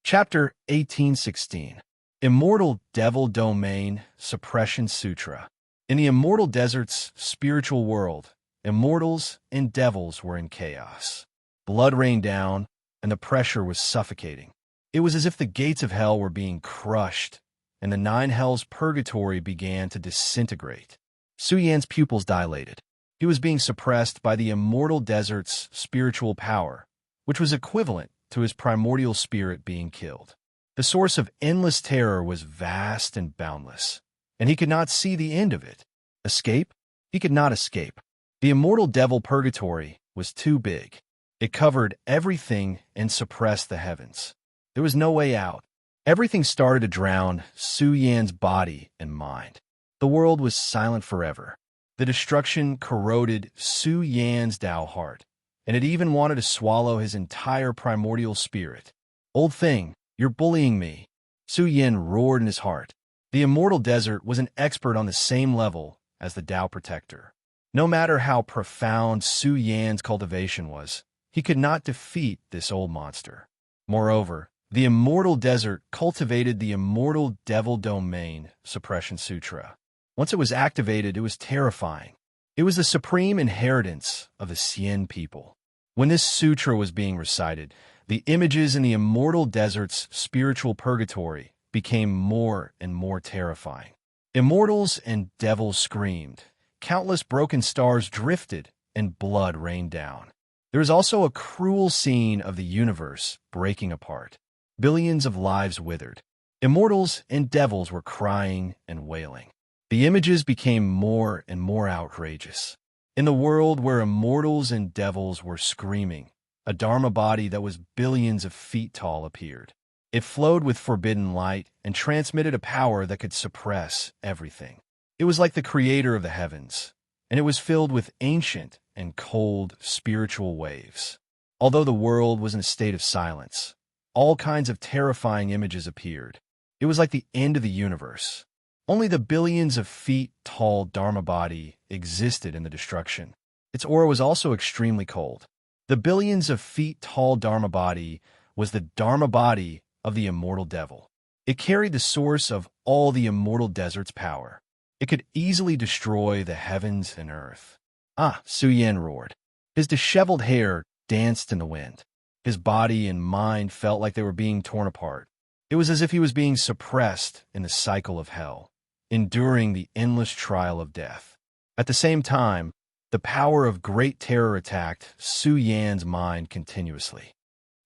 Chapter 1816. Immortal Devil Domain Suppression Sutra. In the immortal desert's spiritual world, immortals and devils were in chaos. Blood rained down, and the pressure was suffocating. It was as if the gates of hell were being crushed, and the nine hells purgatory began to disintegrate. Su Yan's pupils dilated. He was being suppressed by the immortal desert's spiritual power, which was equivalent to his primordial spirit being killed. The source of endless terror was vast and boundless, and he could not see the end of it. Escape? He could not escape. The immortal devil purgatory was too big. It covered everything and suppressed the heavens. There was no way out. Everything started to drown Su Yan's body and mind. The world was silent forever. The destruction corroded Su Yan's Tao heart, and it even wanted to swallow his entire primordial spirit. "Old thing, you're bullying me," Su Yan roared in his heart. The immortal desert was an expert on the same level as the Tao protector. No matter how profound Su Yan's cultivation was, he could not defeat this old monster. Moreover, the immortal desert cultivated the immortal devil domain suppression sutra. Once it was activated, it was terrifying. It was the supreme inheritance of the Xian people. When this sutra was being recited, the images in the immortal desert's spiritual purgatory became more and more terrifying. Immortals and devils screamed. Countless broken stars drifted, and blood rained down. There was also a cruel scene of the universe breaking apart. Billions of lives withered. Immortals and devils were crying and wailing. The images became more and more outrageous. In the world where immortals and devils were screaming, a Dharma body that was billions of feet tall appeared. It flowed with forbidden light and transmitted a power that could suppress everything. It was like the creator of the heavens, and it was filled with ancient and cold spiritual waves. Although the world was in a state of silence, all kinds of terrifying images appeared. It was like the end of the universe. Only the billions of feet tall Dharma body existed in the destruction. Its aura was also extremely cold. The billions of feet tall Dharma body was the Dharma body of the immortal devil. It carried the source of all the immortal desert's power. It could easily destroy the heavens and earth. "Ah!" Su Yan roared. His disheveled hair danced in the wind. His body and mind felt like they were being torn apart. It was as if he was being suppressed in the cycle of hell, enduring the endless trial of death. At the same time, the power of great terror attacked Su Yan's mind continuously.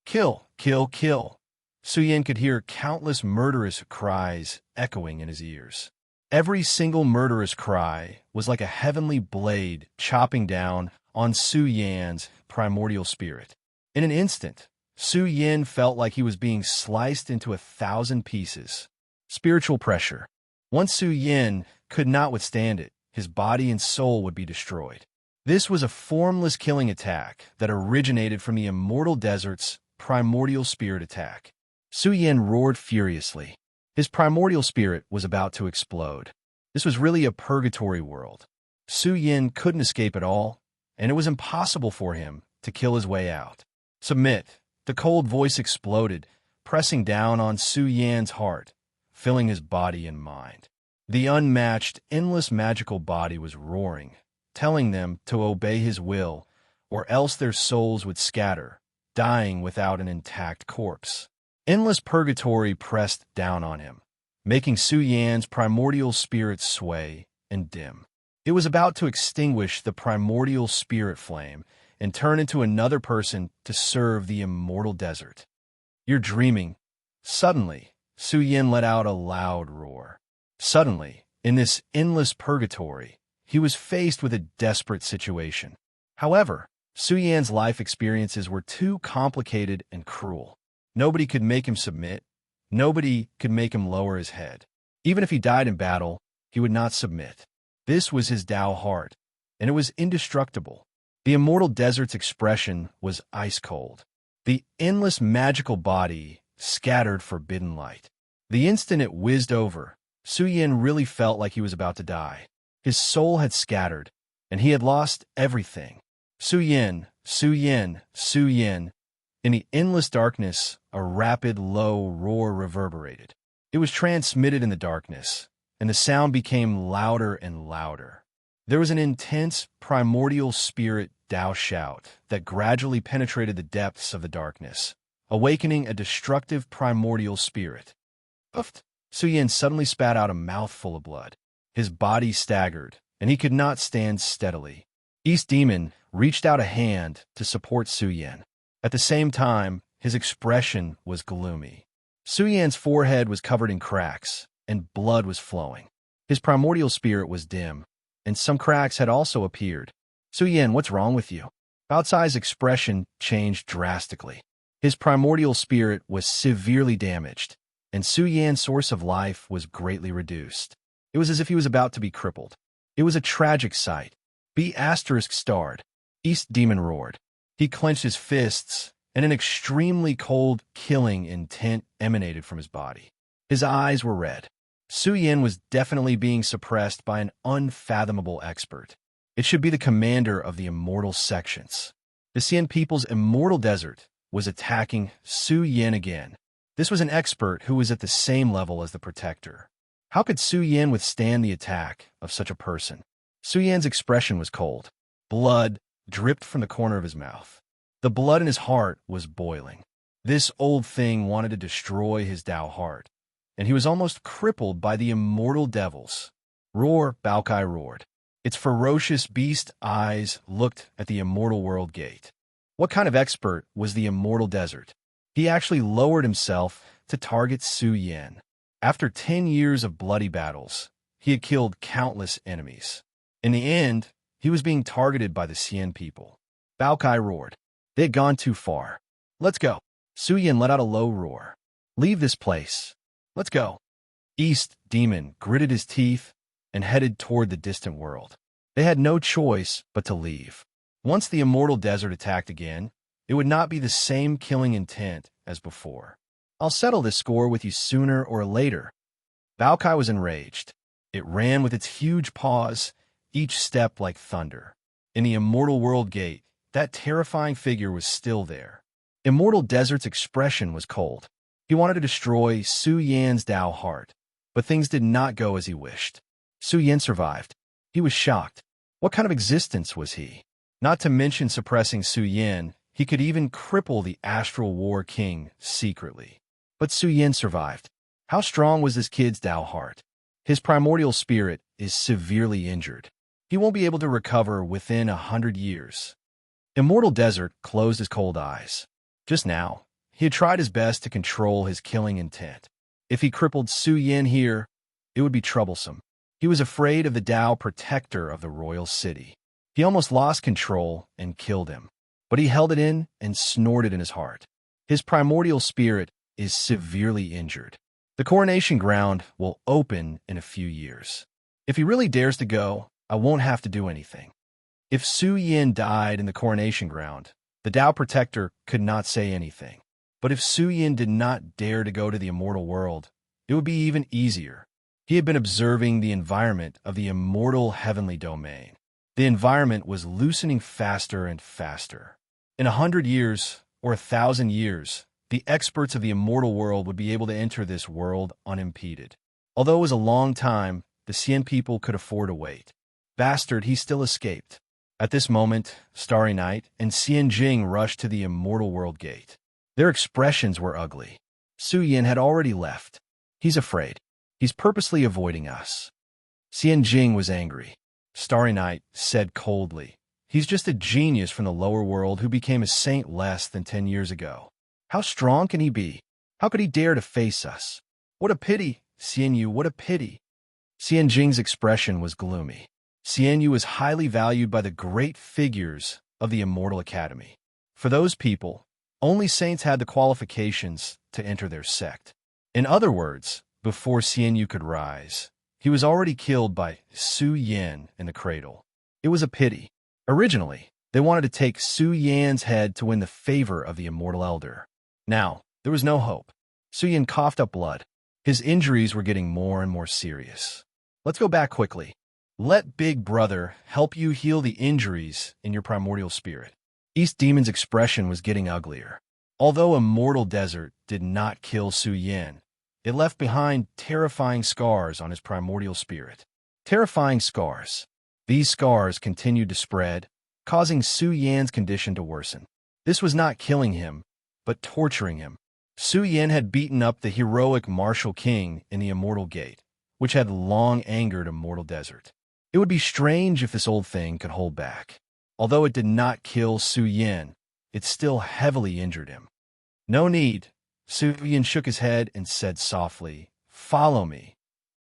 "Kill! Kill! Kill!" Su Yan could hear countless murderous cries echoing in his ears. Every single murderous cry was like a heavenly blade chopping down on Su Yan's primordial spirit. In an instant, Su Yan felt like he was being sliced into 1,000 pieces. Spiritual pressure. Once Su Yan could not withstand it, his body and soul would be destroyed. This was a formless killing attack that originated from the immortal desert's primordial spirit attack. Su Yan roared furiously. His primordial spirit was about to explode. This was really a purgatory world. Su Yan couldn't escape at all, and it was impossible for him to kill his way out. "Submit!" The cold voice exploded, pressing down on Su Yan's heart, filling his body and mind. The unmatched, endless magical body was roaring, telling them to obey his will, or else their souls would scatter, dying without an intact corpse. Endless purgatory pressed down on him, making Su Yan's primordial spirit sway and dim. It was about to extinguish the primordial spirit flame and turn into another person to serve the immortal desert. "You're dreaming." Suddenly, Su Yan let out a loud roar. Suddenly, in this endless purgatory, he was faced with a desperate situation. However, Su Yan's life experiences were too complicated and cruel. Nobody could make him submit. Nobody could make him lower his head. Even if he died in battle, he would not submit. This was his Tao heart, and it was indestructible. The immortal desert's expression was ice cold. The endless magical body scattered forbidden light. The instant it whizzed over, Su Yan really felt like he was about to die. His soul had scattered, and he had lost everything. "Su Yan, Su Yan, Su Yan." In the endless darkness, a rapid, low roar reverberated. It was transmitted in the darkness, and the sound became louder and louder. There was an intense, primordial spirit Tao shout that gradually penetrated the depths of the darkness, awakening a destructive primordial spirit. Puffed! Su Yan suddenly spat out a mouthful of blood. His body staggered, and he could not stand steadily. East Demon reached out a hand to support Su Yan. At the same time, his expression was gloomy. Su Yan's forehead was covered in cracks, and blood was flowing. His primordial spirit was dim, and some cracks had also appeared. Su Yan, what's wrong with you? Bao Cai's expression changed drastically. His primordial spirit was severely damaged, and Su Yan's source of life was greatly reduced. It was as if he was about to be crippled. It was a tragic sight. B** starred. East Demon roared. He clenched his fists, and an extremely cold, killing intent emanated from his body. His eyes were red. Su Yan was definitely being suppressed by an unfathomable expert. It should be the commander of the immortal sections. The Xian people's immortal desert was attacking Su Yan again. This was an expert who was at the same level as the protector. How could Su Yan withstand the attack of such a person? Su Yan's expression was cold. Blood dripped from the corner of his mouth. The blood in his heart was boiling. This old thing wanted to destroy his Tao heart, and he was almost crippled by the immortal devils. Roar, Bao Cai roared. Its ferocious beast eyes looked at the immortal world gate. What kind of expert was the immortal desert? He actually lowered himself to target Su Yan. After 10 years of bloody battles, he had killed countless enemies. In the end, he was being targeted by the Xian people. Bao Cai roared. They had gone too far. Let's go. Su Yan let out a low roar. Leave this place. Let's go. East Demon gritted his teeth and headed toward the distant world. They had no choice but to leave. Once the immortal desert attacked again, it would not be the same killing intent as before. I'll settle this score with you sooner or later. Bao Cai was enraged. It ran with its huge paws, each step like thunder. In the immortal world gate, that terrifying figure was still there. Immortal Desert's expression was cold. He wanted to destroy Su Yan's Tao heart, but things did not go as he wished. Su Yan survived. He was shocked. What kind of existence was he? Not to mention suppressing Su Yan, he could even cripple the Astral War King secretly. But Su Yan survived. How strong was this kid's Tao heart? His primordial spirit is severely injured. He won't be able to recover within 100 years. Immortal Desert closed his cold eyes. Just now, he had tried his best to control his killing intent. If he crippled Su Yan here, it would be troublesome. He was afraid of the Tao protector of the royal city. He almost lost control and killed him, but he held it in and snorted in his heart. His primordial spirit is severely injured. The coronation ground will open in a few years. If he really dares to go, I won't have to do anything. If Su Yan died in the coronation ground, the Tao protector could not say anything. But if Su Yan did not dare to go to the immortal world, it would be even easier. He had been observing the environment of the immortal heavenly domain. The environment was loosening faster and faster. In 100 years, or 1,000 years, the experts of the immortal world would be able to enter this world unimpeded. Although it was a long time, the Xian people could afford to wait. Bastard, he still escaped. At this moment, Starry Night and Xian Jing rushed to the immortal world gate. Their expressions were ugly. Su Yan had already left. He's afraid. He's purposely avoiding us. Xian Jing was angry. Starry Night said coldly, he's just a genius from the lower world who became a saint less than 10 years ago. How strong can he be? How could he dare to face us? What a pity, Xian Yu, what a pity. Xian Jing's expression was gloomy. Xian Yu was highly valued by the great figures of the Immortal Academy. For those people, only saints had the qualifications to enter their sect. In other words, before Xian Yu could rise, he was already killed by Su Yan in the cradle. It was a pity. Originally, they wanted to take Su Yan's head to win the favor of the Immortal Elder. Now, there was no hope. Su Yan coughed up blood. His injuries were getting more and more serious. Let's go back quickly. Let Big Brother help you heal the injuries in your primordial spirit. East Demon's expression was getting uglier. Although Immortal Desert did not kill Su Yin, it left behind terrifying scars on his primordial spirit. Terrifying scars. These scars continued to spread, causing Su Yan's condition to worsen. This was not killing him, but torturing him. Su Yin had beaten up the heroic martial king in the Immortal Gate, which had long angered Immortal Desert. It would be strange if this old thing could hold back. Although it did not kill Su Yin, it still heavily injured him. No need. Su Yin shook his head and said softly, "Follow me."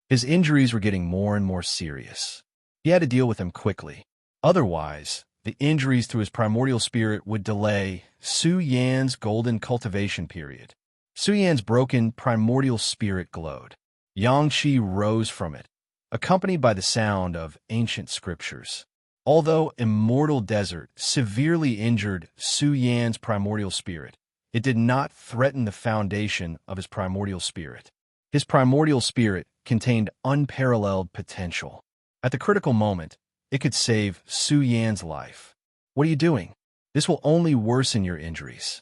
His injuries were getting more and more serious. He had to deal with them quickly. Otherwise, the injuries to his primordial spirit would delay Su Yan's golden cultivation period. Su Yan's broken primordial spirit glowed. Yang Qi rose from it, accompanied by the sound of ancient scriptures. Although Immortal Desert severely injured Su Yan's primordial spirit, it did not threaten the foundation of his primordial spirit. His primordial spirit contained unparalleled potential. At the critical moment, it could save Su Yan's life. What are you doing? This will only worsen your injuries.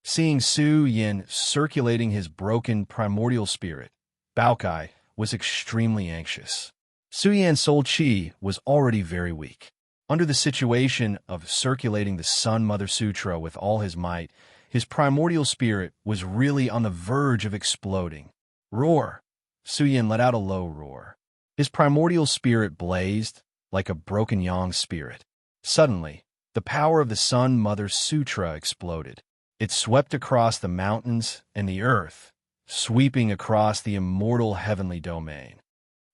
Seeing Su Yin circulating his broken primordial spirit, Bao Kai was extremely anxious. Su Yan's soul qi was already very weak. Under the situation of circulating the Sun Mother Sutra with all his might, his primordial spirit was really on the verge of exploding. Roar! Su Yin let out a low roar. His primordial spirit blazed like a broken yang spirit. Suddenly, the power of the Sun Mother Sutra exploded. It swept across the mountains and the earth, sweeping across the immortal heavenly domain.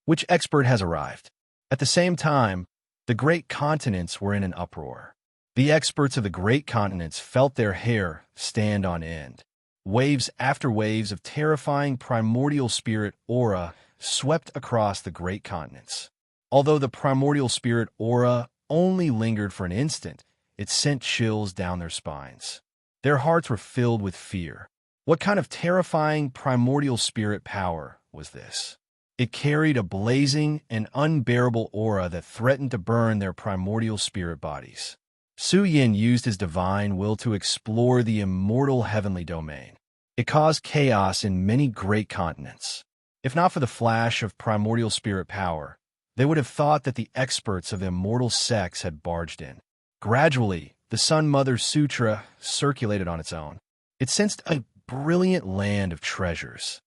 Which expert has arrived? At the same time, the great continents were in an uproar. The experts of the great continents felt their hair stand on end. Waves after waves of terrifying primordial spirit aura swept across the great continents. Although the primordial spirit aura only lingered for an instant, it sent chills down their spines. Their hearts were filled with fear. What kind of terrifying primordial spirit power was this? It carried a blazing and unbearable aura that threatened to burn their primordial spirit bodies. Su Yin used his divine will to explore the immortal heavenly domain. It caused chaos in many great continents. If not for the flash of primordial spirit power, they would have thought that the experts of immortal sects had barged in. Gradually, the Sun Mother Sutra circulated on its own. It sensed a brilliant land of treasures.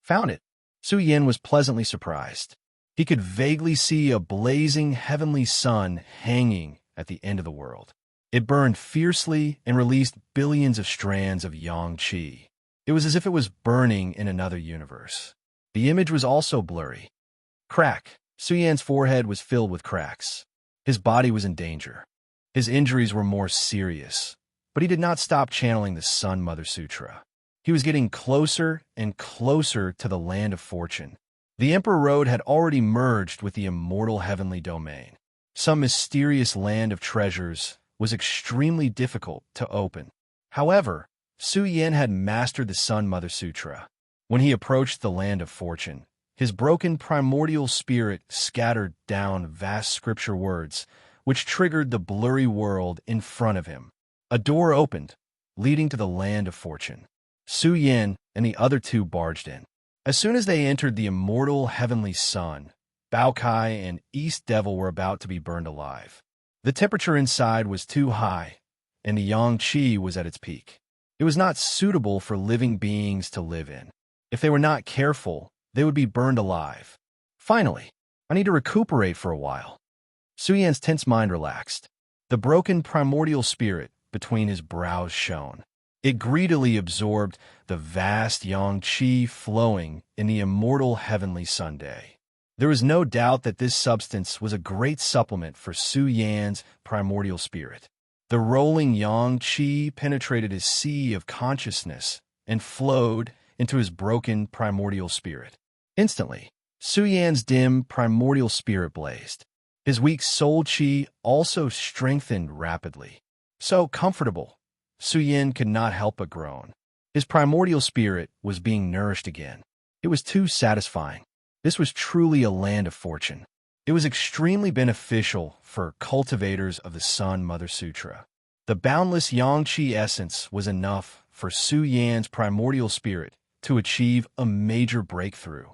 Found it. Su Yin was pleasantly surprised. He could vaguely see a blazing heavenly sun hanging at the end of the world. It burned fiercely and released billions of strands of yang qi. It was as if it was burning in another universe. The image was also blurry. Crack. Su Yan's forehead was filled with cracks. His body was in danger. His injuries were more serious, but he did not stop channeling the Sun Mother Sutra. He was getting closer and closer to the land of fortune. The Emperor Road had already merged with the immortal heavenly domain. Some mysterious land of treasures was extremely difficult to open. However, Su Yin had mastered the Sun Mother Sutra. When he approached the land of fortune, his broken primordial spirit scattered down vast scripture words, which triggered the blurry world in front of him. A door opened, leading to the land of fortune. Su Yin and the other two barged in. As soon as they entered the immortal heavenly sun, Bao Kai and East Devil were about to be burned alive. The temperature inside was too high, and the yang qi was at its peak. It was not suitable for living beings to live in. If they were not careful, they would be burned alive. Finally, I need to recuperate for a while. Su Yan's tense mind relaxed. The broken primordial spirit between his brows shone. It greedily absorbed the vast yang qi flowing in the immortal heavenly Sunday. There was no doubt that this substance was a great supplement for Su Yan's primordial spirit. The rolling yang qi penetrated his sea of consciousness and flowed into his broken primordial spirit. Instantly, Su Yan's dim primordial spirit blazed. His weak soul qi also strengthened rapidly. So comfortable, Su Yin could not help but groan. His primordial spirit was being nourished again. It was too satisfying. This was truly a land of fortune. It was extremely beneficial for cultivators of the Sun Mother Sutra. The boundless yang qi essence was enough for Su Yan's primordial spirit to achieve a major breakthrough.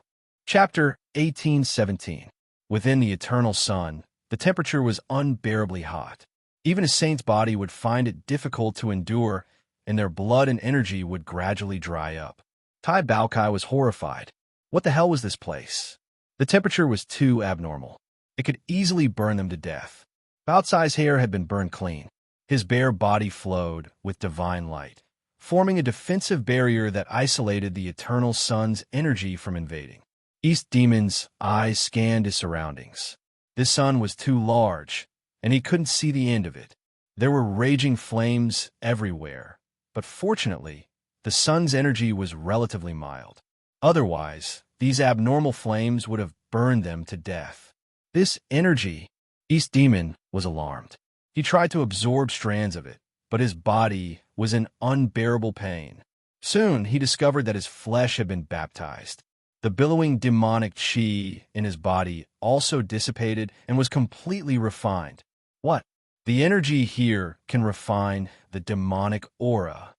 Chapter 1817. Within the eternal sun, the temperature was unbearably hot. Even a saint's body would find it difficult to endure, and their blood and energy would gradually dry up. Tai Baokai was horrified. What the hell was this place? The temperature was too abnormal. It could easily burn them to death. Baocai's hair had been burned clean. His bare body flowed with divine light, forming a defensive barrier that isolated the eternal sun's energy from invading. East Demon's eyes scanned his surroundings. This sun was too large, and he couldn't see the end of it. There were raging flames everywhere, but fortunately, the sun's energy was relatively mild. Otherwise, these abnormal flames would have burned them to death. This energy, East Demon was alarmed. He tried to absorb strands of it, but his body was in unbearable pain. Soon, he discovered that his flesh had been baptized. The billowing demonic chi in his body also dissipated and was completely refined. What? The energy here can refine the demonic aura.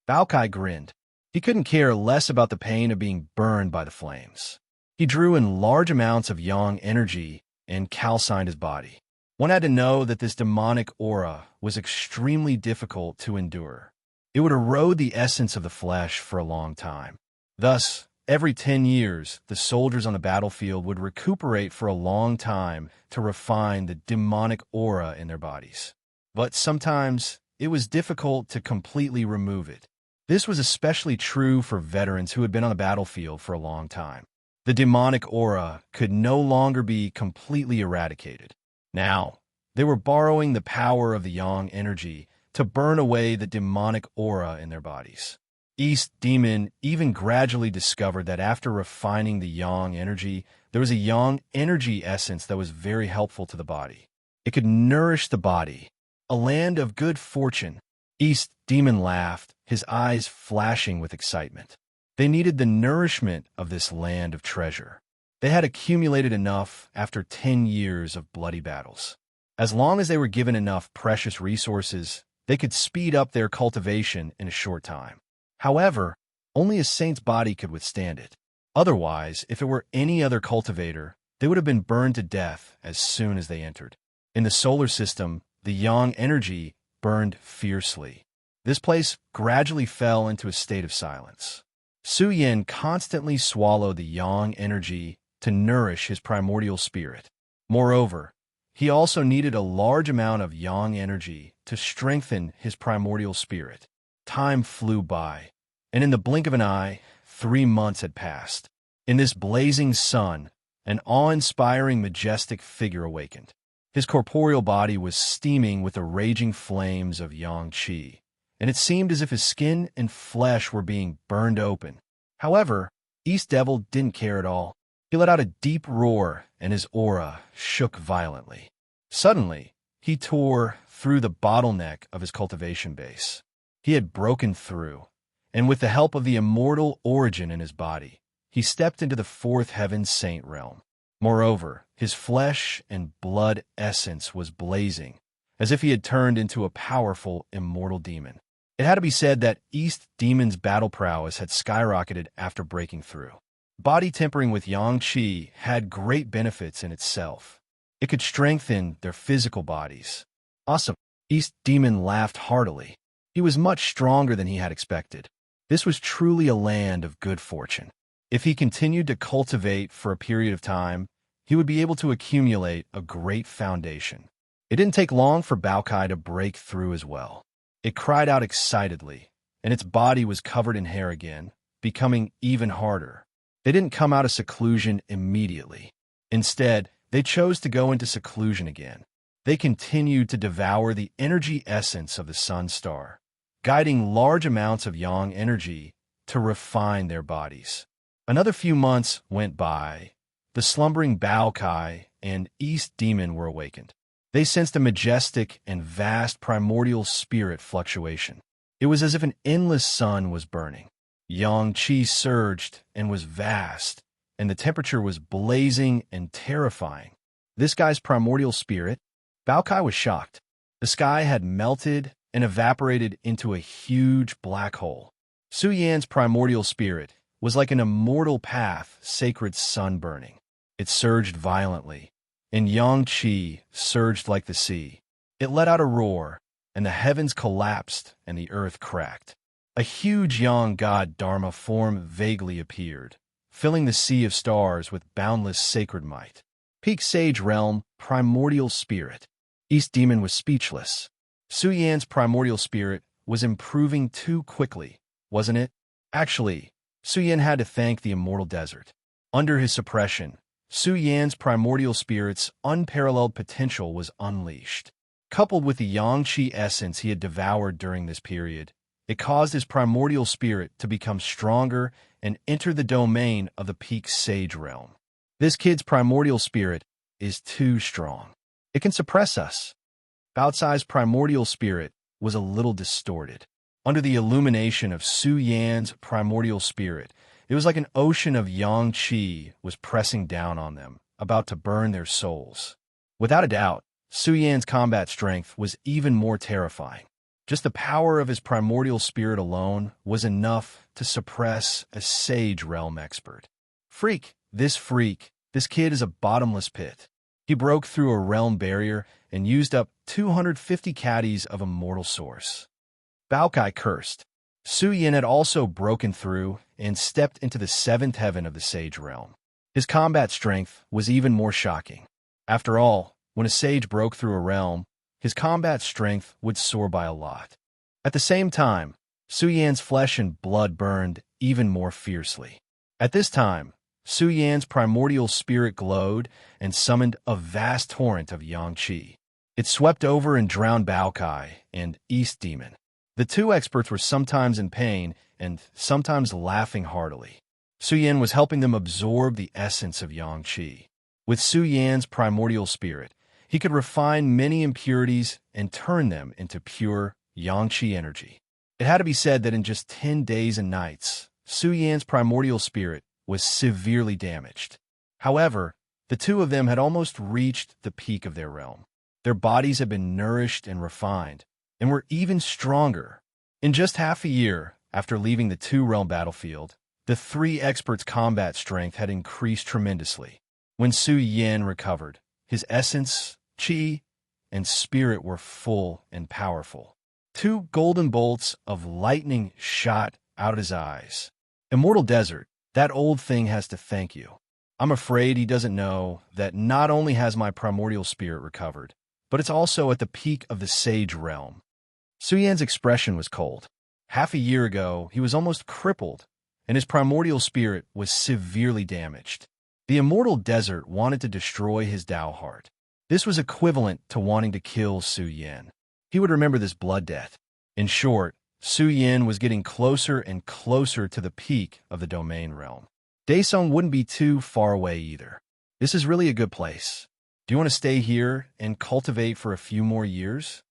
Baokai grinned. He couldn't care less about the pain of being burned by the flames. He drew in large amounts of yang energy and calcined his body. One had to know that this demonic aura was extremely difficult to endure. It would erode the essence of the flesh for a long time. Thus, every 10 years, the soldiers on the battlefield would recuperate for a long time to refine the demonic aura in their bodies. But sometimes, it was difficult to completely remove it. This was especially true for veterans who had been on the battlefield for a long time. The demonic aura could no longer be completely eradicated. Now, they were borrowing the power of the yang energy to burn away the demonic aura in their bodies. East Demon even gradually discovered that after refining the yang energy, there was a yang energy essence that was very helpful to the body. It could nourish the body. A land of good fortune. East Demon laughed, his eyes flashing with excitement. They needed the nourishment of this land of treasure. They had accumulated enough after 10 years of bloody battles. As long as they were given enough precious resources, they could speed up their cultivation in a short time. However, only a saint's body could withstand it. Otherwise, if it were any other cultivator, they would have been burned to death as soon as they entered. In the solar system, the yang energy burned fiercely. This place gradually fell into a state of silence. Su Yan constantly swallowed the yang energy to nourish his primordial spirit. Moreover, he also needed a large amount of yang energy to strengthen his primordial spirit. Time flew by, and in the blink of an eye, 3 months had passed. In this blazing sun, an awe-inspiring, majestic figure awakened. His corporeal body was steaming with the raging flames of yang qi, and it seemed as if his skin and flesh were being burned open. However, East Devil didn't care at all. He let out a deep roar, and his aura shook violently. Suddenly, he tore through the bottleneck of his cultivation base. He had broken through, and with the help of the immortal origin in his body, he stepped into the 4th heaven saint realm. Moreover, his flesh and blood essence was blazing, as if he had turned into a powerful immortal demon. It had to be said that East Demon's battle prowess had skyrocketed after breaking through. Body tempering with yang qi had great benefits in itself. It could strengthen their physical bodies. Awesome. East Demon laughed heartily. He was much stronger than he had expected. This was truly a land of good fortune. If he continued to cultivate for a period of time, he would be able to accumulate a great foundation. It didn't take long for Baokai to break through as well. It cried out excitedly, and its body was covered in hair again, becoming even harder. They didn't come out of seclusion immediately. Instead, they chose to go into seclusion again. They continued to devour the energy essence of the sun star, guiding large amounts of yang energy to refine their bodies. Another few months went by. The slumbering Baokai and East Demon were awakened. They sensed a majestic and vast primordial spirit fluctuation. It was as if an endless sun was burning. Yang qi surged and was vast, and the temperature was blazing and terrifying. This guy's primordial spirit? Baokai was shocked. The sky had melted, and evaporated into a huge black hole. Su Yan's primordial spirit was like an immortal path, sacred sun burning. It surged violently, and yang qi surged like the sea. It let out a roar, and the heavens collapsed and the earth cracked. A huge yang god Dharma form vaguely appeared, filling the sea of stars with boundless sacred might. Peak Sage Realm, primordial spirit. East Demon was speechless. Su Yan's primordial spirit was improving too quickly, wasn't it? Actually, Su Yan had to thank the immortal desert. Under his suppression, Su Yan's primordial spirit's unparalleled potential was unleashed. Coupled with the yang qi essence he had devoured during this period, it caused his primordial spirit to become stronger and enter the domain of the peak sage realm. This kid's primordial spirit is too strong. It can suppress us. Baotsai's primordial spirit was a little distorted. Under the illumination of Su Yan's primordial spirit, it was like an ocean of yang qi was pressing down on them, about to burn their souls. Without a doubt, Su Yan's combat strength was even more terrifying. Just the power of his primordial spirit alone was enough to suppress a sage realm expert. Freak, this kid is a bottomless pit. He broke through a realm barrier and used up 250 caddies of immortal source. Baokai cursed. Su Yan had also broken through and stepped into the seventh heaven of the sage realm. His combat strength was even more shocking. After all, when a sage broke through a realm, his combat strength would soar by a lot. At the same time, Su Yan's flesh and blood burned even more fiercely. At this time, Su Yan's primordial spirit glowed and summoned a vast torrent of yang qi. It swept over and drowned Baokai and East Demon. The two experts were sometimes in pain and sometimes laughing heartily. Su Yan was helping them absorb the essence of yang qi. With Su Yan's primordial spirit, he could refine many impurities and turn them into pure yang qi energy. It had to be said that in just 10 days and nights, Su Yan's primordial spirit was severely damaged. However, the two of them had almost reached the peak of their realm. Their bodies had been nourished and refined, and were even stronger. In just half a year after leaving the two-realm battlefield, the three experts' combat strength had increased tremendously. When Su Yan recovered, his essence, qi, and spirit were full and powerful. Two golden bolts of lightning shot out of his eyes. Immortal Desert, that old thing has to thank you. I'm afraid he doesn't know that not only has my primordial spirit recovered, but it's also at the peak of the sage realm. Su Yan's expression was cold. Half a year ago, he was almost crippled, and his primordial spirit was severely damaged. The immortal desert wanted to destroy his Dao heart. This was equivalent to wanting to kill Su Yan. He would remember this blood debt. In short, Su Yan was getting closer and closer to the peak of the domain realm. Daesung wouldn't be too far away either. This is really a good place. Do you want to stay here and cultivate for a few more years?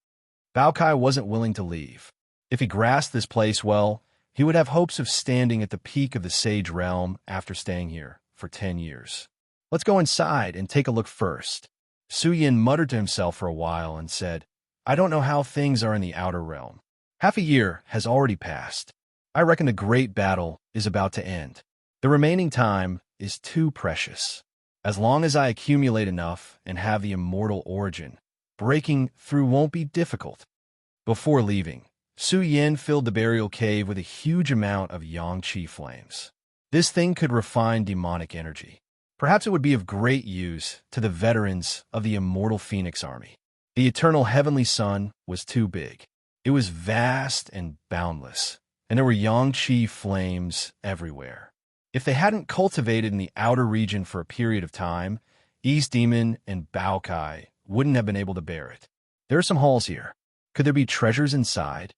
Baokai wasn't willing to leave. If he grasped this place well, he would have hopes of standing at the peak of the sage realm after staying here for 10 years. Let's go inside and take a look first. Su Yan muttered to himself for a while and said, I don't know how things are in the outer realm. Half a year has already passed. I reckon the great battle is about to end. The remaining time is too precious. As long as I accumulate enough and have the immortal origin, breaking through won't be difficult. Before leaving, Su Yan filled the burial cave with a huge amount of yang qi flames. This thing could refine demonic energy. Perhaps it would be of great use to the veterans of the immortal Phoenix army. The eternal heavenly sun was too big. It was vast and boundless, and there were yang qi flames everywhere. If they hadn't cultivated in the outer region for a period of time, East Demon and Baokai wouldn't have been able to bear it. There are some halls here. Could there be treasures inside?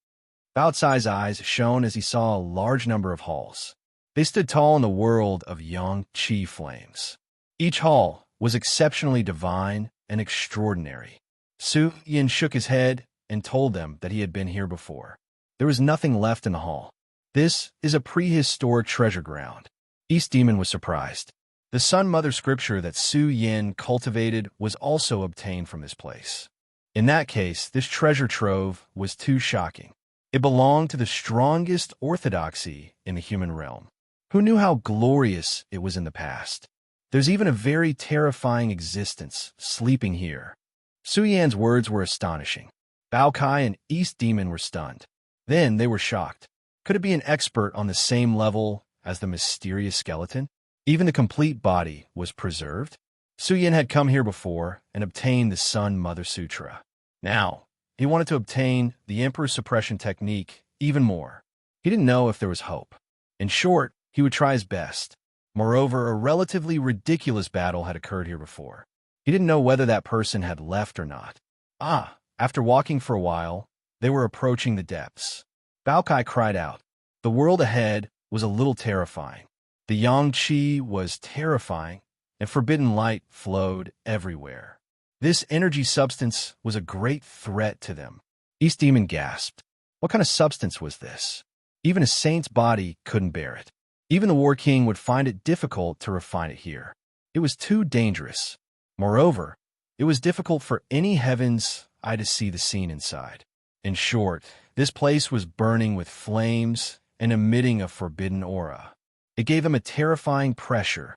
Baotsai's eyes shone as he saw a large number of halls. They stood tall in the world of yang qi flames. Each hall was exceptionally divine and extraordinary. Su Yan shook his head and told them that he had been here before. There was nothing left in the hall. This is a prehistoric treasure ground. East Demon was surprised. The Sun Mother scripture that Su Yan cultivated was also obtained from this place. In that case, this treasure trove was too shocking. It belonged to the strongest orthodoxy in the human realm. Who knew how glorious it was in the past? There's even a very terrifying existence sleeping here. Su Yan's words were astonishing. Bao Kai and East Demon were stunned. Then they were shocked. Could it be an expert on the same level as the mysterious skeleton? Even the complete body was preserved. Su Yan had come here before and obtained the Sun Mother Sutra. Now, he wanted to obtain the Emperor's suppression technique even more. He didn't know if there was hope. In short, he would try his best. Moreover, a relatively ridiculous battle had occurred here before. He didn't know whether that person had left or not. After walking for a while, they were approaching the depths. Bao Kai cried out. The world ahead was a little terrifying. The yang qi was terrifying, and forbidden light flowed everywhere. This energy substance was a great threat to them. East Demon gasped. What kind of substance was this? Even a saint's body couldn't bear it. Even the War King would find it difficult to refine it here. It was too dangerous. Moreover, it was difficult for any heaven's eye to see the scene inside. In short, this place was burning with flames and emitting a forbidden aura. It gave him a terrifying pressure.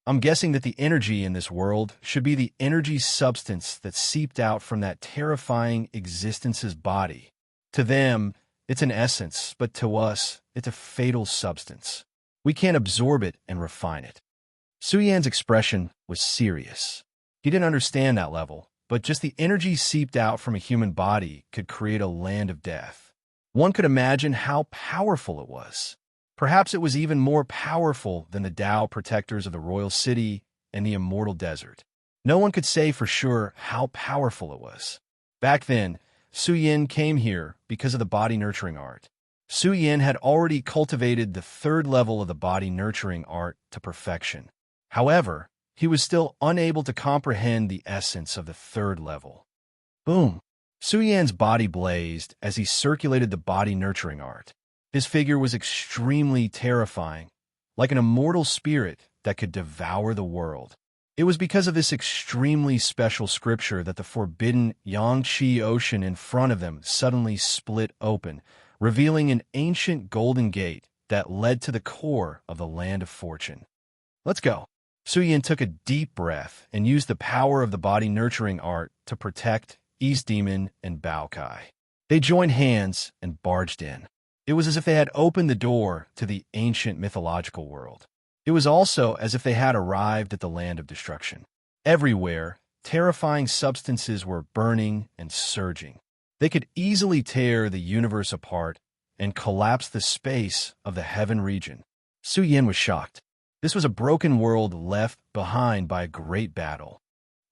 I'm guessing that the energy in this world should be the energy substance that seeped out from that terrifying existence's body. To them, it's an essence, but to us, it's a fatal substance. We can't absorb it and refine it. Su Yan's expression was serious. He didn't understand that level, but just the energy seeped out from a human body could create a land of death. One could imagine how powerful it was. Perhaps it was even more powerful than the Tao protectors of the royal city and the immortal desert. No one could say for sure how powerful it was. Back then, Su Yan came here because of the body-nurturing art. Su Yan had already cultivated the third level of the body-nurturing art to perfection. However, he was still unable to comprehend the essence of the third level. Boom! Su Yan's body blazed as he circulated the body-nurturing art. His figure was extremely terrifying, like an immortal spirit that could devour the world. It was because of this extremely special scripture that the forbidden Yangtze Ocean in front of them suddenly split open, revealing an ancient golden gate that led to the core of the land of fortune. Let's go. Su Yan took a deep breath and used the power of the body-nurturing art to protect East Demon and Bao Kai. They joined hands and barged in. It was as if they had opened the door to the ancient mythological world. It was also as if they had arrived at the land of destruction. Everywhere, terrifying substances were burning and surging. They could easily tear the universe apart and collapse the space of the heaven region. Su Yan was shocked. This was a broken world left behind by a great battle.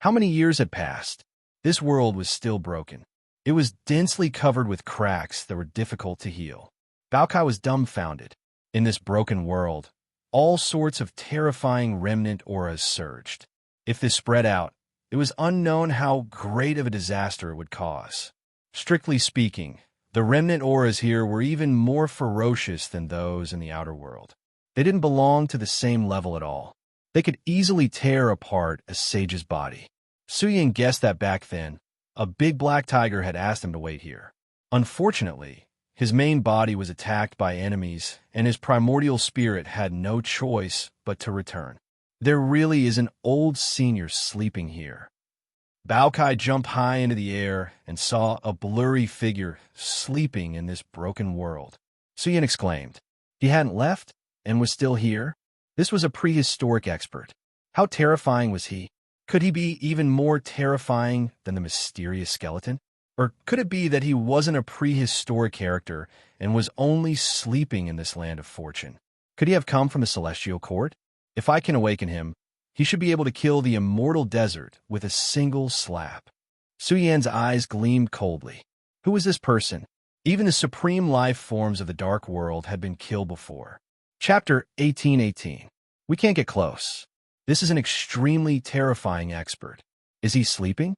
How many years had passed? This world was still broken. It was densely covered with cracks that were difficult to heal. Bao Kai was dumbfounded. In this broken world, all sorts of terrifying remnant auras surged. If this spread out, it was unknown how great of a disaster it would cause. Strictly speaking, the remnant auras here were even more ferocious than those in the outer world. They didn't belong to the same level at all. They could easily tear apart a sage's body. Su Yan guessed that back then, a big black tiger had asked him to wait here. Unfortunately, his main body was attacked by enemies, and his primordial spirit had no choice but to return. There really is an old senior sleeping here. Bao Kai jumped high into the air and saw a blurry figure sleeping in this broken world. Su Yan exclaimed. He hadn't left and was still here? This was a prehistoric expert. How terrifying was he? Could he be even more terrifying than the mysterious skeleton? Or could it be that he wasn't a prehistoric character and was only sleeping in this land of fortune? Could he have come from the celestial court? If I can awaken him, he should be able to kill the immortal desert with a single slap. Su Yan's eyes gleamed coldly. Who was this person? Even the supreme life forms of the dark world had been killed before. Chapter 1818. We can't get close. This is an extremely terrifying expert. Is he sleeping?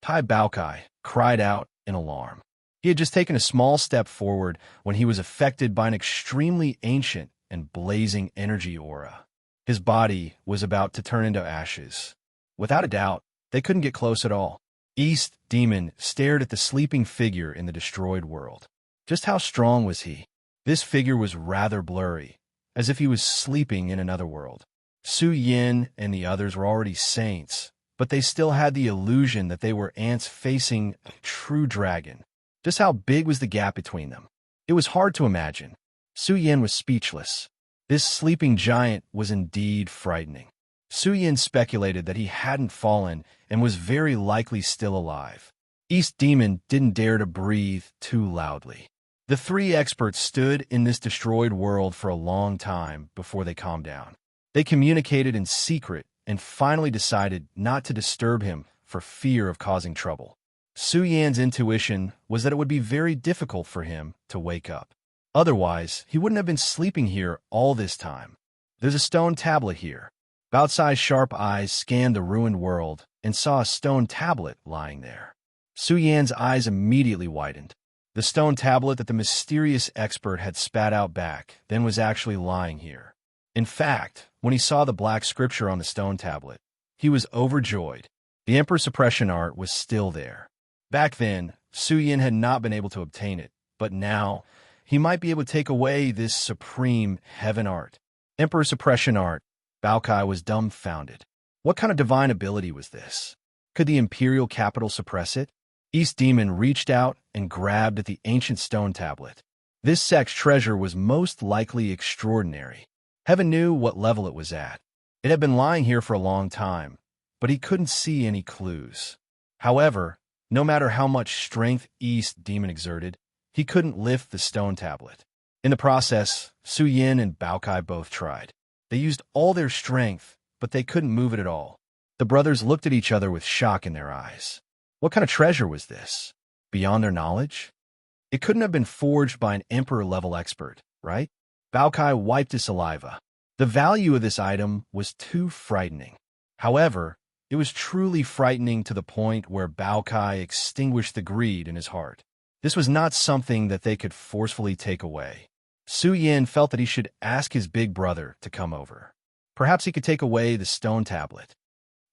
Tai Bao Kai cried out in alarm. He had just taken a small step forward when he was affected by an extremely ancient and blazing energy aura. His body was about to turn into ashes. Without a doubt, they couldn't get close at all. East Demon stared at the sleeping figure in the destroyed world. Just how strong was he? This figure was rather blurry, as if he was sleeping in another world. Su Yin and the others were already saints, but they still had the illusion that they were ants facing a true dragon. Just how big was the gap between them? It was hard to imagine. Su Yin was speechless. This sleeping giant was indeed frightening. Su Yin speculated that he hadn't fallen and was very likely still alive. East Demon didn't dare to breathe too loudly. The three experts stood in this destroyed world for a long time before they calmed down. They communicated in secret and finally decided not to disturb him for fear of causing trouble. Su Yan's intuition was that it would be very difficult for him to wake up. Otherwise, he wouldn't have been sleeping here all this time. There's a stone tablet here. Baocai's sharp eyes scanned the ruined world and saw a stone tablet lying there. Su Yan's eyes immediately widened. The stone tablet that the mysterious expert had spat out back then was actually lying here. In fact, when he saw the black scripture on the stone tablet, he was overjoyed. The Emperor Suppression art was still there. Back then, Su Yan had not been able to obtain it, but now he might be able to take away this supreme heaven art. Emperor Suppression art. Baocai was dumbfounded. What kind of divine ability was this? Could the imperial capital suppress it? East Demon reached out and grabbed at the ancient stone tablet. This sect's treasure was most likely extraordinary. Heaven knew what level it was at. It had been lying here for a long time, but he couldn't see any clues. However, no matter how much strength East Demon exerted, he couldn't lift the stone tablet. In the process, Su Yin and Baocai both tried. They used all their strength, but they couldn't move it at all. The brothers looked at each other with shock in their eyes. What kind of treasure was this? Beyond their knowledge? It couldn't have been forged by an emperor-level expert, right? Baocai wiped his saliva. The value of this item was too frightening. However, it was truly frightening to the point where Baocai extinguished the greed in his heart. This was not something that they could forcefully take away. Su Yin felt that he should ask his big brother to come over. Perhaps he could take away the stone tablet.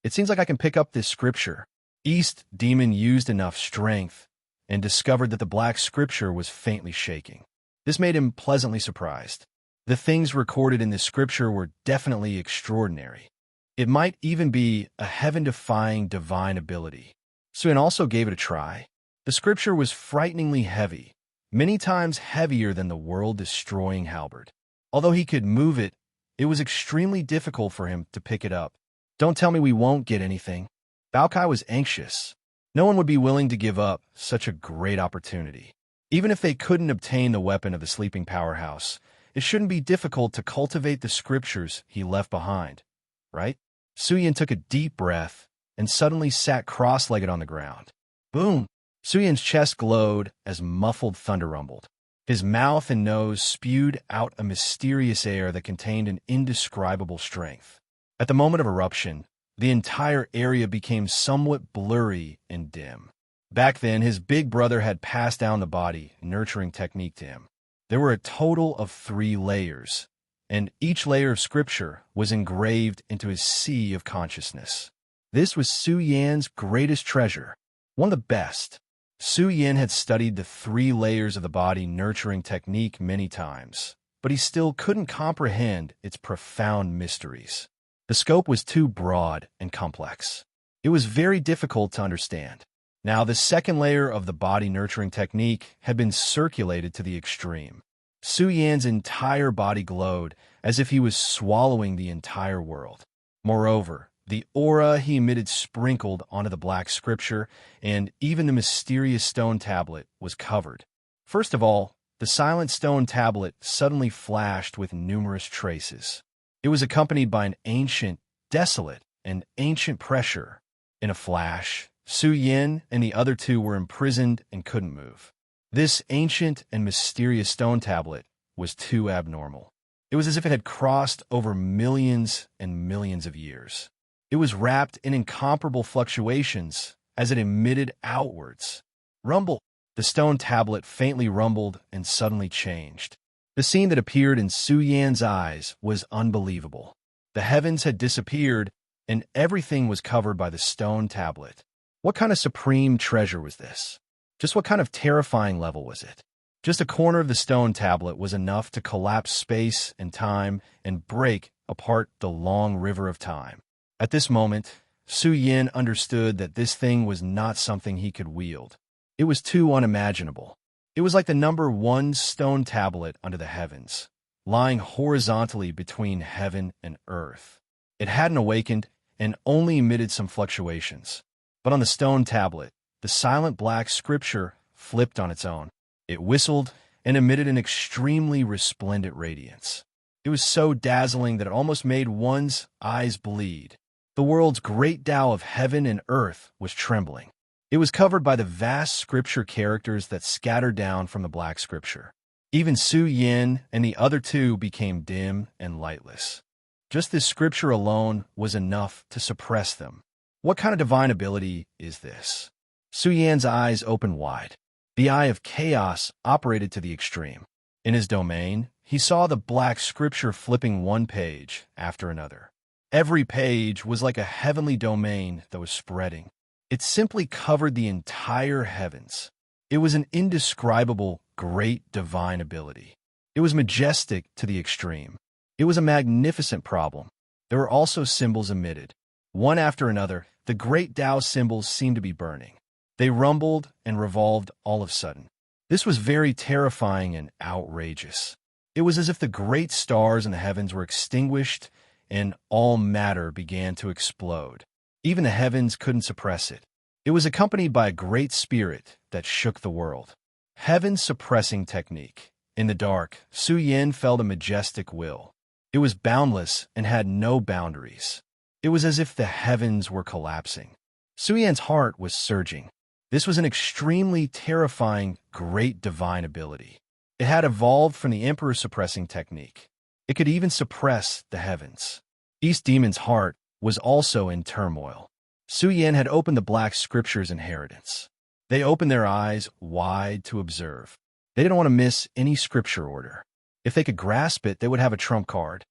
It seems like I can pick up this scripture. East Demon used enough strength and discovered that the black scripture was faintly shaking. This made him pleasantly surprised. The things recorded in this scripture were definitely extraordinary. It might even be a heaven-defying divine ability. Su Yin also gave it a try. The scripture was frighteningly heavy, many times heavier than the world-destroying halberd. Although he could move it, it was extremely difficult for him to pick it up. Don't tell me we won't get anything. Baocai was anxious. No one would be willing to give up such a great opportunity. Even if they couldn't obtain the weapon of the sleeping powerhouse, it shouldn't be difficult to cultivate the scriptures he left behind, right? Su Yin took a deep breath and suddenly sat cross-legged on the ground. Boom! Su Yin's chest glowed as muffled thunder rumbled. His mouth and nose spewed out a mysterious air that contained an indescribable strength. At the moment of eruption, the entire area became somewhat blurry and dim. Back then, his big brother had passed down the body nurturing technique to him. There were a total of 3 layers, and each layer of scripture was engraved into his sea of consciousness. This was Su Yan's greatest treasure, one of the best. Su Yin had studied the 3 layers of the body nurturing technique many times, but he still couldn't comprehend its profound mysteries. The scope was too broad and complex. It was very difficult to understand. Now, the second layer of the body nurturing technique had been circulated to the extreme. Su Yan's entire body glowed as if he was swallowing the entire world. Moreover, the aura he emitted sprinkled onto the black scripture, and even the mysterious stone tablet was covered. First of all, the silent stone tablet suddenly flashed with numerous traces. It was accompanied by an ancient, desolate, and ancient pressure. In a flash, Su Yin and the other 2 were imprisoned and couldn't move. This ancient and mysterious stone tablet was too abnormal. It was as if it had crossed over millions and millions of years. It was wrapped in incomparable fluctuations as it emitted outwards. Rumble! The stone tablet faintly rumbled and suddenly changed. The scene that appeared in Su Yan's eyes was unbelievable. The heavens had disappeared, and everything was covered by the stone tablet. What kind of supreme treasure was this? Just what kind of terrifying level was it? Just a corner of the stone tablet was enough to collapse space and time and break apart the long river of time. At this moment, Su Yin understood that this thing was not something he could wield. It was too unimaginable. It was like the number one stone tablet under the heavens, lying horizontally between heaven and earth. It hadn't awakened and only emitted some fluctuations. But on the stone tablet, the silent black scripture flipped on its own. It whistled and emitted an extremely resplendent radiance. It was so dazzling that it almost made one's eyes bleed. The world's great Tao of heaven and earth was trembling. It was covered by the vast scripture characters that scattered down from the black scripture. Even Su Yin and the other two became dim and lightless. Just this scripture alone was enough to suppress them. What kind of divine ability is this? Su Yan's eyes opened wide. The eye of chaos operated to the extreme. In his domain, he saw the black scripture flipping one page after another. Every page was like a heavenly domain that was spreading. It simply covered the entire heavens. It was an indescribable, great divine ability. It was majestic to the extreme. It was a magnificent problem. There were also symbols emitted. One after another, the great Tao symbols seemed to be burning. They rumbled and revolved all of a sudden. This was very terrifying and outrageous. It was as if the great stars in the heavens were extinguished and all matter began to explode. Even the heavens couldn't suppress it. It was accompanied by a great spirit that shook the world. Heaven's suppressing technique. In the dark, Su Yin felt a majestic will. It was boundless and had no boundaries. It was as if the heavens were collapsing. Su Yan's heart was surging. This was an extremely terrifying, great divine ability. It had evolved from the Emperor suppressing technique. It could even suppress the heavens. East Demon's heart was also in turmoil. Su Yin had opened the black scripture's inheritance. They opened their eyes wide to observe. They didn't want to miss any scripture order. If they could grasp it, they would have a trump card.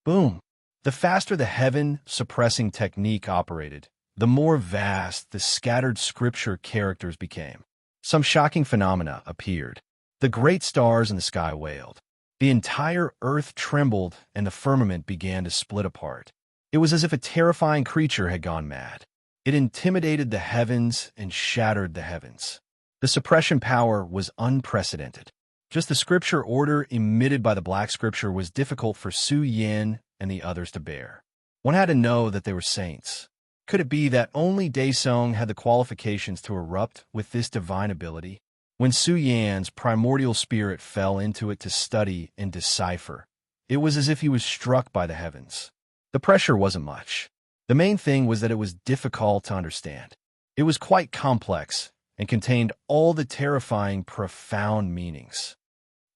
Boom! The faster the heaven-suppressing technique operated, the more vast the scattered scripture characters became. Some shocking phenomena appeared. The great stars in the sky wailed. The entire earth trembled and the firmament began to split apart. It was as if a terrifying creature had gone mad. It intimidated the heavens and shattered the heavens. The suppression power was unprecedented. Just the scripture order emitted by the black scripture was difficult for Su Yin and the others to bear. One had to know that they were saints. Could it be that only Daesung had the qualifications to erupt with this divine ability? When Su Yan's primordial spirit fell into it to study and decipher, it was as if he was struck by the heavens. The pressure wasn't much. The main thing was that it was difficult to understand. It was quite complex and contained all the terrifying, profound meanings.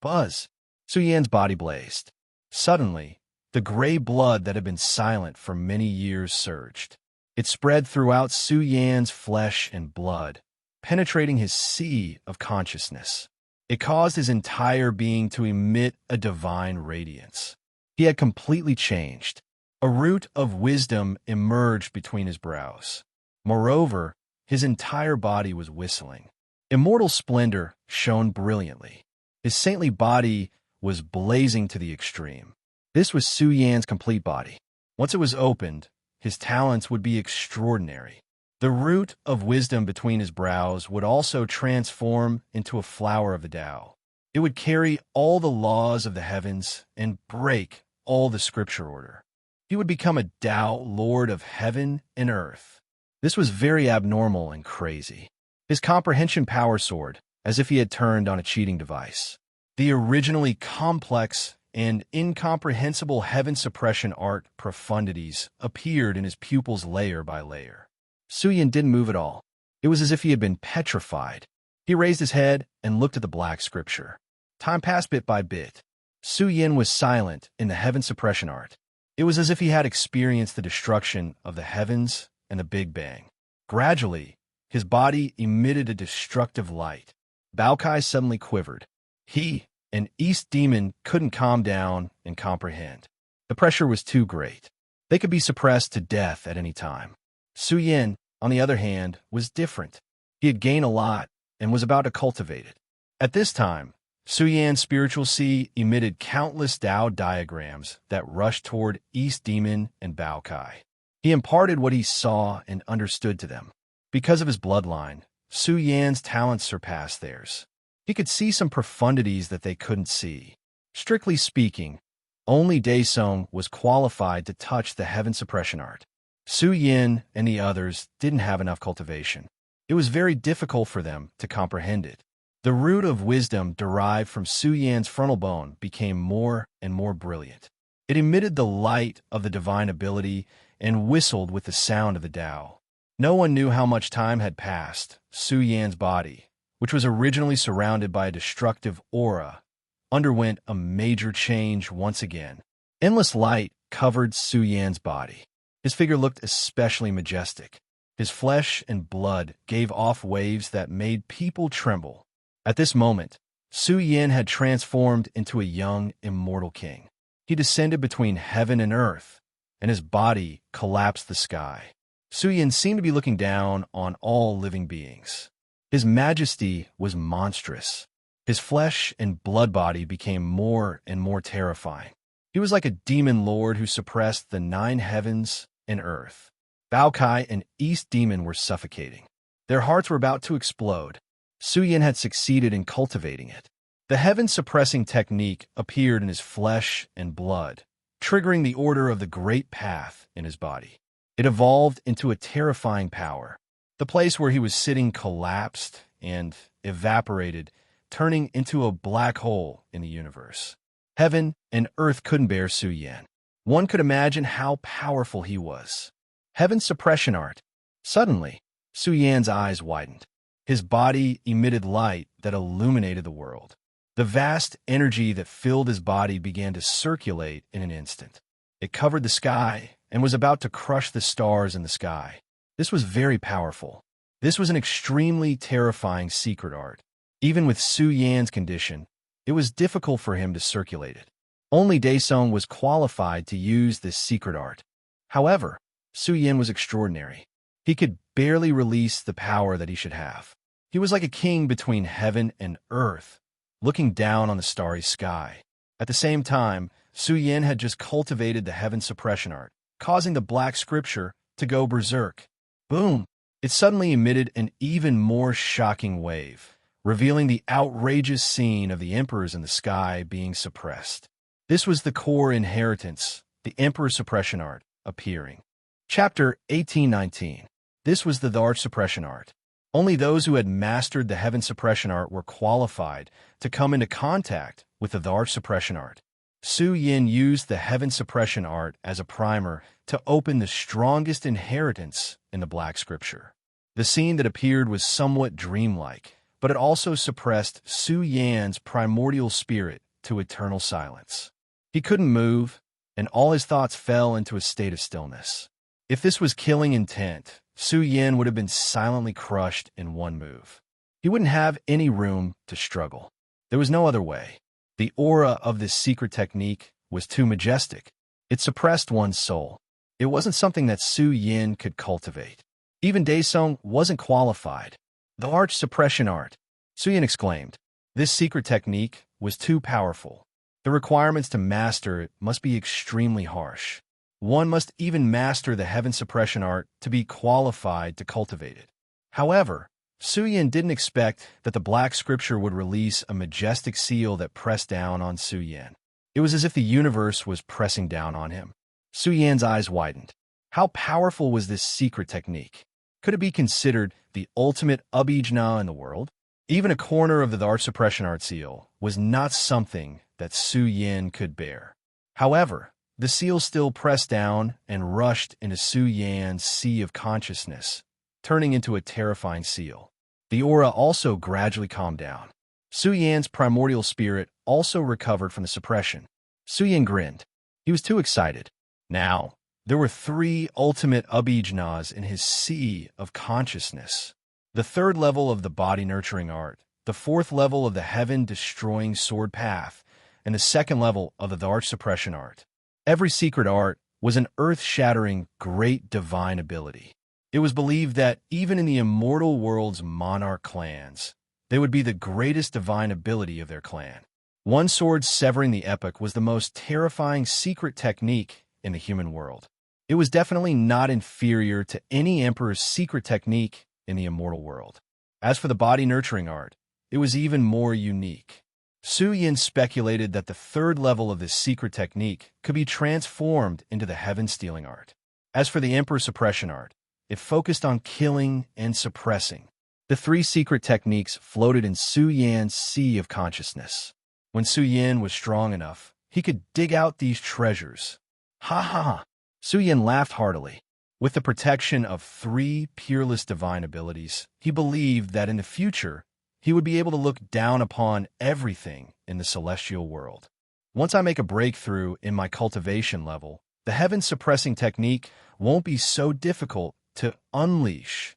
Buzz! Su Yan's body blazed. Suddenly, the gray blood that had been silent for many years surged. It spread throughout Su Yan's flesh and blood, penetrating his sea of consciousness. It caused his entire being to emit a divine radiance. He had completely changed. A root of wisdom emerged between his brows. Moreover, his entire body was whistling. Immortal splendor shone brilliantly. His saintly body was blazing to the extreme. This was Su Yan's complete body. Once it was opened, his talents would be extraordinary. The root of wisdom between his brows would also transform into a flower of the Tao. It would carry all the laws of the heavens and break all the scripture order. He would become a Tao lord of heaven and earth. This was very abnormal and crazy. His comprehension power soared, as if he had turned on a cheating device. The originally complex and incomprehensible heaven suppression art profundities appeared in his pupils layer by layer. Su Yin didn't move at all. It was as if he had been petrified. He raised his head and looked at the black scripture. Time passed bit by bit. Su Yin was silent in the heaven suppression art. It was as if he had experienced the destruction of the heavens and the Big Bang. Gradually, his body emitted a destructive light. Baokai suddenly quivered. He, an East Demon, couldn't calm down and comprehend. The pressure was too great. They could be suppressed to death at any time. Su Yin, on the other hand, was different. He had gained a lot and was about to cultivate it. At this time, Su Yan's spiritual sea emitted countless Tao diagrams that rushed toward East Demon and Bao Kai. He imparted what he saw and understood to them. Because of his bloodline, Su Yan's talents surpassed theirs. He could see some profundities that they couldn't see. Strictly speaking, only Daesung was qualified to touch the heaven suppression art. Su Yan and the others didn't have enough cultivation. It was very difficult for them to comprehend it. The root of wisdom derived from Su Yan's frontal bone became more and more brilliant. It emitted the light of the divine ability and whistled with the sound of the Tao. No one knew how much time had passed. Su Yan's body, which was originally surrounded by a destructive aura, underwent a major change once again. Endless light covered Su Yan's body. His figure looked especially majestic. His flesh and blood gave off waves that made people tremble. At this moment, Su Yan had transformed into a young, immortal king. He descended between heaven and earth, and his body collapsed the sky. Su Yan seemed to be looking down on all living beings. His majesty was monstrous. His flesh and blood body became more and more terrifying. He was like a demon lord who suppressed the 9 heavens and earth. Bao Kai and East Demon were suffocating. Their hearts were about to explode. Su Yan had succeeded in cultivating it. The heaven-suppressing technique appeared in his flesh and blood, triggering the order of the Great Path in his body. It evolved into a terrifying power. The place where he was sitting collapsed and evaporated, turning into a black hole in the universe. Heaven and earth couldn't bear Su Yan. One could imagine how powerful he was. Heaven's suppression art. Suddenly, Su Yan's eyes widened. His body emitted light that illuminated the world. The vast energy that filled his body began to circulate in an instant. It covered the sky and was about to crush the stars in the sky. This was very powerful. This was an extremely terrifying secret art. Even with Su Yan's condition, it was difficult for him to circulate it. Only Daesung was qualified to use this secret art. However, Su Yan was extraordinary. He could barely release the power that he should have. He was like a king between heaven and earth, looking down on the starry sky. At the same time, Su Yan had just cultivated the heaven suppression art, causing the black scripture to go berserk. Boom! It suddenly emitted an even more shocking wave, revealing the outrageous scene of the emperors in the sky being suppressed. This was the core inheritance, the emperor suppression art, appearing. Chapter 1819. This was the Dark suppression art. Only those who had mastered the heaven suppression art were qualified to come into contact with the Dark suppression art. Su Yan used the heaven suppression art as a primer to open the strongest inheritance in the Black Scripture. The scene that appeared was somewhat dreamlike, but it also suppressed Su Yan's primordial spirit to eternal silence. He couldn't move, and all his thoughts fell into a state of stillness. If this was killing intent, Su Yan would have been silently crushed in one move. He wouldn't have any room to struggle. There was no other way. The aura of this secret technique was too majestic. It suppressed one's soul. It wasn't something that Su Yan could cultivate. Even Daesung wasn't qualified. The arch suppression art, Su Yan exclaimed. This secret technique was too powerful. The requirements to master it must be extremely harsh. One must even master the heaven suppression art to be qualified to cultivate it. However, Su Yan didn't expect that the Black Scripture would release a majestic seal that pressed down on Su Yan. It was as if the universe was pressing down on him. Su Yan's eyes widened. How powerful was this secret technique? Could it be considered the ultimate abhijna in the world? Even a corner of the Dark suppression art seal was not something that Su Yan could bear. However, the seal still pressed down and rushed into Su Yan's sea of consciousness, turning into a terrifying seal. The aura also gradually calmed down. Su Yan's primordial spirit also recovered from the suppression. Su Yan grinned. He was too excited. Now, there were 3 ultimate abhijnas in his sea of consciousness. The 3rd level of the body-nurturing art, the 4th level of the heaven-destroying sword path, and the 2nd level of the Dark suppression art. Every secret art was an earth-shattering, great divine ability. It was believed that even in the immortal world's monarch clans, they would be the greatest divine ability of their clan. One sword severing the epoch was the most terrifying secret technique in the human world. It was definitely not inferior to any emperor's secret technique in the immortal world. As for the body-nurturing art, it was even more unique. Su Yin speculated that the third level of this secret technique could be transformed into the heaven-stealing art. As for the emperor suppression art, it focused on killing and suppressing. The three secret techniques floated in Su Yan's sea of consciousness. When Su Yin was strong enough, he could dig out these treasures. Ha ha ha! Su Yin laughed heartily. With the protection of three peerless divine abilities, he believed that in the future, he would be able to look down upon everything in the celestial world. Once I make a breakthrough in my cultivation level, the heaven-suppressing technique won't be so difficult to unleash.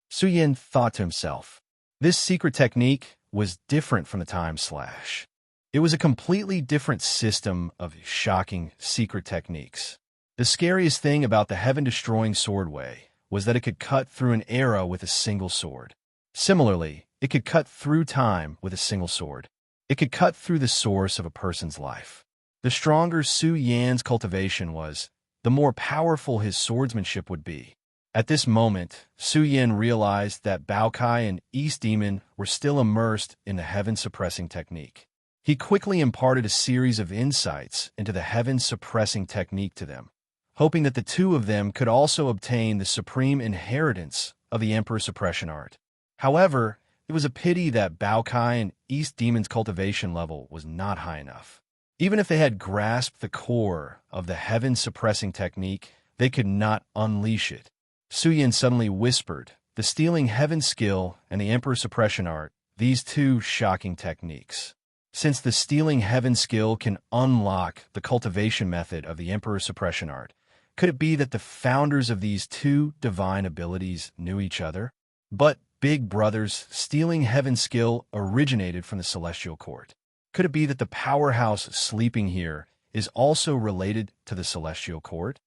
Su Yin thought to himself. This secret technique was different from the time slash. It was a completely different system of shocking secret techniques. The scariest thing about the heaven-destroying swordway was that it could cut through an era with a single sword. Similarly, it could cut through time with a single sword. It could cut through the source of a person's life. The stronger Su Yan's cultivation was, the more powerful his swordsmanship would be. At this moment, Su Yan realized that Bao Kai and East Demon were still immersed in the heaven-suppressing technique. He quickly imparted a series of insights into the heaven-suppressing technique to them, hoping that the two of them could also obtain the supreme inheritance of the Emperor Suppression Art. However, it was a pity that Bao Kai and East Demon's cultivation level was not high enough. Even if they had grasped the core of the heaven-suppressing technique, they could not unleash it. Su Yin suddenly whispered, the Stealing Heaven skill and the Emperor Suppression Art, these two shocking techniques. Since the Stealing Heaven skill can unlock the cultivation method of the Emperor Suppression Art, could it be that the founders of these two divine abilities knew each other? But Big Brother's Stealing Heaven skill originated from the Celestial Court. Could it be that the powerhouse sleeping here is also related to the Celestial Court?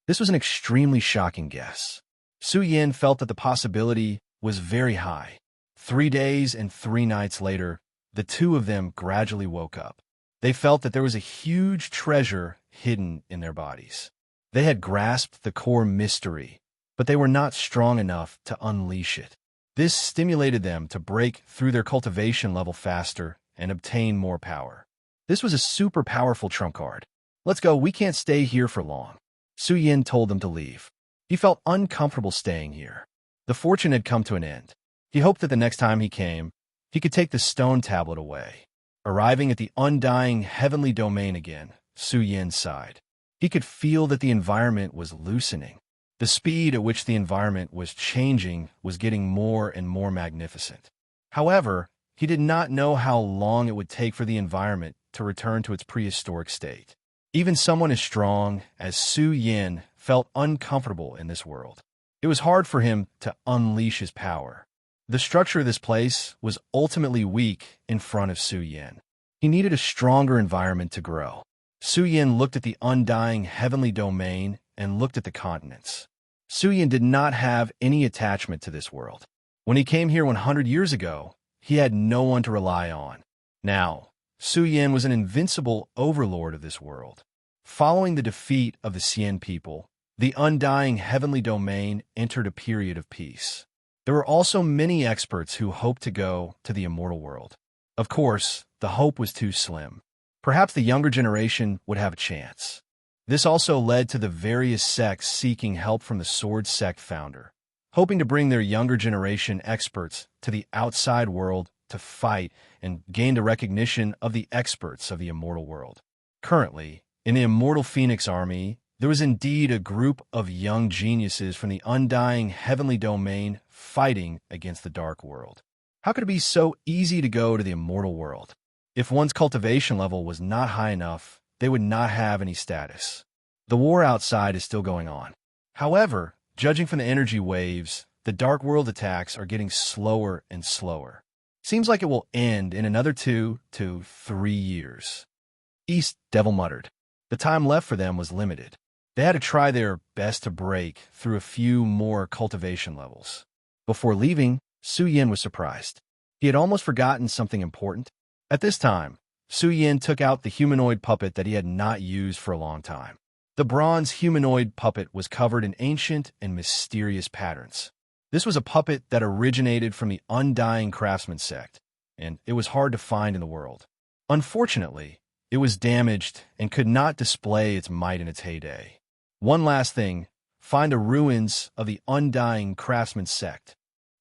This was an extremely shocking guess. Su Yin felt that the possibility was very high. 3 days and 3 nights later, the two of them gradually woke up. They felt that there was a huge treasure hidden in their bodies. They had grasped the core mystery, but they were not strong enough to unleash it. This stimulated them to break through their cultivation level faster and obtain more power. This was a super powerful trump card. Let's go, we can't stay here for long. Su Yin told them to leave. He felt uncomfortable staying here. The fortune had come to an end. He hoped that the next time he came, he could take the stone tablet away. Arriving at the undying heavenly domain again, Su Yin sighed. He could feel that the environment was loosening. The speed at which the environment was changing was getting more and more magnificent. However, he did not know how long it would take for the environment to return to its prehistoric state. Even someone as strong as Su Yin felt uncomfortable in this world. It was hard for him to unleash his power. The structure of this place was ultimately weak in front of Su Yin. He needed a stronger environment to grow. Su Yin looked at the undying heavenly domain and looked at the continents. Su Yin did not have any attachment to this world. When he came here 100 years ago, he had no one to rely on. Now, Su Yin was an invincible overlord of this world. Following the defeat of the Xian people, the undying heavenly domain entered a period of peace. There were also many experts who hoped to go to the immortal world. Of course, the hope was too slim. Perhaps the younger generation would have a chance. This also led to the various sects seeking help from the Sword Sect founder, hoping to bring their younger generation experts to the outside world to fight and gain the recognition of the experts of the immortal world. Currently, in the Immortal Phoenix Army, there was indeed a group of young geniuses from the undying heavenly domain fighting against the dark world. How could it be so easy to go to the immortal world? If one's cultivation level was not high enough, they would not have any status. The war outside is still going on. However, judging from the energy waves, the dark world attacks are getting slower and slower. Seems like it will end in another 2 to 3 years. East Devil muttered. The time left for them was limited. They had to try their best to break through a few more cultivation levels. Before leaving, Su Yin was surprised. He had almost forgotten something important. At this time, Su Yin took out the humanoid puppet that he had not used for a long time. The bronze humanoid puppet was covered in ancient and mysterious patterns. This was a puppet that originated from the Undying Craftsman sect, and it was hard to find in the world. Unfortunately, it was damaged and could not display its might in its heyday. One last thing, find the ruins of the Undying Craftsman sect.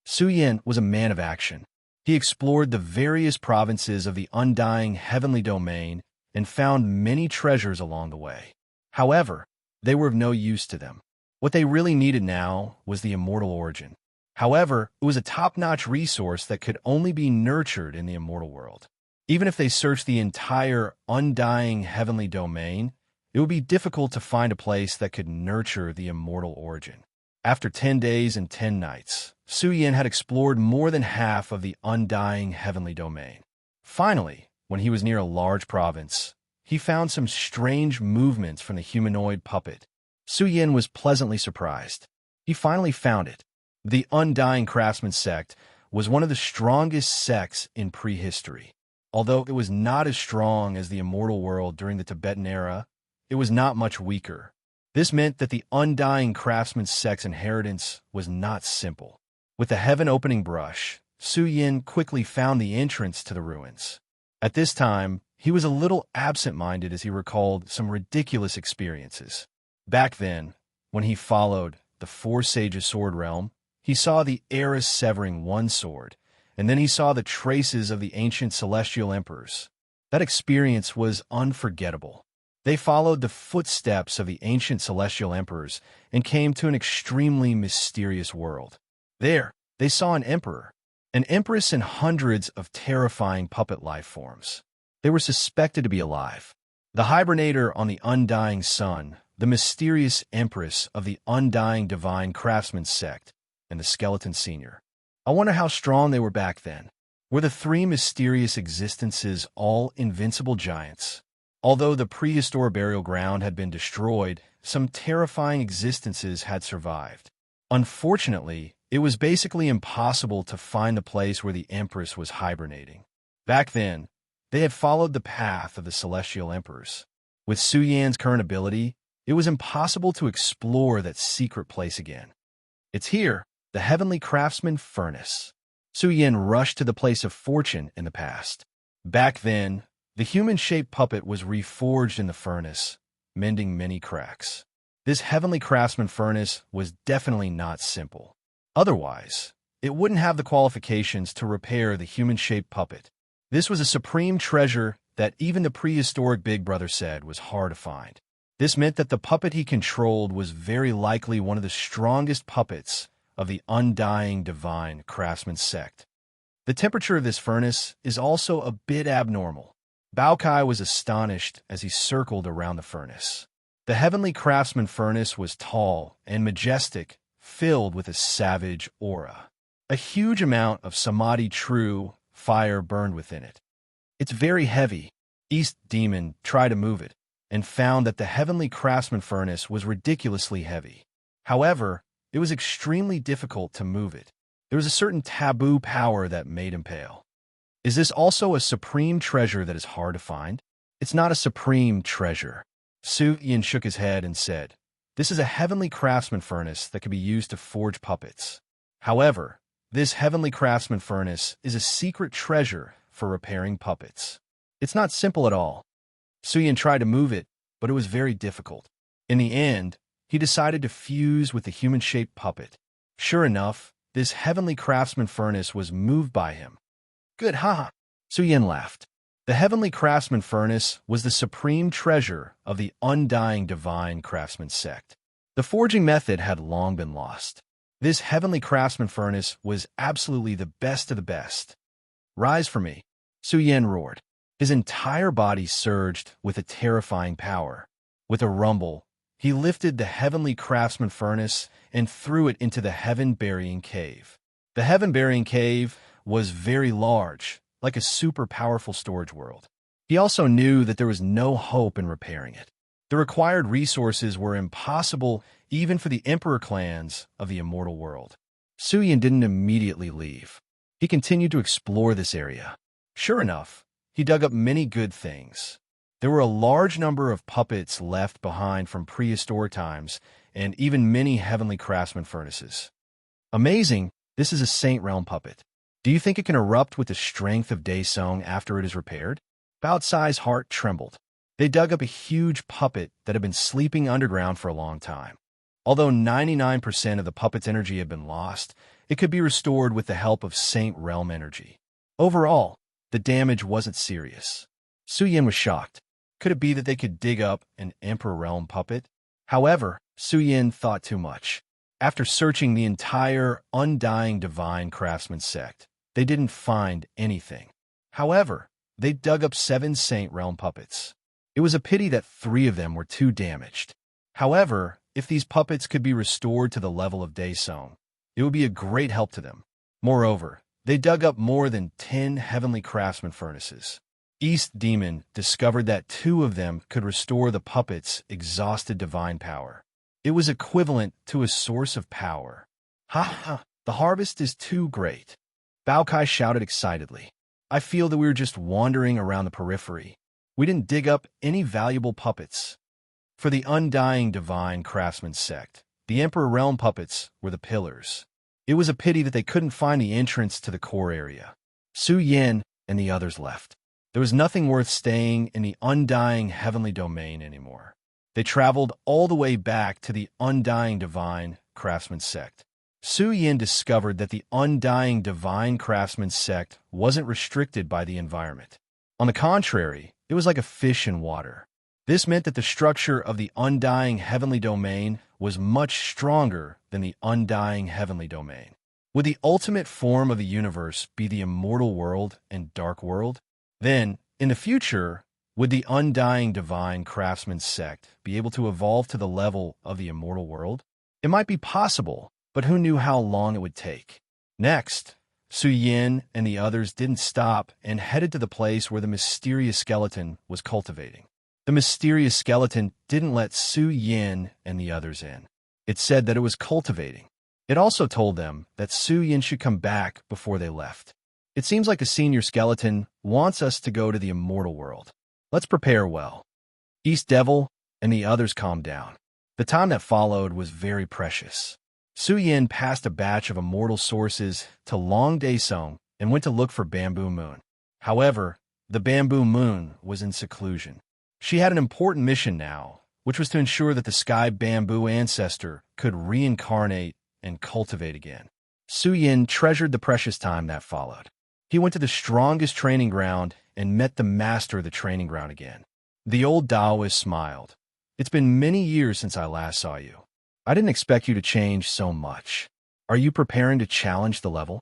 Su Yin was a man of action. He explored the various provinces of the Undying Heavenly Domain and found many treasures along the way. However, they were of no use to them. What they really needed now was the immortal origin. However, it was a top-notch resource that could only be nurtured in the immortal world. Even if they searched the entire Undying Heavenly Domain, it would be difficult to find a place that could nurture the immortal origin. After 10 days and 10 nights, Su Yin had explored more than half of the Undying Heavenly Domain. Finally, when he was near a large province, he found some strange movements from the humanoid puppet. Su Yin was pleasantly surprised. He finally found it. The Undying Craftsman sect was one of the strongest sects in prehistory. Although it was not as strong as the immortal world during the Tibetan era, it was not much weaker. This meant that the Undying Craftsman sect's inheritance was not simple. With the heaven-opening brush, Su Yin quickly found the entrance to the ruins. At this time, he was a little absent-minded as he recalled some ridiculous experiences. Back then, when he followed the Four Sages' sword realm, he saw the Eras severing one sword, and then he saw the traces of the ancient celestial emperors. That experience was unforgettable. They followed the footsteps of the ancient celestial emperors and came to an extremely mysterious world. There, they saw an emperor, an empress, and hundreds of terrifying puppet life forms. They were suspected to be alive. The hibernator on the Undying Sun, the mysterious empress of the Undying Divine Craftsman sect, and the Skeleton Senior. I wonder how strong they were back then. Were the three mysterious existences all invincible giants? Although the prehistoric burial ground had been destroyed, some terrifying existences had survived. Unfortunately, it was basically impossible to find the place where the Empress was hibernating. Back then, they had followed the path of the Celestial Emperors. With Su Yan's current ability, it was impossible to explore that secret place again. It's here, the Heavenly Craftsman Furnace. Su Yan rushed to the place of fortune in the past. Back then, the human-shaped puppet was reforged in the furnace, mending many cracks. This Heavenly Craftsman Furnace was definitely not simple. Otherwise, it wouldn't have the qualifications to repair the human-shaped puppet. This was a supreme treasure that even the prehistoric Big Brother said was hard to find. This meant that the puppet he controlled was very likely one of the strongest puppets of the Undying Divine Craftsman sect. The temperature of this furnace is also a bit abnormal. Bao Kai was astonished as he circled around the furnace. The Heavenly Craftsman Furnace was tall and majestic, filled with a savage aura. A huge amount of Samadhi true fire burned within it. It's very heavy. East Demon tried to move it, and found that the Heavenly Craftsman Furnace was ridiculously heavy. However, it was extremely difficult to move it. There was a certain taboo power that made him pale. Is this also a supreme treasure that is hard to find? It's not a supreme treasure. Su Yin shook his head and said, this is a Heavenly Craftsman Furnace that can be used to forge puppets. However, this Heavenly Craftsman Furnace is a secret treasure for repairing puppets. It's not simple at all. Su Yin tried to move it, but it was very difficult. In the end, he decided to fuse with the human-shaped puppet. Sure enough, this Heavenly Craftsman Furnace was moved by him. Good, haha. Su Yin laughed. The Heavenly Craftsman Furnace was the supreme treasure of the Undying Divine Craftsman sect. The forging method had long been lost. This Heavenly Craftsman Furnace was absolutely the best of the best. Rise for me, Su Yin roared. His entire body surged with a terrifying power. With a rumble, he lifted the Heavenly Craftsman Furnace and threw it into the Heaven-Burying Cave. The Heaven-Burying Cave was very large, like a super powerful storage world. He also knew that there was no hope in repairing it. The required resources were impossible even for the emperor clans of the immortal world. Suyin didn't immediately leave. He continued to explore this area. Sure enough, he dug up many good things. There were a large number of puppets left behind from prehistoric times, and even many heavenly craftsman furnaces. Amazing, this is a Saint Realm puppet. Do you think it can erupt with the strength of Daesong after it is repaired? Bao-Cai's heart trembled. They dug up a huge puppet that had been sleeping underground for a long time. Although 99% of the puppet's energy had been lost, it could be restored with the help of Saint Realm energy. Overall, the damage wasn't serious. Suyin was shocked. Could it be that they could dig up an Emperor Realm puppet? However, Suyin thought too much. After searching the entire Undying Divine Craftsman sect, they didn't find anything. However, they dug up 7 Saint Realm puppets. It was a pity that 3 of them were too damaged. However, if these puppets could be restored to the level of Daesong, it would be a great help to them. Moreover, they dug up more than 10 heavenly craftsman furnaces. East Demon discovered that 2 of them could restore the puppet's exhausted divine power. It was equivalent to a source of power. Ha ha, the harvest is too great. Bao-Cai shouted excitedly. I feel that we were just wandering around the periphery. We didn't dig up any valuable puppets. For the Undying Divine Craftsman sect, the Emperor Realm puppets were the pillars. It was a pity that they couldn't find the entrance to the core area. Suyin and the others left. There was nothing worth staying in the Undying Heavenly Domain anymore. They traveled all the way back to the Undying Divine Craftsman sect. Suyin discovered that the Undying Divine Craftsman sect wasn't restricted by the environment. On the contrary, it was like a fish in water. This meant that the structure of the Undying Heavenly Domain was much stronger than the Undying Heavenly Domain. Would the ultimate form of the universe be the immortal world and dark world? Then, in the future, would the Undying Divine Craftsman sect be able to evolve to the level of the immortal world? It might be possible, but who knew how long it would take? Next, Suyin and the others didn't stop and headed to the place where the mysterious skeleton was cultivating. The mysterious skeleton didn't let Suyin and the others in. It said that it was cultivating. It also told them that Suyin should come back before they left. It seems like the senior skeleton wants us to go to the immortal world. Let's prepare well. East Devil and the others calmed down. The time that followed was very precious. Suyin passed a batch of immortal sources to Long Daesong and went to look for Bamboo Moon. However, the Bamboo Moon was in seclusion. She had an important mission now, which was to ensure that the Sky Bamboo ancestor could reincarnate and cultivate again. Suyin treasured the precious time that followed. He went to the strongest training ground and met the master of the training ground again. The old Taoist smiled. It's been many years since I last saw you. I didn't expect you to change so much. Are you preparing to challenge the level?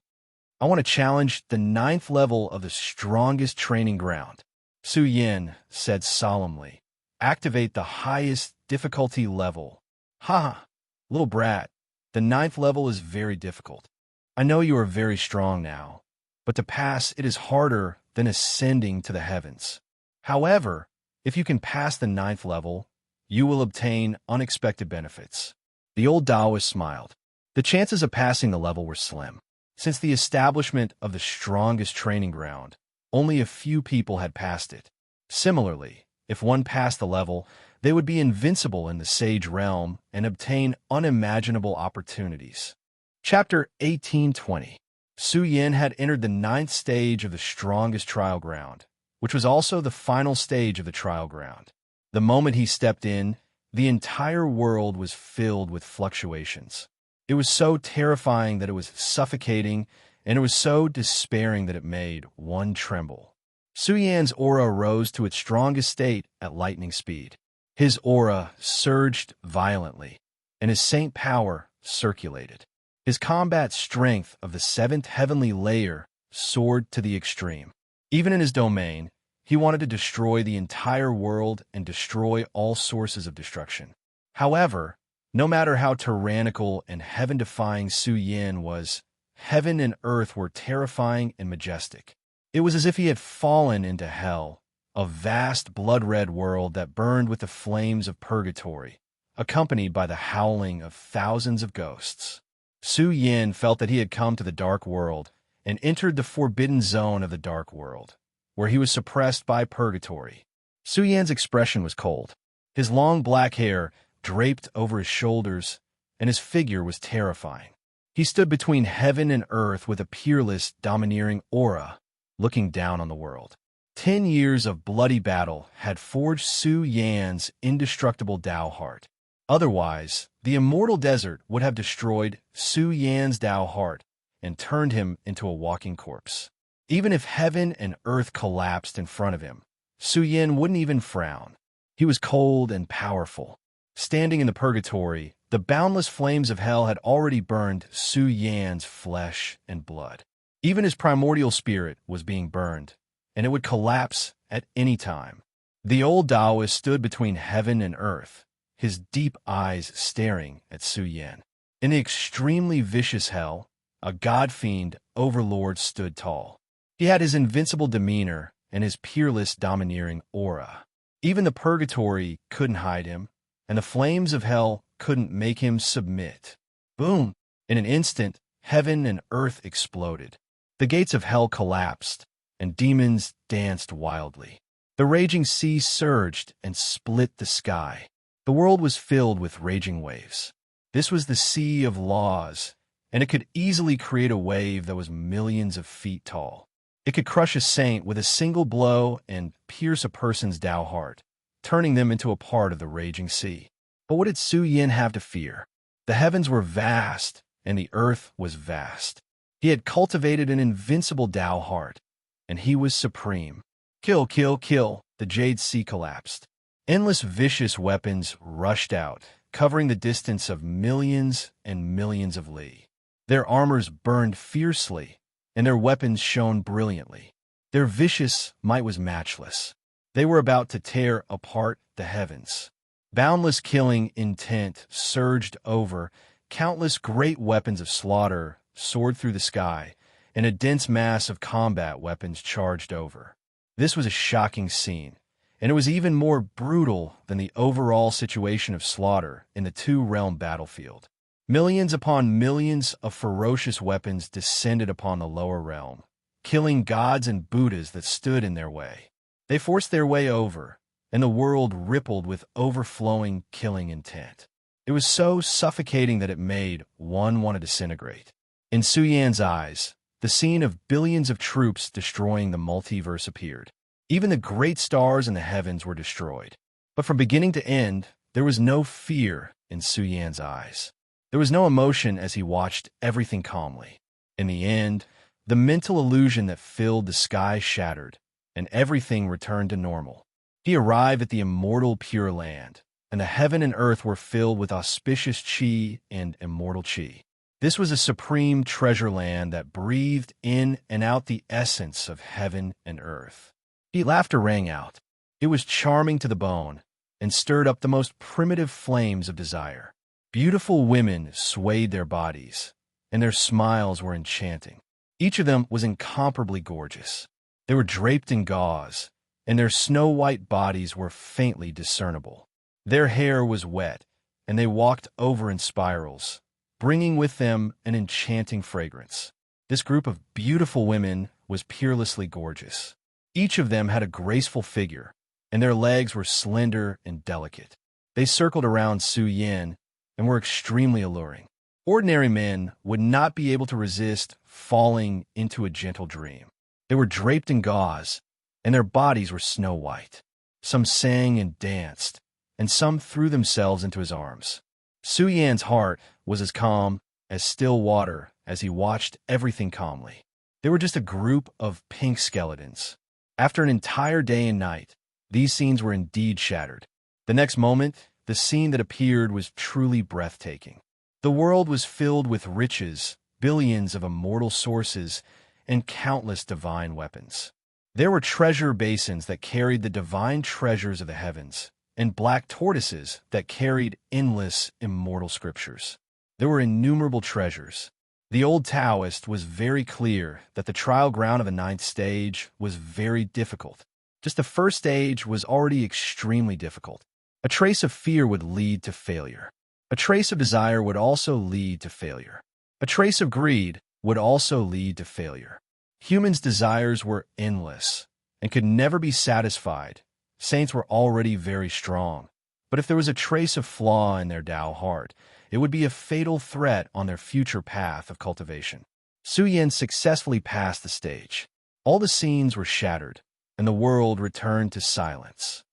I want to challenge the 9th level of the strongest training ground. Suyin said solemnly. Activate the highest difficulty level. Ha! Little brat, the 9th level is very difficult. I know you are very strong now, but to pass it is harder than ascending to the heavens. However, if you can pass the 9th level, you will obtain unexpected benefits. The old Taoist smiled. The chances of passing the level were slim. Since the establishment of the strongest training ground, only a few people had passed it. Similarly, if one passed the level, they would be invincible in the Sage Realm and obtain unimaginable opportunities. Chapter 1820. Suyin had entered the 9th stage of the strongest trial ground, which was also the final stage of the trial ground. The moment he stepped in, the entire world was filled with fluctuations. It was so terrifying that it was suffocating, and it was so despairing that it made one tremble. Suyin's aura rose to its strongest state at lightning speed. His aura surged violently, and his saint power circulated. His combat strength of the 7th heavenly layer soared to the extreme. Even in his domain, he wanted to destroy the entire world and destroy all sources of destruction. However, no matter how tyrannical and heaven-defying Suyin was, heaven and earth were terrifying and majestic. It was as if he had fallen into hell, a vast blood-red world that burned with the flames of purgatory, accompanied by the howling of thousands of ghosts. Su Yin felt that he had come to the dark world and entered the forbidden zone of the dark world, where he was suppressed by purgatory. Su Yan's expression was cold. His long black hair draped over his shoulders, and his figure was terrifying. He stood between heaven and earth with a peerless, domineering aura, looking down on the world. 10 years of bloody battle had forged Su Yan's indestructible Tao heart. Otherwise, the immortal desert would have destroyed Su Yan's Tao heart and turned him into a walking corpse. Even if heaven and earth collapsed in front of him, Su Yan wouldn't even frown. He was cold and powerful. Standing in the purgatory, the boundless flames of hell had already burned Su Yan's flesh and blood. Even his primordial spirit was being burned, and it would collapse at any time. The old Taoist stood between heaven and earth, his deep eyes staring at Su Yan. In the extremely vicious hell, a god-fiend Overlord stood tall. He had his invincible demeanor and his peerless domineering aura. Even the purgatory couldn't hide him, and the flames of hell couldn't make him submit. Boom! In an instant, heaven and earth exploded. The gates of hell collapsed, and demons danced wildly. The raging sea surged and split the sky. The world was filled with raging waves. This was the sea of laws, and it could easily create a wave that was millions of feet tall. It could crush a saint with a single blow and pierce a person's Tao heart, turning them into a part of the raging sea. But what did Su Yin have to fear? The heavens were vast, and the earth was vast. He had cultivated an invincible Tao heart, and he was supreme. Kill, kill, kill! The Jade Sea collapsed. Endless vicious weapons rushed out, covering the distance of millions and millions of li. Their armors burned fiercely, and their weapons shone brilliantly. Their vicious might was matchless. They were about to tear apart the heavens. Boundless killing intent surged over. Countless great weapons of slaughter soared through the sky, and a dense mass of combat weapons charged over. This was a shocking scene, and it was even more brutal than the overall situation of slaughter in the two-realm battlefield. Millions upon millions of ferocious weapons descended upon the lower realm, killing gods and Buddhas that stood in their way. They forced their way over, and the world rippled with overflowing killing intent. It was so suffocating that it made one want to disintegrate. In Su Yan's eyes, the scene of billions of troops destroying the multiverse appeared. Even the great stars in the heavens were destroyed. But from beginning to end, there was no fear in Su Yan's eyes. There was no emotion as he watched everything calmly. In the end, the mental illusion that filled the sky shattered, and everything returned to normal. He arrived at the immortal Pure Land, and the heaven and earth were filled with auspicious chi and immortal chi. This was a supreme treasure land that breathed in and out the essence of heaven and earth. Laughter rang out. It was charming to the bone, and stirred up the most primitive flames of desire. Beautiful women swayed their bodies, and their smiles were enchanting. Each of them was incomparably gorgeous. They were draped in gauze, and their snow-white bodies were faintly discernible. Their hair was wet, and they walked over in spirals, bringing with them an enchanting fragrance. This group of beautiful women was peerlessly gorgeous. Each of them had a graceful figure, and their legs were slender and delicate. They circled around Su Yin and were extremely alluring. Ordinary men would not be able to resist falling into a gentle dream. They were draped in gauze, and their bodies were snow-white. Some sang and danced, and some threw themselves into his arms. Su Yan's heart was as calm as still water as he watched everything calmly. They were just a group of pink skeletons. After an entire day and night, these scenes were indeed shattered. The next moment, the scene that appeared was truly breathtaking. The world was filled with riches, billions of immortal sources, and countless divine weapons. There were treasure basins that carried the divine treasures of the heavens, and black tortoises that carried endless immortal scriptures. There were innumerable treasures. The old Taoist was very clear that the trial ground of the ninth stage was very difficult. Just the first stage was already extremely difficult. A trace of fear would lead to failure. A trace of desire would also lead to failure. A trace of greed would also lead to failure. Humans' desires were endless and could never be satisfied. Saints were already very strong. But if there was a trace of flaw in their Tao heart, it would be a fatal threat on their future path of cultivation. Su Yin successfully passed the stage. All the scenes were shattered, and the world returned to silence.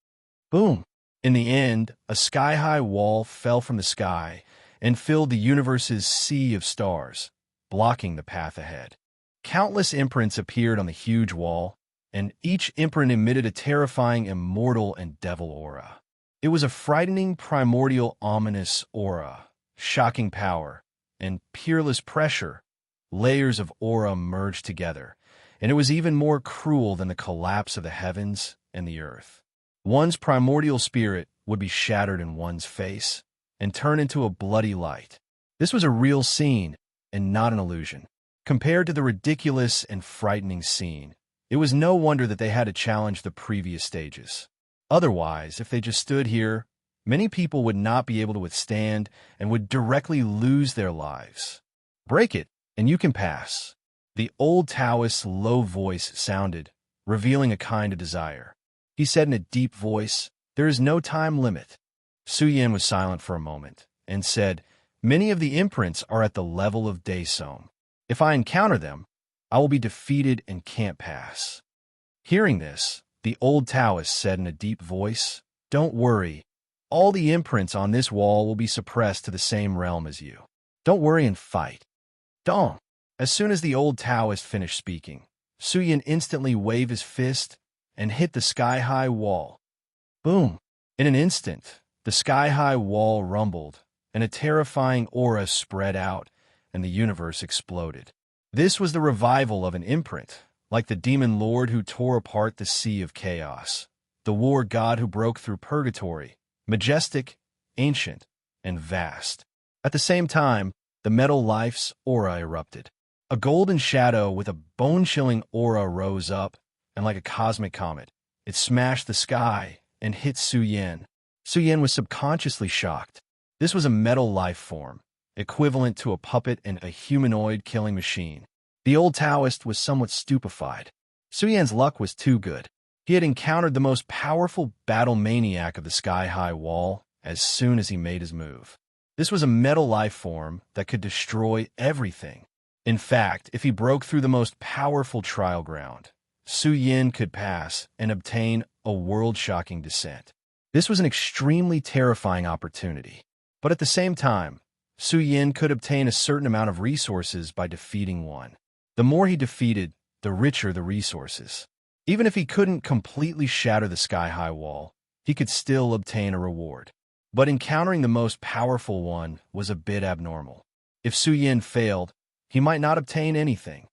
Boom! In the end, a sky-high wall fell from the sky and filled the universe's sea of stars, blocking the path ahead. Countless imprints appeared on the huge wall, and each imprint emitted a terrifying immortal and devil aura. It was a frightening, primordial, ominous aura, shocking power, and peerless pressure. Layers of aura merged together, and it was even more cruel than the collapse of the heavens and the earth. One's primordial spirit would be shattered in one's face and turn into a bloody light. This was a real scene and not an illusion. Compared to the ridiculous and frightening scene, it was no wonder that they had to challenge the previous stages. Otherwise, if they just stood here, many people would not be able to withstand and would directly lose their lives. Break it, and you can pass. The old Taoist's low voice sounded, revealing a kind of desire. He said in a deep voice, "There is no time limit." Su Yin was silent for a moment and said, "Many of the imprints are at the level of Daesom. If I encounter them, I will be defeated and can't pass." Hearing this, the old Taoist said in a deep voice, "Don't worry. All the imprints on this wall will be suppressed to the same realm as you. Don't worry and fight." Dong! As soon as the old Taoist finished speaking, Su Yin instantly waved his fist and hit the sky-high wall. Boom! In an instant, the sky-high wall rumbled, and a terrifying aura spread out, and the universe exploded. This was the revival of an imprint, like the demon lord who tore apart the sea of chaos, the war god who broke through purgatory, majestic, ancient, and vast. At the same time, the metal life's aura erupted. A golden shadow with a bone-chilling aura rose up, and like a cosmic comet, it smashed the sky and hit Su Yin. Su Yin was subconsciously shocked. This was a metal life form, equivalent to a puppet and a humanoid killing machine. The old Taoist was somewhat stupefied. Su Yin's luck was too good. He had encountered the most powerful battle maniac of the sky-high wall as soon as he made his move. This was a metal life form that could destroy everything. In fact, if he broke through the most powerful trial ground, Su Yin could pass and obtain a world-shocking descent. This was an extremely terrifying opportunity. But at the same time, Su Yin could obtain a certain amount of resources by defeating one. The more he defeated, the richer the resources. Even if he couldn't completely shatter the sky-high wall, he could still obtain a reward. But encountering the most powerful one was a bit abnormal. If Su Yin failed, he might not obtain anything.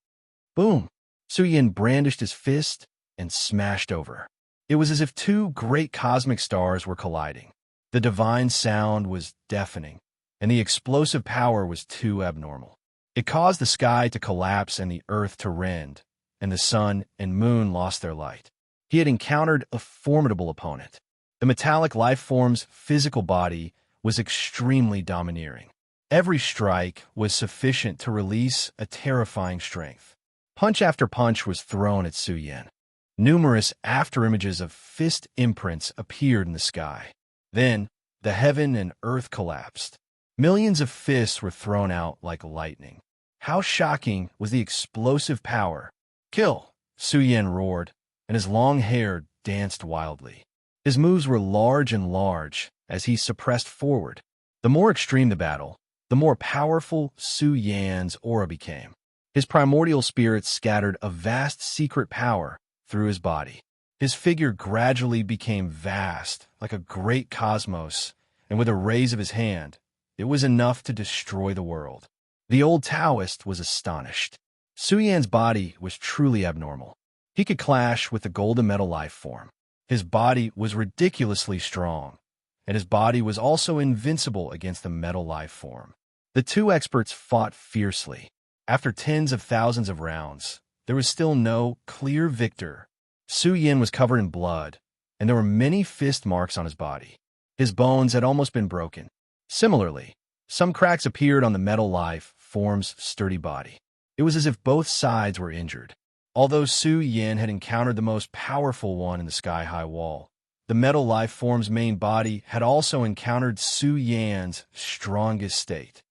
Boom! Su Yin brandished his fist and smashed over. It was as if two great cosmic stars were colliding. The divine sound was deafening, and the explosive power was too abnormal. It caused the sky to collapse and the earth to rend, and the sun and moon lost their light. He had encountered a formidable opponent. The metallic life form's physical body was extremely domineering. Every strike was sufficient to release a terrifying strength. Punch after punch was thrown at Su Yin. Numerous afterimages of fist imprints appeared in the sky. Then, the heaven and earth collapsed. Millions of fists were thrown out like lightning. How shocking was the explosive power! "Kill!" Su Yin roared, and his long hair danced wildly. His moves were large and large as he suppressed forward. The more extreme the battle, the more powerful Su Yin's aura became. His primordial spirit scattered a vast secret power through his body. His figure gradually became vast, like a great cosmos, and with a raise of his hand, it was enough to destroy the world. The old Taoist was astonished. Su Yin's body was truly abnormal. He could clash with the golden metal life form. His body was ridiculously strong, and his body was also invincible against the metal life form. The two experts fought fiercely. After tens of thousands of rounds, there was still no clear victor, Su Yin was covered in blood, and there were many fist marks on his body. His bones had almost been broken. Similarly, some cracks appeared on the metal life form's sturdy body. It was as if both sides were injured. Although Su Yin had encountered the most powerful one in the sky-high wall, the metal life form's main body had also encountered Su Yan's strongest state.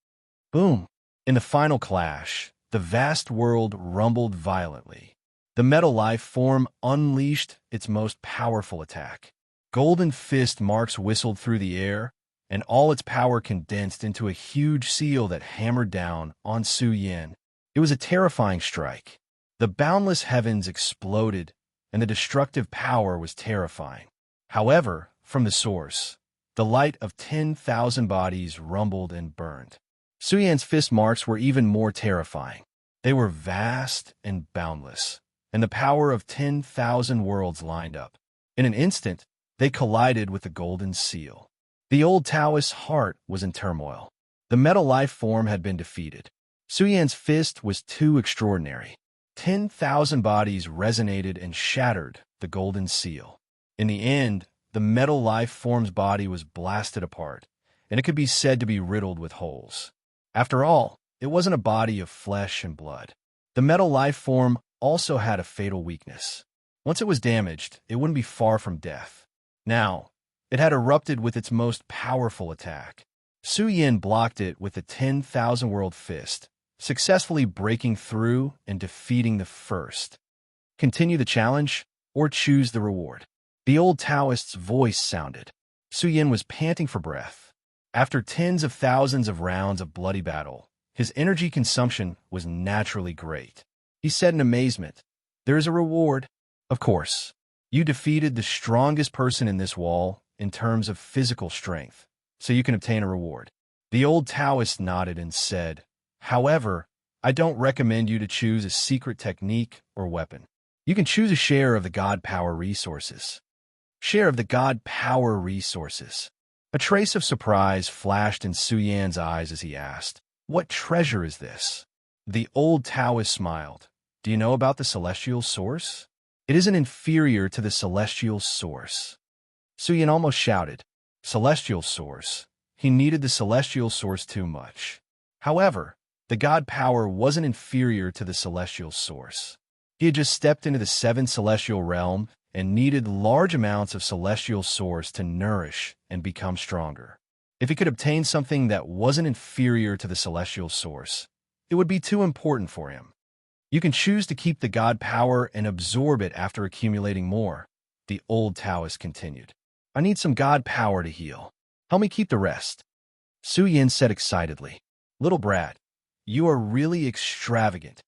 Boom! In the final clash, the vast world rumbled violently. The metal life form unleashed its most powerful attack. Golden fist marks whistled through the air, and all its power condensed into a huge seal that hammered down on Su Yin. It was a terrifying strike. The boundless heavens exploded, and the destructive power was terrifying. However, from the source, the light of 10,000 bodies rumbled and burned. Su Yan's fist marks were even more terrifying. They were vast and boundless, and the power of 10,000 worlds lined up. In an instant, they collided with the golden seal. The old Taoist's heart was in turmoil. The metal life form had been defeated. Su Yan's fist was too extraordinary. 10,000 bodies resonated and shattered the golden seal. In the end, the metal life form's body was blasted apart, and it could be said to be riddled with holes. After all, it wasn't a body of flesh and blood. The metal life form also had a fatal weakness. Once it was damaged, it wouldn't be far from death. Now, it had erupted with its most powerful attack. Su Yin blocked it with the 10,000 world fist, successfully breaking through and defeating the first. Continue the challenge or choose the reward. The old Taoist's voice sounded. Su Yin was panting for breath. After tens of thousands of rounds of bloody battle, his energy consumption was naturally great. He said in amazement, "There is a reward." Of course, you defeated the strongest person in this wall in terms of physical strength, so you can obtain a reward. The old Taoist nodded and said, "However, I don't recommend you to choose a secret technique or weapon. You can choose a share of the God Power resources." Share of the God Power resources. A trace of surprise flashed in Su Yan's eyes as he asked, "What treasure is this?" The old Taoist smiled. "Do you know about the celestial source? It isn't inferior to the celestial source." Su Yan almost shouted, "Celestial source." He needed the celestial source too much. However, the God Power wasn't inferior to the celestial source. He had just stepped into the seventh celestial realm and needed large amounts of celestial source to nourish and become stronger. If he could obtain something that wasn't inferior to the celestial source, it would be too important for him. You can choose to keep the God Power and absorb it after accumulating more, the old Taoist continued. "I need some God Power to heal. Help me keep the rest." Su Yin said excitedly, "Little brat, you are really extravagant."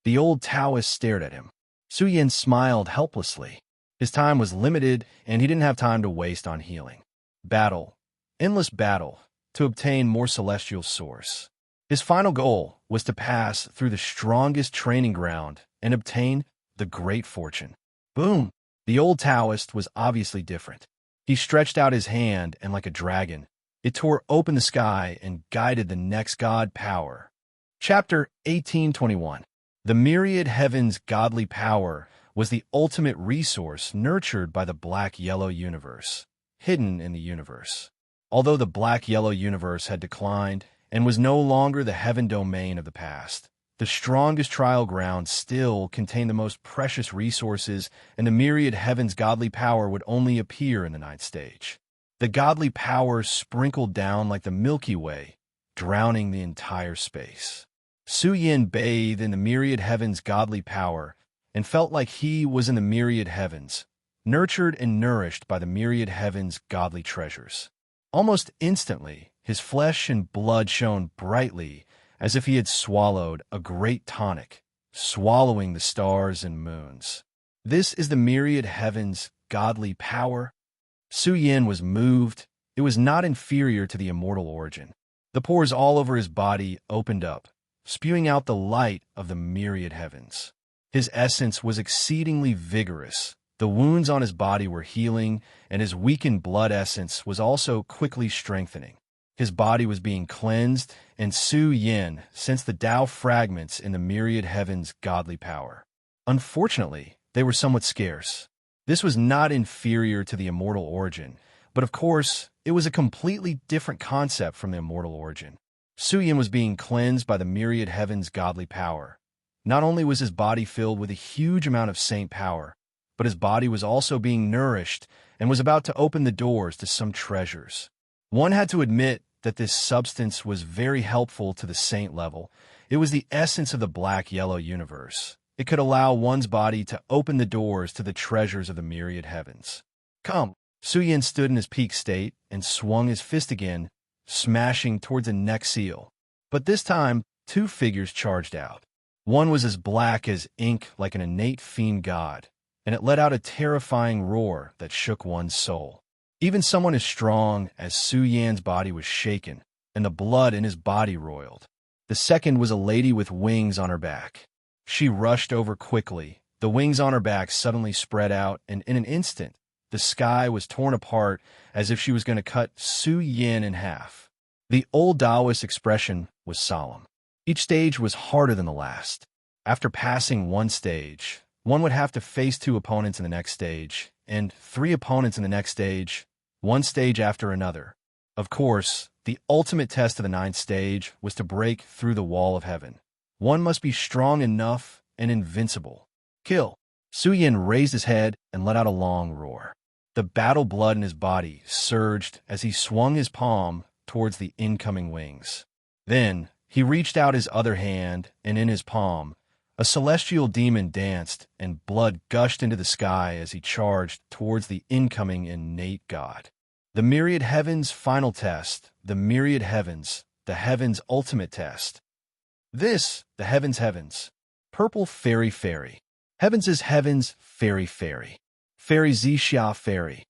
The old Taoist stared at him. Su Yin smiled helplessly. His time was limited, and he didn't have time to waste on healing. Battle, endless battle, to obtain more celestial source. His final goal was to pass through the strongest training ground and obtain the great fortune. Boom! The old Taoist was obviously different. He stretched out his hand, and like a dragon, it tore open the sky and guided the next God Power. Chapter 1821. The myriad heaven's godly power was the ultimate resource nurtured by the black-yellow universe, hidden in the universe. Although the black-yellow universe had declined and was no longer the heaven domain of the past, the strongest trial ground still contained the most precious resources, and the myriad heaven's godly power would only appear in the ninth stage. The godly power sprinkled down like the Milky Way, drowning the entire space. Su Yin bathed in the myriad heaven's godly power and felt like he was in the myriad heavens, nurtured and nourished by the myriad heaven's godly treasures. Almost instantly, his flesh and blood shone brightly as if he had swallowed a great tonic, swallowing the stars and moons. This is the myriad heaven's godly power. Su Yin was moved. It was not inferior to the immortal origin. The pores all over his body opened up, spewing out the light of the myriad heavens. His essence was exceedingly vigorous. The wounds on his body were healing, and his weakened blood essence was also quickly strengthening. His body was being cleansed, and Su Yin sensed the Tao fragments in the myriad heaven's godly power. Unfortunately, they were somewhat scarce. This was not inferior to the immortal origin, but of course, it was a completely different concept from the immortal origin. Suyin was being cleansed by the myriad heaven's godly power. Not only was his body filled with a huge amount of saint power, but his body was also being nourished and was about to open the doors to some treasures. One had to admit that this substance was very helpful to the saint level. It was the essence of the black-yellow universe. It could allow one's body to open the doors to the treasures of the myriad heavens. Come! Suyin stood in his peak state and swung his fist again, smashing towards the next seal. But this time, two figures charged out. One was as black as ink, like an innate fiend god, and it let out a terrifying roar that shook one's soul. Even someone as strong as Su Yan's body was shaken, and the blood in his body roiled. The second was a lady with wings on her back. She rushed over quickly. The wings on her back suddenly spread out, and in an instant, the sky was torn apart as if she was going to cut Su Yan in half. The old Taoist expression was solemn. Each stage was harder than the last. After passing one stage, one would have to face two opponents in the next stage, and three opponents in the next stage, one stage after another. Of course, the ultimate test of the ninth stage was to break through the wall of heaven. One must be strong enough and invincible. Kill! Su Yan raised his head and let out a long roar. The battle blood in his body surged as he swung his palm towards the incoming wings. Then, he reached out his other hand, and in his palm, a celestial demon danced, and blood gushed into the sky as he charged towards the incoming innate god. The myriad heavens' final test, the myriad heavens, the heavens' ultimate test. This, the heavens. Purple fairy fairy. Heavens is heavens, fairy fairy. Fairy Zixia fairy.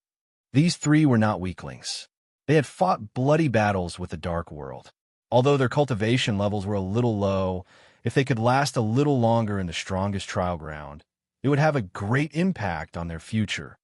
These three were not weaklings. They had fought bloody battles with the dark world. Although their cultivation levels were a little low, if they could last a little longer in the strongest trial ground, it would have a great impact on their future.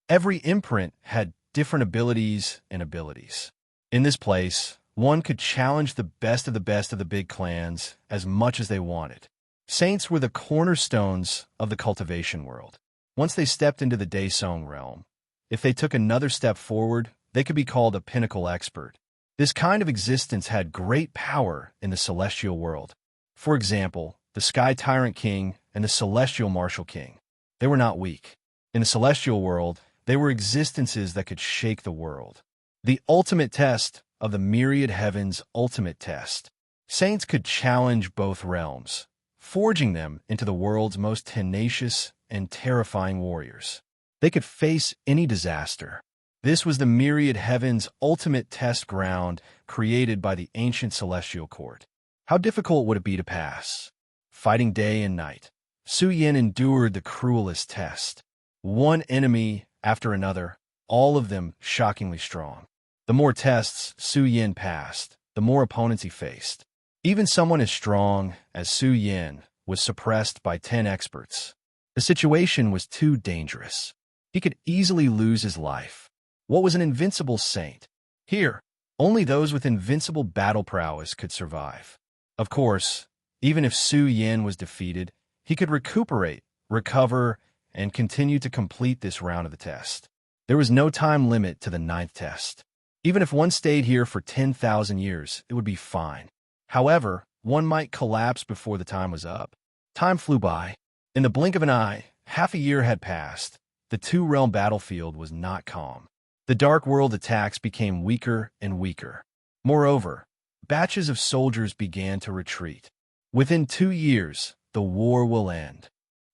Every imprint had different abilities and abilities. In this place, one could challenge the best of the big clans as much as they wanted. Saints were the cornerstones of the cultivation world. Once they stepped into the Daesong realm, if they took another step forward, they could be called a pinnacle expert. This kind of existence had great power in the celestial world. For example, the Sky Tyrant King and the Celestial Martial King. They were not weak. In the celestial world, they were existences that could shake the world. The ultimate test of the myriad heavens' ultimate test. Saints could challenge both realms, forging them into the world's most tenacious and terrifying warriors. They could face any disaster. This was the myriad heavens' ultimate test ground created by the ancient celestial court. How difficult would it be to pass? Fighting day and night, Su Yan endured the cruelest test. One enemy after another, all of them shockingly strong. The more tests Su Yan passed, the more opponents he faced. Even someone as strong as Su Yan was suppressed by 10 experts. The situation was too dangerous. He could easily lose his life. What was an invincible saint? Here, only those with invincible battle prowess could survive. Of course, even if Su Yan was defeated, he could recuperate, recover, and continue to complete this round of the test. There was no time limit to the 9th test. Even if one stayed here for 10,000 years, it would be fine. However, one might collapse before the time was up. Time flew by. In the blink of an eye, half a year had passed. The two-realm battlefield was not calm. The Dark World attacks became weaker and weaker. Moreover, batches of soldiers began to retreat. Within 2 years, the war will end.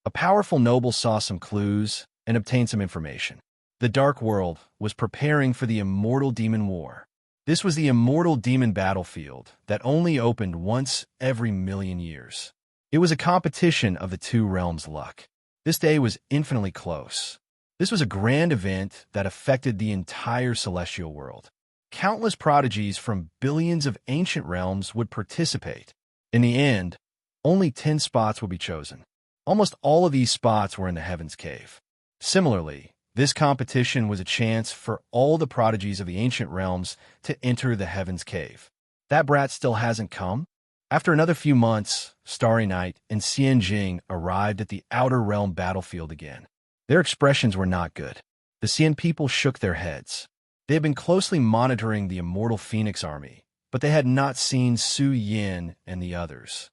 A powerful noble saw some clues and obtained some information. The Dark World was preparing for the Immortal Demon War. This was the Immortal Demon battlefield that only opened once every million years. It was a competition of the two realms' luck. This day was infinitely close. This was a grand event that affected the entire celestial world. Countless prodigies from billions of ancient realms would participate. In the end, only 10 spots would be chosen. Almost all of these spots were in the Heaven's Cave. Similarly, this competition was a chance for all the prodigies of the ancient realms to enter the Heaven's Cave. That brat still hasn't come? After another few months, Starry Night and Xianjing arrived at the Outer Realm battlefield again. Their expressions were not good. The Xian people shook their heads. They had been closely monitoring the immortal Phoenix army, but they had not seen Su Yin and the others.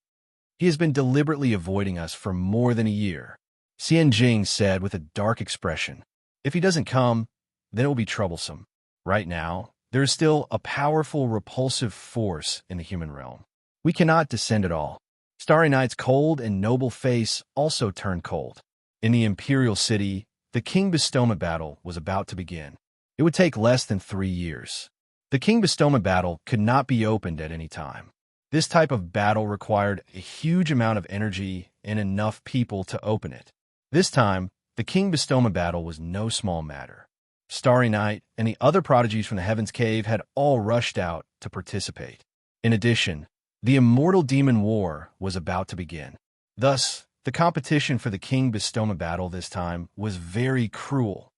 He has been deliberately avoiding us for more than a year, Xian Jing said with a dark expression. If he doesn't come, then it will be troublesome. Right now, there is still a powerful repulsive force in the human realm. We cannot descend at all. Starry Night's cold and noble face also turned cold. In the Imperial City, the King Bestowment battle was about to begin. It would take less than 3 years. The King Bestowment battle could not be opened at any time. This type of battle required a huge amount of energy and enough people to open it. This time, the King Bestowment battle was no small matter. Starry Night and the other prodigies from the Heaven's Cave had all rushed out to participate. In addition, the Immortal Demon War was about to begin. Thus, the competition for the King Bestowment battle this time was very cruel.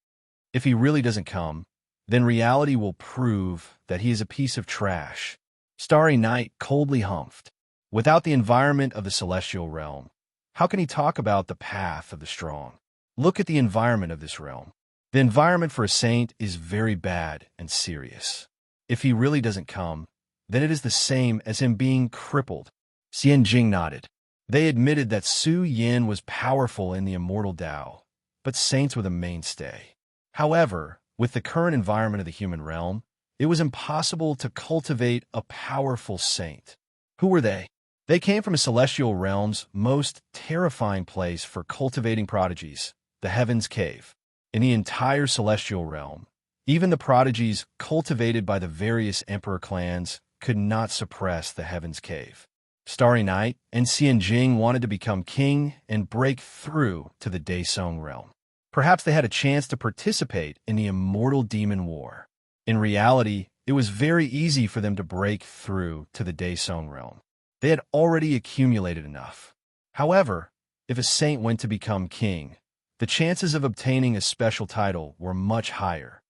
If he really doesn't come, then reality will prove that he is a piece of trash. Starry Night coldly humphed. Without the environment of the celestial realm, how can he talk about the path of the strong? Look at the environment of this realm. The environment for a saint is very bad and serious. If he really doesn't come, then it is the same as him being crippled. Xian Jing nodded. They admitted that Su Yin was powerful in the immortal Tao, but saints were the mainstay. However, with the current environment of the human realm, it was impossible to cultivate a powerful saint. Who were they? They came from a celestial realm's most terrifying place for cultivating prodigies, the Heaven's Cave. In the entire celestial realm, even the prodigies cultivated by the various emperor clans could not suppress the Heaven's Cave. Starry Night and Xian Jing wanted to become king and break through to the Daesong realm. Perhaps they had a chance to participate in the Immortal Demon War. In reality, it was very easy for them to break through to the Daesong realm. They had already accumulated enough. However, if a saint went to become king, the chances of obtaining a special title were much higher.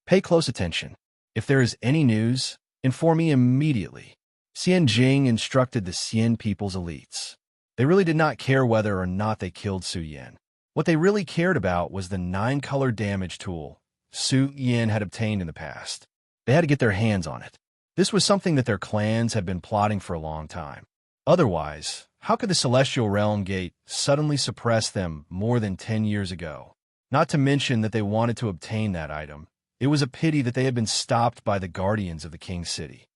Pay close attention. If there is any news, inform me immediately. Xian Jing instructed the Xian people's elites. They really did not care whether or not they killed Su Yin. What they really cared about was the 9-color damage tool Su Yin had obtained in the past. They had to get their hands on it. This was something that their clans had been plotting for a long time. Otherwise, how could the Celestial Realm Gate suddenly suppress them more than 10 years ago? Not to mention that they wanted to obtain that item. It was a pity that they had been stopped by the guardians of the King's City.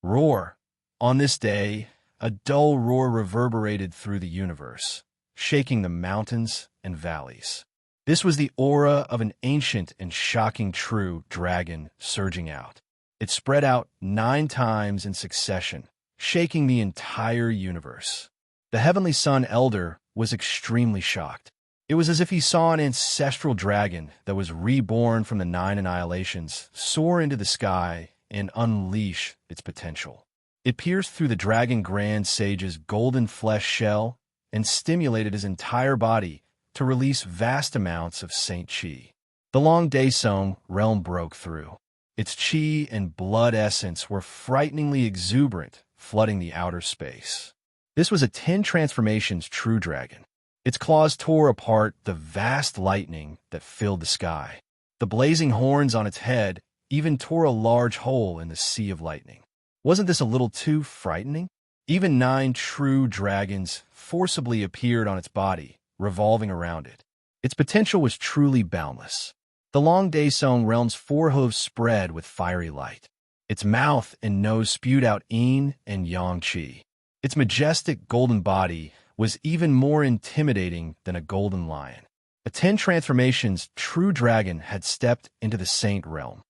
Roar! On this day, a dull roar reverberated through the universe, shaking the mountains and valleys. This was the aura of an ancient and shocking true dragon surging out. It spread out 9 times in succession, shaking the entire universe. The Heavenly Sun Elder was extremely shocked. It was as if he saw an ancestral dragon that was reborn from the 9 annihilations soar into the sky and unleash its potential. It pierced through the Dragon Grand Sage's golden flesh shell and stimulated his entire body to release vast amounts of Saint Qi. The Long Daesong realm broke through. Its Qi and blood essence were frighteningly exuberant, flooding the outer space. This was a 10 transformations true dragon. Its claws tore apart the vast lightning that filled the sky. The blazing horns on its head even tore a large hole in the sea of lightning. Wasn't this a little too frightening? Even 9 true dragons forcibly appeared on its body, revolving around it. Its potential was truly boundless. The Long Daesong realm's 4 hooves spread with fiery light. Its mouth and nose spewed out yin and yang qi. Its majestic golden body was even more intimidating than a golden lion. A 10 transformations true dragon had stepped into the Saint realm.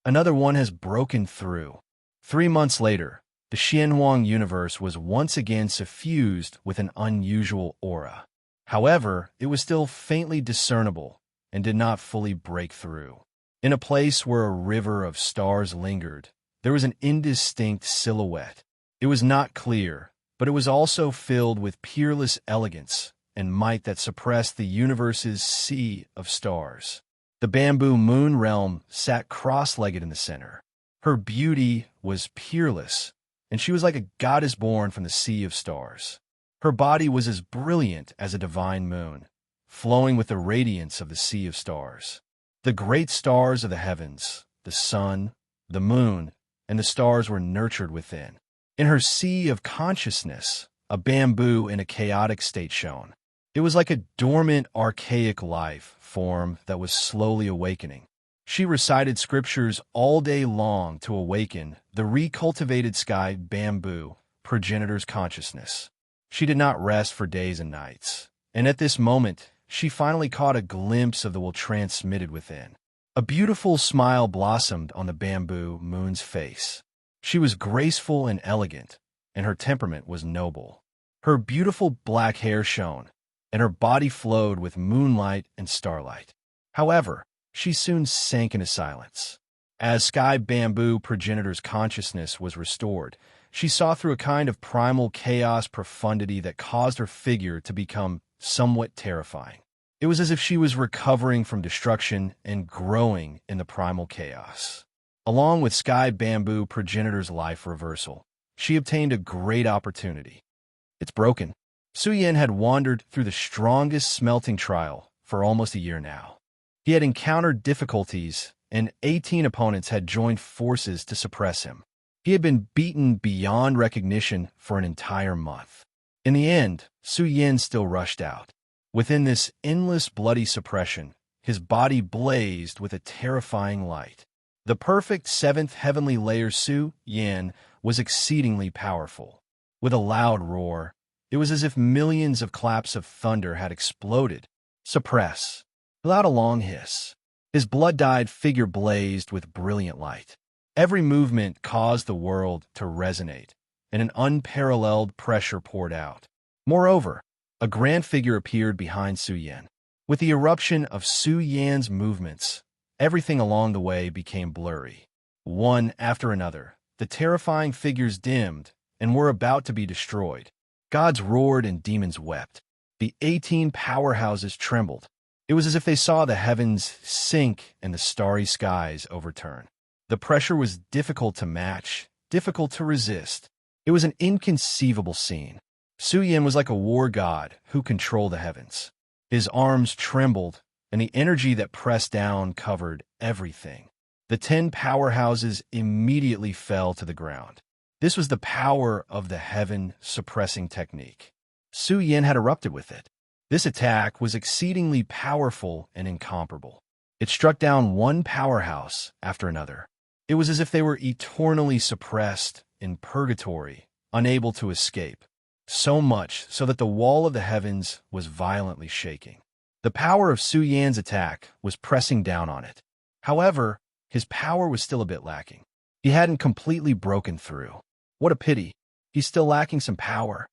Another one has broken through. 3 months later, the Xianhuang universe was once again suffused with an unusual aura. However, it was still faintly discernible and did not fully break through. In a place where a river of stars lingered, there was an indistinct silhouette. It was not clear, but it was also filled with peerless elegance and might that suppressed the universe's sea of stars. The bamboo moon realm sat cross-legged in the center. Her beauty was peerless, and she was like a goddess born from the sea of stars. Her body was as brilliant as a divine moon, flowing with the radiance of the sea of stars. The great stars of the heavens, the sun, the moon, and the stars were nurtured within. In her sea of consciousness, a bamboo in a chaotic state shone. It was like a dormant, archaic life form that was slowly awakening. She recited scriptures all day long to awaken the recultivated sky bamboo, progenitor's consciousness. She did not rest for days and nights, and at this moment, she finally caught a glimpse of the will transmitted within. A beautiful smile blossomed on the bamboo moon's face. She was graceful and elegant, and her temperament was noble. Her beautiful black hair shone, and her body flowed with moonlight and starlight. However, she soon sank into silence. As sky bamboo progenitor's consciousness was restored, she saw through a kind of primal chaos profundity that caused her figure to become somewhat terrifying. It was as if she was recovering from destruction and growing in the primal chaos. Along with sky bamboo progenitor's life reversal, she obtained a great opportunity. It's broken. Su-Yin had wandered through the strongest smelting trial for almost a year now. He had encountered difficulties, and 18 opponents had joined forces to suppress him. He had been beaten beyond recognition for an entire month. In the end, Su-Yin still rushed out. Within this endless bloody suppression, his body blazed with a terrifying light. The perfect seventh heavenly layer Su-Yin was exceedingly powerful. With a loud roar, it was as if millions of claps of thunder had exploded. Suppress. Without a long hiss, his blood-dyed figure blazed with brilliant light. Every movement caused the world to resonate, and an unparalleled pressure poured out. Moreover, a grand figure appeared behind Su-Yin. With the eruption of Su-Yin's movements, everything along the way became blurry. One after another, the terrifying figures dimmed and were about to be destroyed. Gods roared and demons wept. The 18 powerhouses trembled. It was as if they saw the heavens sink and the starry skies overturn. The pressure was difficult to match, difficult to resist. It was an inconceivable scene. Su-Yin was like a war god who controlled the heavens. His arms trembled, and the energy that pressed down covered everything. The 10 powerhouses immediately fell to the ground. This was the power of the heaven-suppressing technique. Su-Yin had erupted with it. This attack was exceedingly powerful and incomparable. It struck down one powerhouse after another. It was as if they were eternally suppressed in purgatory, unable to escape. So much so that the wall of the heavens was violently shaking. The power of Su-Yin's attack was pressing down on it. However, his power was still a bit lacking. He hadn't completely broken through. What a pity. He's still lacking some power.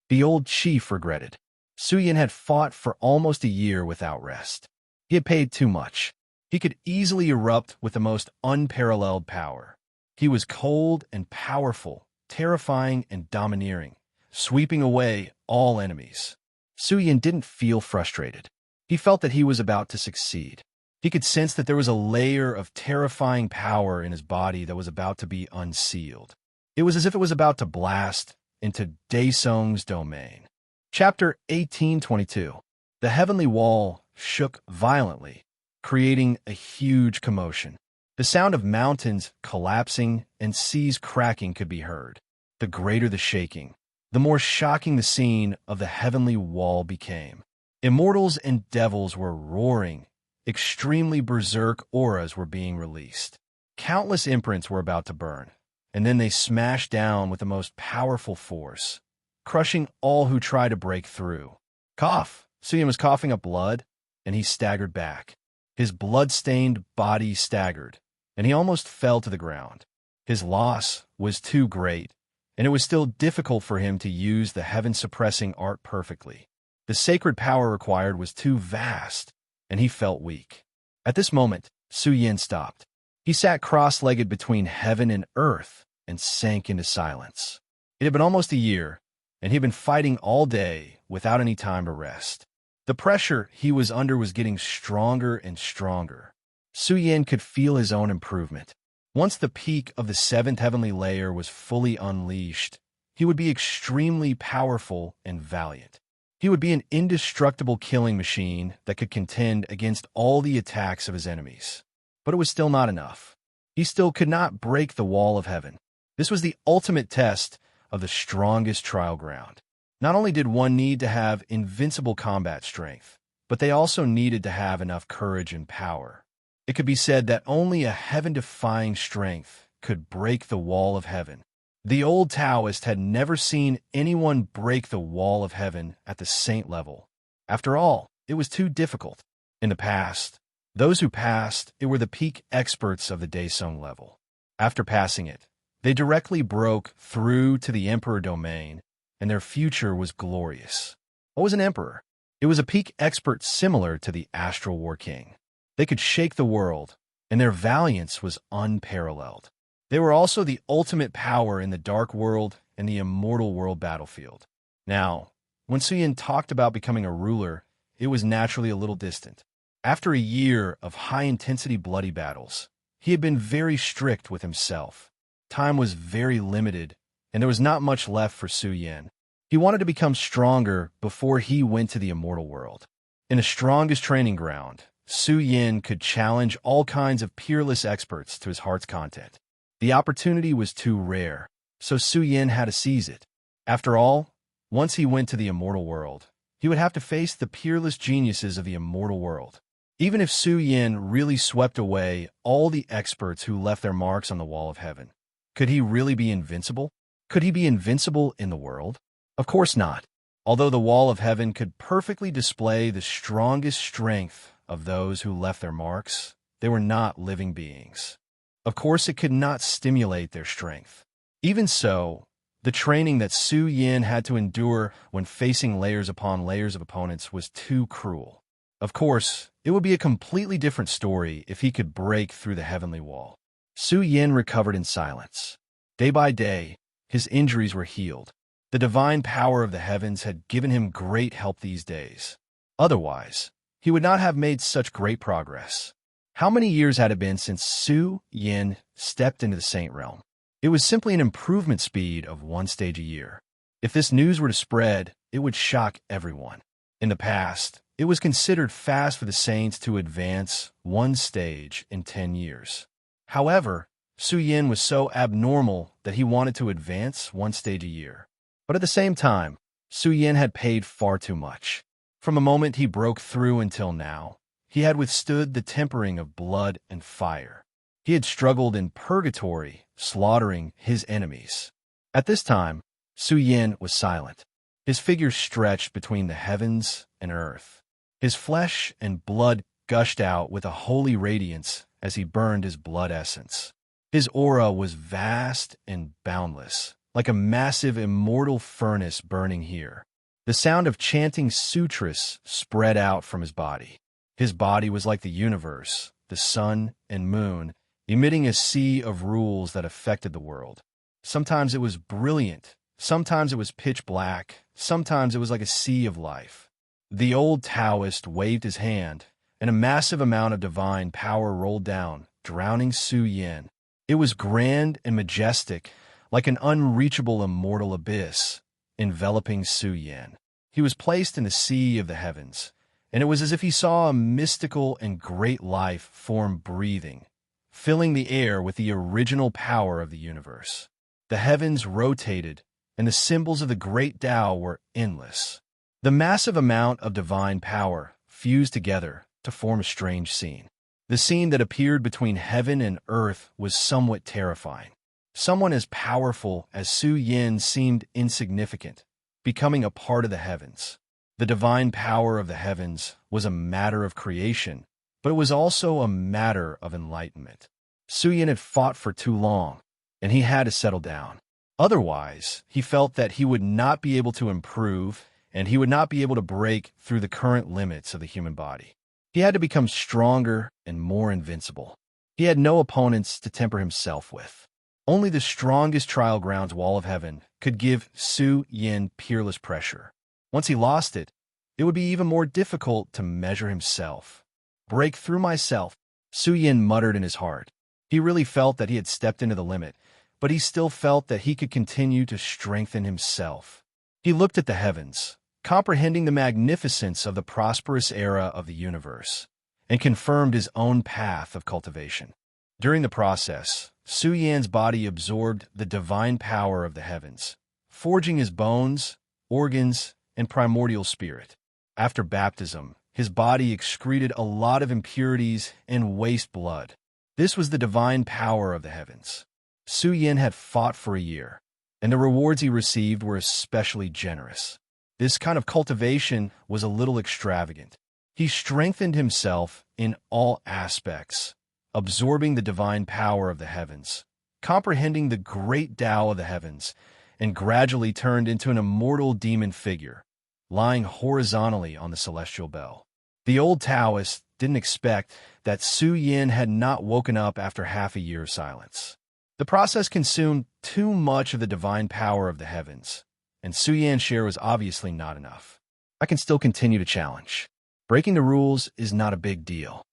The old chief regretted. Su-Yin had fought for almost a year without rest. He had paid too much. He could easily erupt with the most unparalleled power. He was cold and powerful, terrifying and domineering, sweeping away all enemies. Su-Yin didn't feel frustrated. He felt that he was about to succeed. He could sense that there was a layer of terrifying power in his body that was about to be unsealed. It was as if it was about to blast into Daesung's domain. Chapter 1822. The heavenly wall shook violently, creating a huge commotion. The sound of mountains collapsing and seas cracking could be heard. The greater the shaking, the more shocking the scene of the heavenly wall became. Immortals and devils were roaring. Extremely berserk auras were being released. Countless imprints were about to burn, and then they smashed down with the most powerful force, crushing all who tried to break through. Cough! Su-Yin was coughing up blood, and he staggered back. His blood-stained body staggered, and he almost fell to the ground. His loss was too great, and it was still difficult for him to use the heaven-suppressing art perfectly. The sacred power required was too vast, and he felt weak. At this moment, Su-Yin stopped. He sat cross-legged between heaven and earth and sank into silence. It had been almost a year, and he had been fighting all day without any time to rest. The pressure he was under was getting stronger and stronger. Su-Yin could feel his own improvement. Once the peak of the 7th heavenly layer was fully unleashed, he would be extremely powerful and valiant. He would be an indestructible killing machine that could contend against all the attacks of his enemies. But it was still not enough. He still could not break the wall of heaven. This was the ultimate test of the strongest trial ground. Not only did one need to have invincible combat strength, but they also needed to have enough courage and power. It could be said that only a heaven-defying strength could break the wall of heaven. The old Taoist had never seen anyone break the wall of heaven at the saint level. After all, it was too difficult. In the past, those who passed it were the peak experts of the Daesung level. After passing it, they directly broke through to the emperor domain, and their future was glorious. What was an emperor? It was a peak expert similar to the Astral War King. They could shake the world, and their valiance was unparalleled. They were also the ultimate power in the Dark World and the Immortal World battlefield. Now, when Suyin talked about becoming a ruler, it was naturally a little distant. After a year of high-intensity bloody battles, he had been very strict with himself. Time was very limited, and there was not much left for Suyin. He wanted to become stronger before he went to the Immortal World. In the strongest training ground, Suyin could challenge all kinds of peerless experts to his heart's content. The opportunity was too rare, so Suyin had to seize it. After all, once he went to the Immortal World, he would have to face the peerless geniuses of the Immortal World. Even if Suyin really swept away all the experts who left their marks on the wall of heaven, could he really be invincible? Could he be invincible in the world? Of course not. Although the wall of heaven could perfectly display the strongest strength of those who left their marks, they were not living beings. Of course, it could not stimulate their strength. Even so, the training that Suyin had to endure when facing layers upon layers of opponents was too cruel. Of course, it would be a completely different story if he could break through the heavenly wall. Suyin recovered in silence. Day by day, his injuries were healed. The divine power of the heavens had given him great help these days. Otherwise, he would not have made such great progress. How many years had it been since Suyin stepped into the saint realm? It was simply an improvement speed of 1 stage a year. If this news were to spread, it would shock everyone. In the past, it was considered fast for the saints to advance 1 stage in 10 years. However, Suyin was so abnormal that he wanted to advance 1 stage a year. But at the same time, Suyin had paid far too much. From the moment he broke through until now, he had withstood the tempering of blood and fire. He had struggled in purgatory, slaughtering his enemies. At this time, Suyin was silent. His figure stretched between the heavens and earth. His flesh and blood gushed out with a holy radiance as he burned his blood essence. His aura was vast and boundless, like a massive immortal furnace burning here. The sound of chanting sutras spread out from his body. His body was like the universe, the sun and moon, emitting a sea of rules that affected the world. Sometimes it was brilliant, sometimes it was pitch black, sometimes it was like a sea of life. The old Taoist waved his hand, and a massive amount of divine power rolled down, drowning Suyin. It was grand and majestic, like an unreachable immortal abyss, enveloping Suyin. He was placed in the sea of the heavens, and it was as if he saw a mystical and great life form breathing, filling the air with the original power of the universe. The heavens rotated, and the symbols of the great Tao were endless. The massive amount of divine power fused together to form a strange scene. The scene that appeared between heaven and earth was somewhat terrifying. Someone as powerful as Suyin seemed insignificant, becoming a part of the heavens. The divine power of the heavens was a matter of creation, but it was also a matter of enlightenment. Suyin had fought for too long, and he had to settle down. Otherwise, he felt that he would not be able to improve, and he would not be able to break through the current limits of the human body. He had to become stronger and more invincible. He had no opponents to temper himself with. Only the strongest trial ground's wall of heaven could give Suyin peerless pressure. Once he lost it, it would be even more difficult to measure himself. Break through myself, Suyin muttered in his heart. He really felt that he had stepped into the limit, but he still felt that he could continue to strengthen himself. He looked at the heavens. comprehending the magnificence of the prosperous era of the universe, and confirmed his own path of cultivation. During the process, Su Yan's body absorbed the divine power of the heavens, forging his bones, organs, and primordial spirit. After baptism, his body excreted a lot of impurities and waste blood. This was the divine power of the heavens. Su Yan had fought for a year, and the rewards he received were especially generous. This kind of cultivation was a little extravagant. He strengthened himself in all aspects, absorbing the divine power of the heavens, comprehending the great Tao of the heavens, and gradually turned into an immortal demon figure, lying horizontally on the celestial bell. The old Taoist didn't expect that Su Yan had not woken up after half a year of silence. The process consumed too much of the divine power of the heavens, and Su Yan's share was obviously not enough. I can still continue to challenge. Breaking the rules is not a big deal.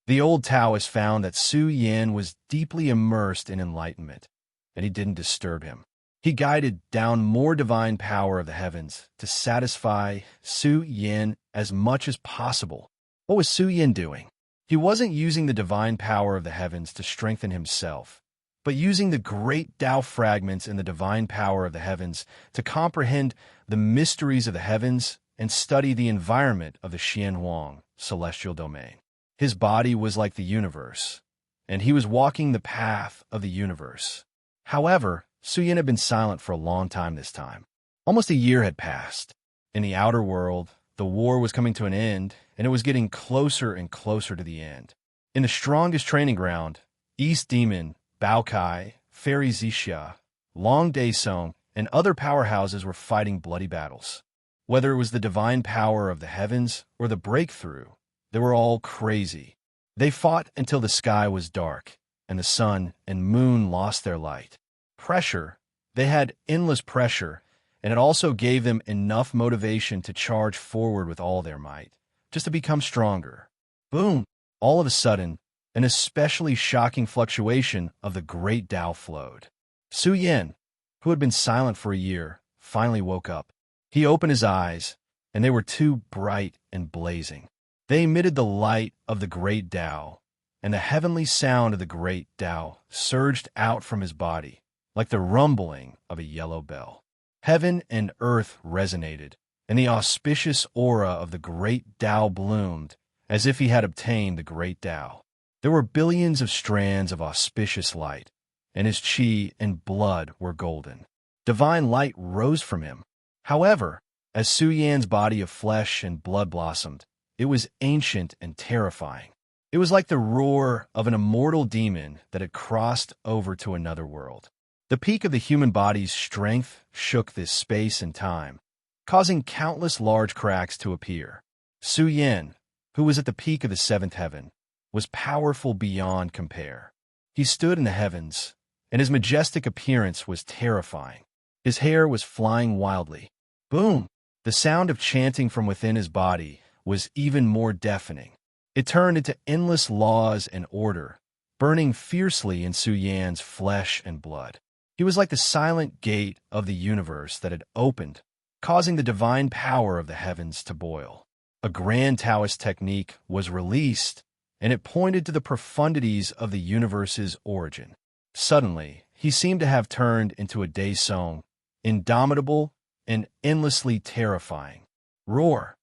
The old Taoist found that Su Yan was deeply immersed in enlightenment, and he didn't disturb him. He guided down more divine power of the heavens to satisfy Su Yan as much as possible. What was Su Yan doing? He wasn't using the divine power of the heavens to strengthen himself, but using the great Tao fragments in the divine power of the heavens to comprehend the mysteries of the heavens and study the environment of the Xianhuang celestial domain. His body was like the universe, and he was walking the path of the universe. However, Su Yan had been silent for a long time this time. Almost a year had passed. In the outer world, the war was coming to an end, and it was getting closer and closer to the end. In the strongest training ground, East Demon, Bao Kai, Fairy Zixia, Long Daesong, and other powerhouses were fighting bloody battles. Whether it was the divine power of the heavens or the breakthrough, they were all crazy. They fought until the sky was dark, and the sun and moon lost their light. Pressure. They had endless pressure, and it also gave them enough motivation to charge forward with all their might, just to become stronger. Boom! All of a sudden, an especially shocking fluctuation of the great Tao flowed. Su Yan, who had been silent for a year, finally woke up. He opened his eyes, and they were too bright and blazing. They emitted the light of the great Tao, and the heavenly sound of the great Tao surged out from his body, like the rumbling of a yellow bell. Heaven and earth resonated, and the auspicious aura of the great Tao bloomed, as if he had obtained the great Tao. There were billions of strands of auspicious light, and his chi and blood were golden. Divine light rose from him. However, as Su Yan's body of flesh and blood blossomed, it was ancient and terrifying. It was like the roar of an immortal demon that had crossed over to another world. The peak of the human body's strength shook this space and time, causing countless large cracks to appear. Su Yan, who was at the peak of the seventh heaven, was powerful beyond compare. He stood in the heavens, and his majestic appearance was terrifying. His hair was flying wildly. Boom! The sound of chanting from within his body was even more deafening. It turned into endless laws and order, burning fiercely in Su Yan's flesh and blood. He was like the silent gate of the universe that had opened, causing the divine power of the heavens to boil. A grand Taoist technique was released, and it pointed to the profundities of the universe's origin. Suddenly, he seemed to have turned into a Daesong, indomitable and endlessly terrifying. Roar!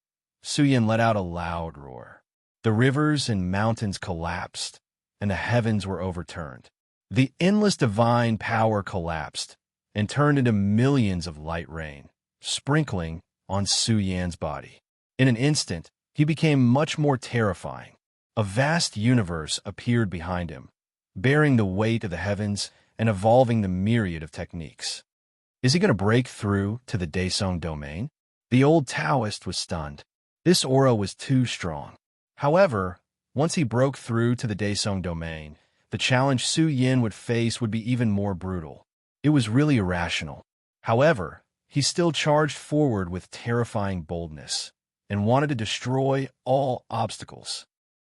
Su Yan let out a loud roar. The rivers and mountains collapsed, and the heavens were overturned. The endless divine power collapsed and turned into millions of light rain, sprinkling on Su Yan's body. In an instant, he became much more terrifying. A vast universe appeared behind him, bearing the weight of the heavens and evolving the myriad of techniques. Is he going to break through to the Daesong domain? The old Taoist was stunned. This aura was too strong. However, once he broke through to the Daesong domain, the challenge Su Yan would face would be even more brutal. It was really irrational. However, he still charged forward with terrifying boldness and wanted to destroy all obstacles.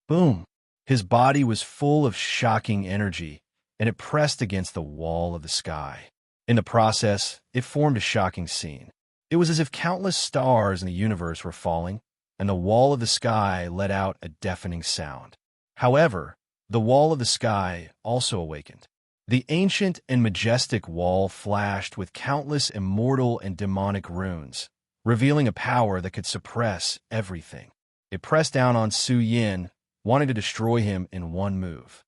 Boom! His body was full of shocking energy, and it pressed against the wall of the sky. In the process, it formed a shocking scene. It was as if countless stars in the universe were falling, and the wall of the sky let out a deafening sound. However, the wall of the sky also awakened. The ancient and majestic wall flashed with countless immortal and demonic runes, revealing a power that could suppress everything. It pressed down on Su Yin, wanting to destroy him in one move.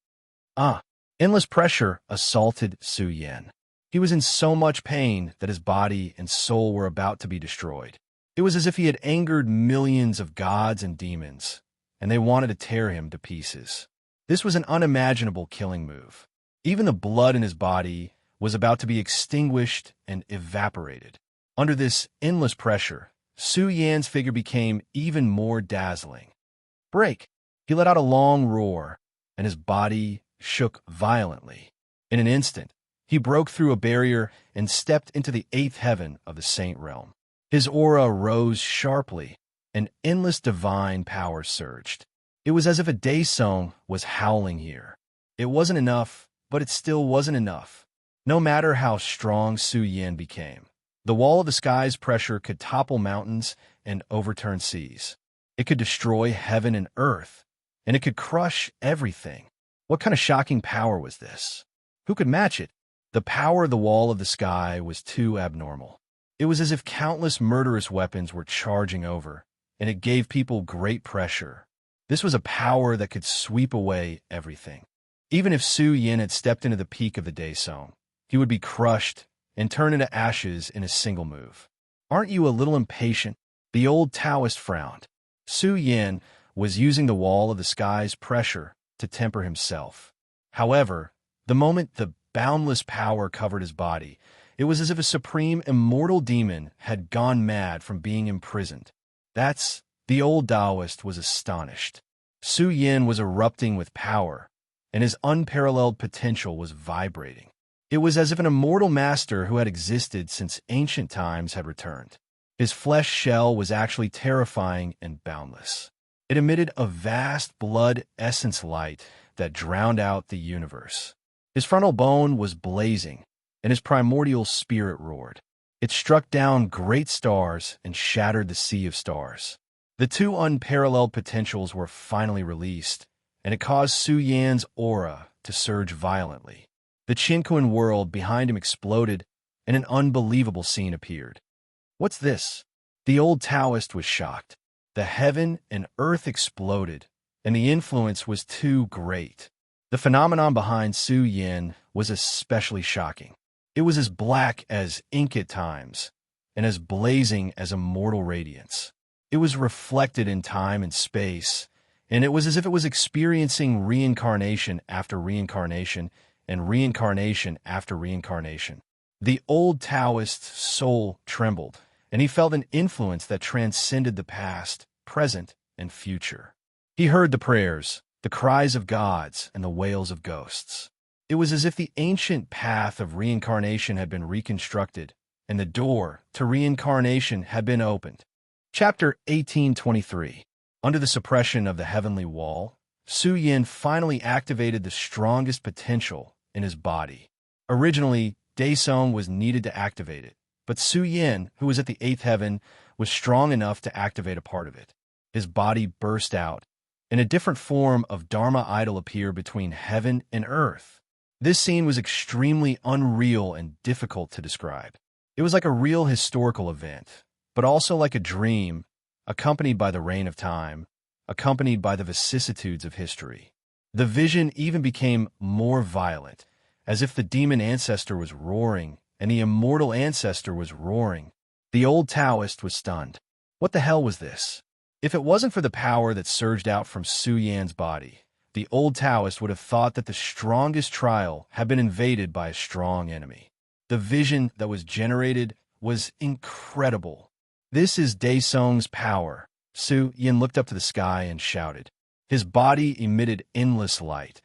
Endless pressure assaulted Su Yin. He was in so much pain that his body and soul were about to be destroyed. It was as if he had angered millions of gods and demons, and they wanted to tear him to pieces. This was an unimaginable killing move. Even the blood in his body was about to be extinguished and evaporated. Under this endless pressure, Su Yan's figure became even more dazzling. Break! He let out a long roar, and his body shook violently. In an instant, he broke through a barrier and stepped into the eighth heaven of the Saint Realm. His aura rose sharply, and endless divine power surged. It was as if a day song was howling here. It wasn't enough, but it still wasn't enough. No matter how strong Su Yin became, the wall of the sky's pressure could topple mountains and overturn seas. It could destroy heaven and earth, and it could crush everything. What kind of shocking power was this? Who could match it? The power of the wall of the sky was too abnormal. It was as if countless murderous weapons were charging over, and it gave people great pressure. This was a power that could sweep away everything. Even if Su Yin had stepped into the peak of the Daesong, he would be crushed and turned into ashes in a single move. Aren't you a little impatient? The old Taoist frowned. Su Yin was using the wall of the sky's pressure to temper himself. However, the moment the boundless power covered his body, it was as if a supreme immortal demon had gone mad from being imprisoned. The old Taoist was astonished. Su Yin was erupting with power, and his unparalleled potential was vibrating. It was as if an immortal master who had existed since ancient times had returned. His flesh shell was actually terrifying and boundless. It emitted a vast blood essence light that drowned out the universe. His frontal bone was blazing, and his primordial spirit roared. It struck down great stars and shattered the sea of stars. The two unparalleled potentials were finally released, and it caused Su Yan's aura to surge violently. The Qinquan world behind him exploded, and an unbelievable scene appeared. What's this? The old Taoist was shocked. The heaven and earth exploded, and the influence was too great. The phenomenon behind Su Yin was especially shocking. It was as black as ink at times, and as blazing as immortal radiance. It was reflected in time and space, and it was as if it was experiencing reincarnation after reincarnation and reincarnation after reincarnation. The old Taoist's soul trembled, and he felt an influence that transcended the past, present, and future. He heard the prayers, the cries of gods, and the wails of ghosts. It was as if the ancient path of reincarnation had been reconstructed, and the door to reincarnation had been opened. Chapter 1823. Under the suppression of the heavenly wall, Su Yin finally activated the strongest potential in his body. Originally, Daesong was needed to activate it, but Su Yin, who was at the eighth heaven, was strong enough to activate a part of it. His body burst out, and a different form of Dharma idol appeared between heaven and earth. This scene was extremely unreal and difficult to describe. It was like a real historical event, but also like a dream, accompanied by the reign of time, accompanied by the vicissitudes of history. The vision even became more violent, as if the demon ancestor was roaring and the immortal ancestor was roaring. The old Taoist was stunned. What the hell was this? If it wasn't for the power that surged out from Su Yan's body, the old Taoist would have thought that the strongest trial had been invaded by a strong enemy. The vision that was generated was incredible. This is Daesong's power. Su Yin looked up to the sky and shouted. His body emitted endless light,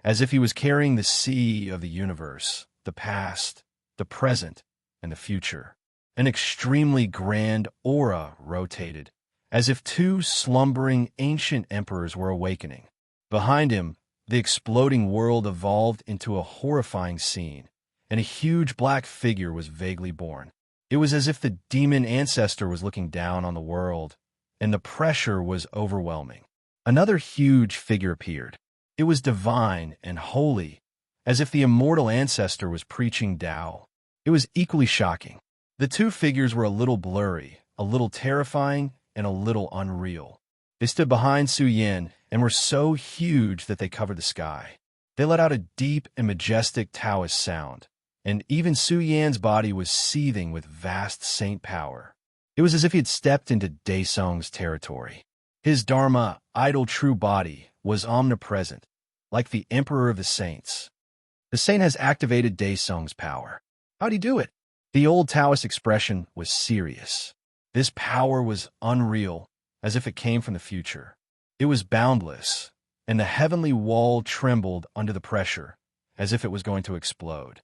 as if he was carrying the sea of the universe, the past, the present, and the future. An extremely grand aura rotated, as if two slumbering ancient emperors were awakening. Behind him, the exploding world evolved into a horrifying scene, and a huge black figure was vaguely born. It was as if the demon ancestor was looking down on the world, and the pressure was overwhelming. Another huge figure appeared. It was divine and holy, as if the immortal ancestor was preaching Tao. It was equally shocking. The two figures were a little blurry, a little terrifying, and a little unreal. They stood behind Su Yin and were so huge that they covered the sky. They let out a deep and majestic Taoist sound, and even Su Yan's body was seething with vast saint power. It was as if he had stepped into Daesung's territory. His Dharma, idol true body, was omnipresent, like the emperor of the saints. The saint has activated Daesung's power. How'd he do it? The old Taoist expression was serious. This power was unreal, as if it came from the future. It was boundless, and the heavenly wall trembled under the pressure, as if it was going to explode.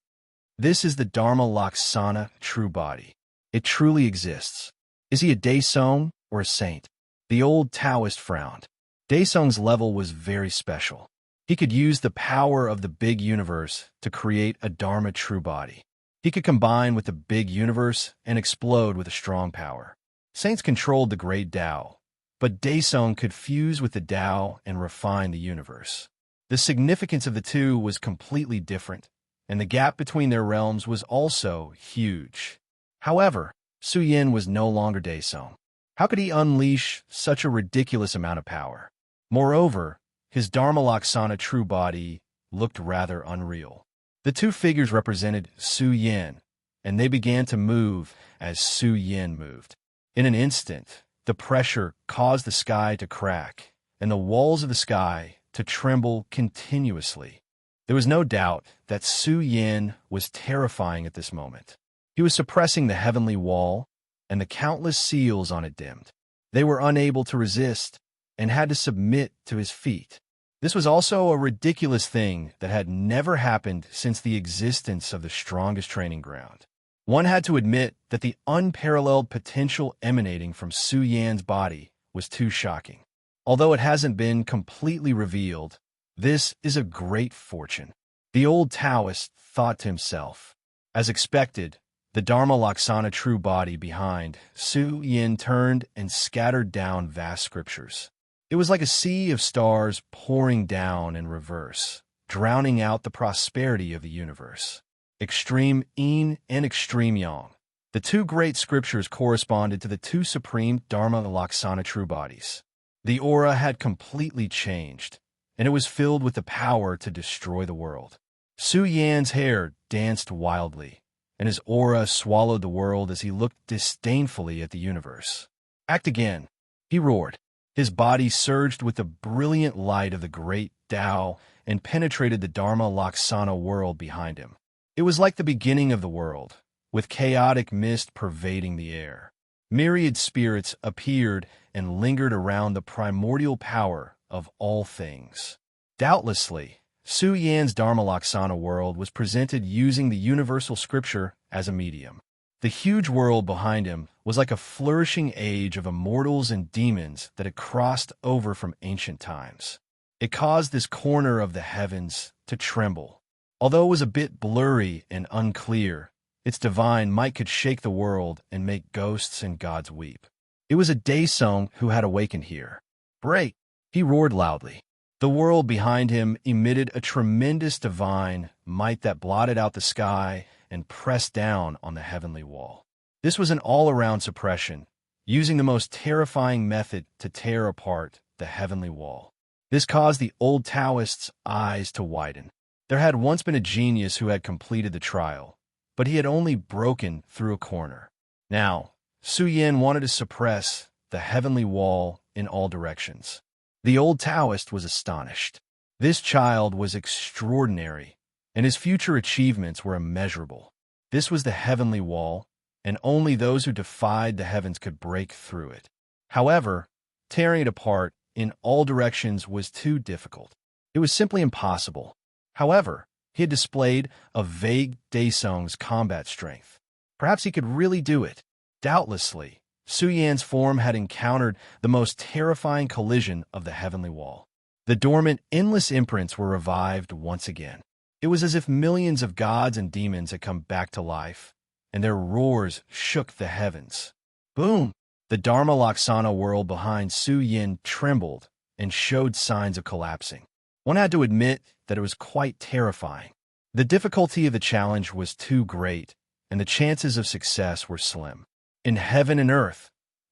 This is the Dharma Laksana true body. It truly exists. Is he a Daesung or a saint? The old Taoist frowned. Daesung's level was very special. He could use the power of the big universe to create a Dharma true body. He could combine with the big universe and explode with a strong power. Saints controlled the great Tao, but Daesung could fuse with the Tao and refine the universe. The significance of the two was completely different, and the gap between their realms was also huge. However, Su Yin was no longer Daesung. How could he unleash such a ridiculous amount of power? Moreover, his Dharma Laksana true body looked rather unreal. The two figures represented Su Yin, and they began to move as Su Yin moved. In an instant, the pressure caused the sky to crack, and the walls of the sky to tremble continuously. There was no doubt that Su Yin was terrifying at this moment. He was suppressing the heavenly wall, and the countless seals on it dimmed. They were unable to resist and had to submit to his feet. This was also a ridiculous thing that had never happened since the existence of the strongest training ground. One had to admit that the unparalleled potential emanating from Su Yan's body was too shocking. Although it hasn't been completely revealed, this is a great fortune. The old Taoist thought to himself. As expected, the Dharma Laksana true body behind Su Yin turned and scattered down vast scriptures. It was like a sea of stars pouring down in reverse, drowning out the prosperity of the universe. Extreme Yin and Extreme Yang. The two great scriptures corresponded to the two supreme Dharma Laksana true bodies. The aura had completely changed, and it was filled with the power to destroy the world. Su Yan's hair danced wildly, and his aura swallowed the world as he looked disdainfully at the universe. Act again, he roared. His body surged with the brilliant light of the great Tao and penetrated the Dharma Laksana world behind him. It was like the beginning of the world, with chaotic mist pervading the air. Myriad spirits appeared and lingered around the primordial power of all things. Doubtlessly, Su Yan's Dharma Laksana world was presented using the universal scripture as a medium. The huge world behind him was like a flourishing age of immortals and demons that had crossed over from ancient times. It caused this corner of the heavens to tremble. Although it was a bit blurry and unclear, its divine might could shake the world and make ghosts and gods weep. It was a Daesung who had awakened here. Break! He roared loudly. The world behind him emitted a tremendous divine might that blotted out the sky and pressed down on the heavenly wall. This was an all-around suppression, using the most terrifying method to tear apart the heavenly wall. This caused the old Taoist's eyes to widen. There had once been a genius who had completed the trial, but he had only broken through a corner. Now, Su Yin wanted to suppress the heavenly wall in all directions. The old Taoist was astonished. This child was extraordinary, and his future achievements were immeasurable. This was the heavenly wall, and only those who defied the heavens could break through it. However, tearing it apart in all directions was too difficult. It was simply impossible. However, he had displayed a vague Daesung's combat strength. Perhaps he could really do it. Doubtlessly, Su Yan's form had encountered the most terrifying collision of the heavenly wall. The dormant, endless imprints were revived once again. It was as if millions of gods and demons had come back to life, and their roars shook the heavens. Boom! The Dharma Laksana world behind Su Yin trembled and showed signs of collapsing. One had to admit that it was quite terrifying. The difficulty of the challenge was too great, and the chances of success were slim. In heaven and earth,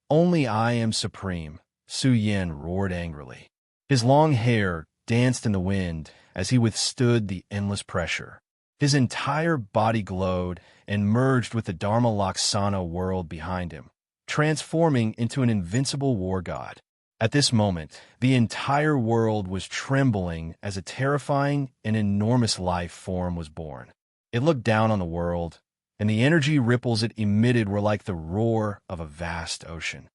only I am supreme, Su Yin roared angrily. His long hair danced in the wind as he withstood the endless pressure. His entire body glowed and merged with the Dharma Laksana world behind him, transforming into an invincible war god. At this moment, the entire world was trembling as a terrifying and enormous life form was born. It looked down on the world, and the energy ripples it emitted were like the roar of a vast ocean.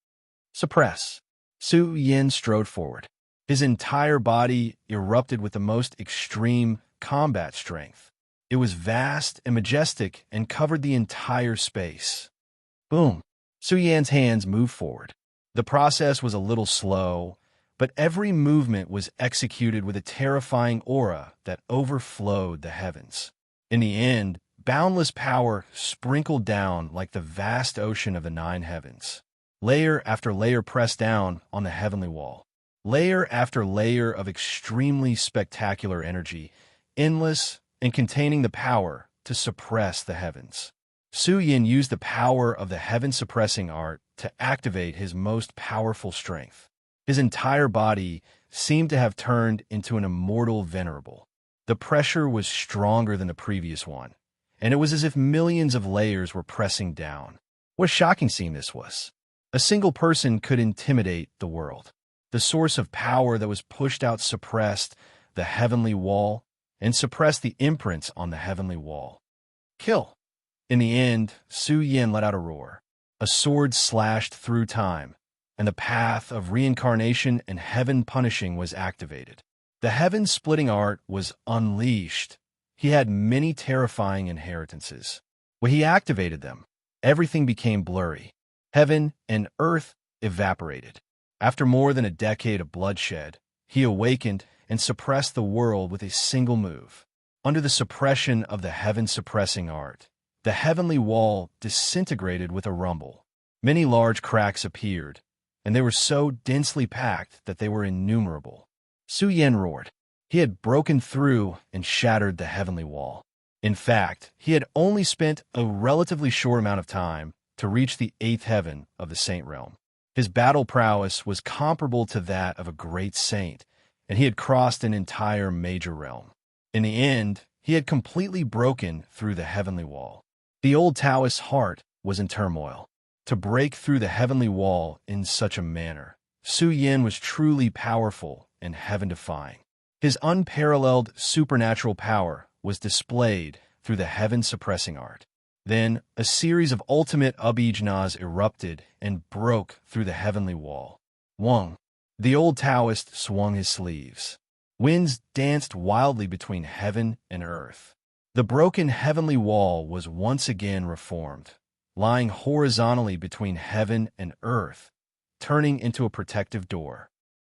Suppress. Su Yin strode forward. His entire body erupted with the most extreme combat strength. It was vast and majestic and covered the entire space. Boom! Su Yan's hands moved forward. The process was a little slow, but every movement was executed with a terrifying aura that overflowed the heavens. In the end, boundless power sprinkled down like the vast ocean of the nine heavens. Layer after layer pressed down on the heavenly wall. Layer after layer of extremely spectacular energy, endless and containing the power to suppress the heavens. Su Yin used the power of the heaven-suppressing art to activate his most powerful strength. His entire body seemed to have turned into an immortal venerable. The pressure was stronger than the previous one, and it was as if millions of layers were pressing down. What a shocking scene this was. A single person could intimidate the world. The source of power that was pushed out suppressed the heavenly wall and suppressed the imprints on the heavenly wall. Kill! In the end, Su Yin let out a roar. A sword slashed through time, and the path of reincarnation and heaven punishing was activated. The heaven-splitting art was unleashed. He had many terrifying inheritances. When he activated them, everything became blurry. Heaven and earth evaporated. After more than a decade of bloodshed, he awakened and suppressed the world with a single move. Under the suppression of the heaven-suppressing art, the heavenly wall disintegrated with a rumble. Many large cracks appeared, and they were so densely packed that they were innumerable. Su Yin roared. He had broken through and shattered the heavenly wall. In fact, he had only spent a relatively short amount of time to reach the eighth heaven of the saint realm. His battle prowess was comparable to that of a great saint, and he had crossed an entire major realm. In the end, he had completely broken through the heavenly wall. The old Taoist's heart was in turmoil. To break through the heavenly wall in such a manner, Su Yin was truly powerful and heaven-defying. His unparalleled supernatural power was displayed through the heaven-suppressing art. Then, a series of ultimate abhijnas erupted and broke through the heavenly wall. Wang, the old Taoist, swung his sleeves. Winds danced wildly between heaven and earth. The broken heavenly wall was once again reformed, lying horizontally between heaven and earth, turning into a protective door.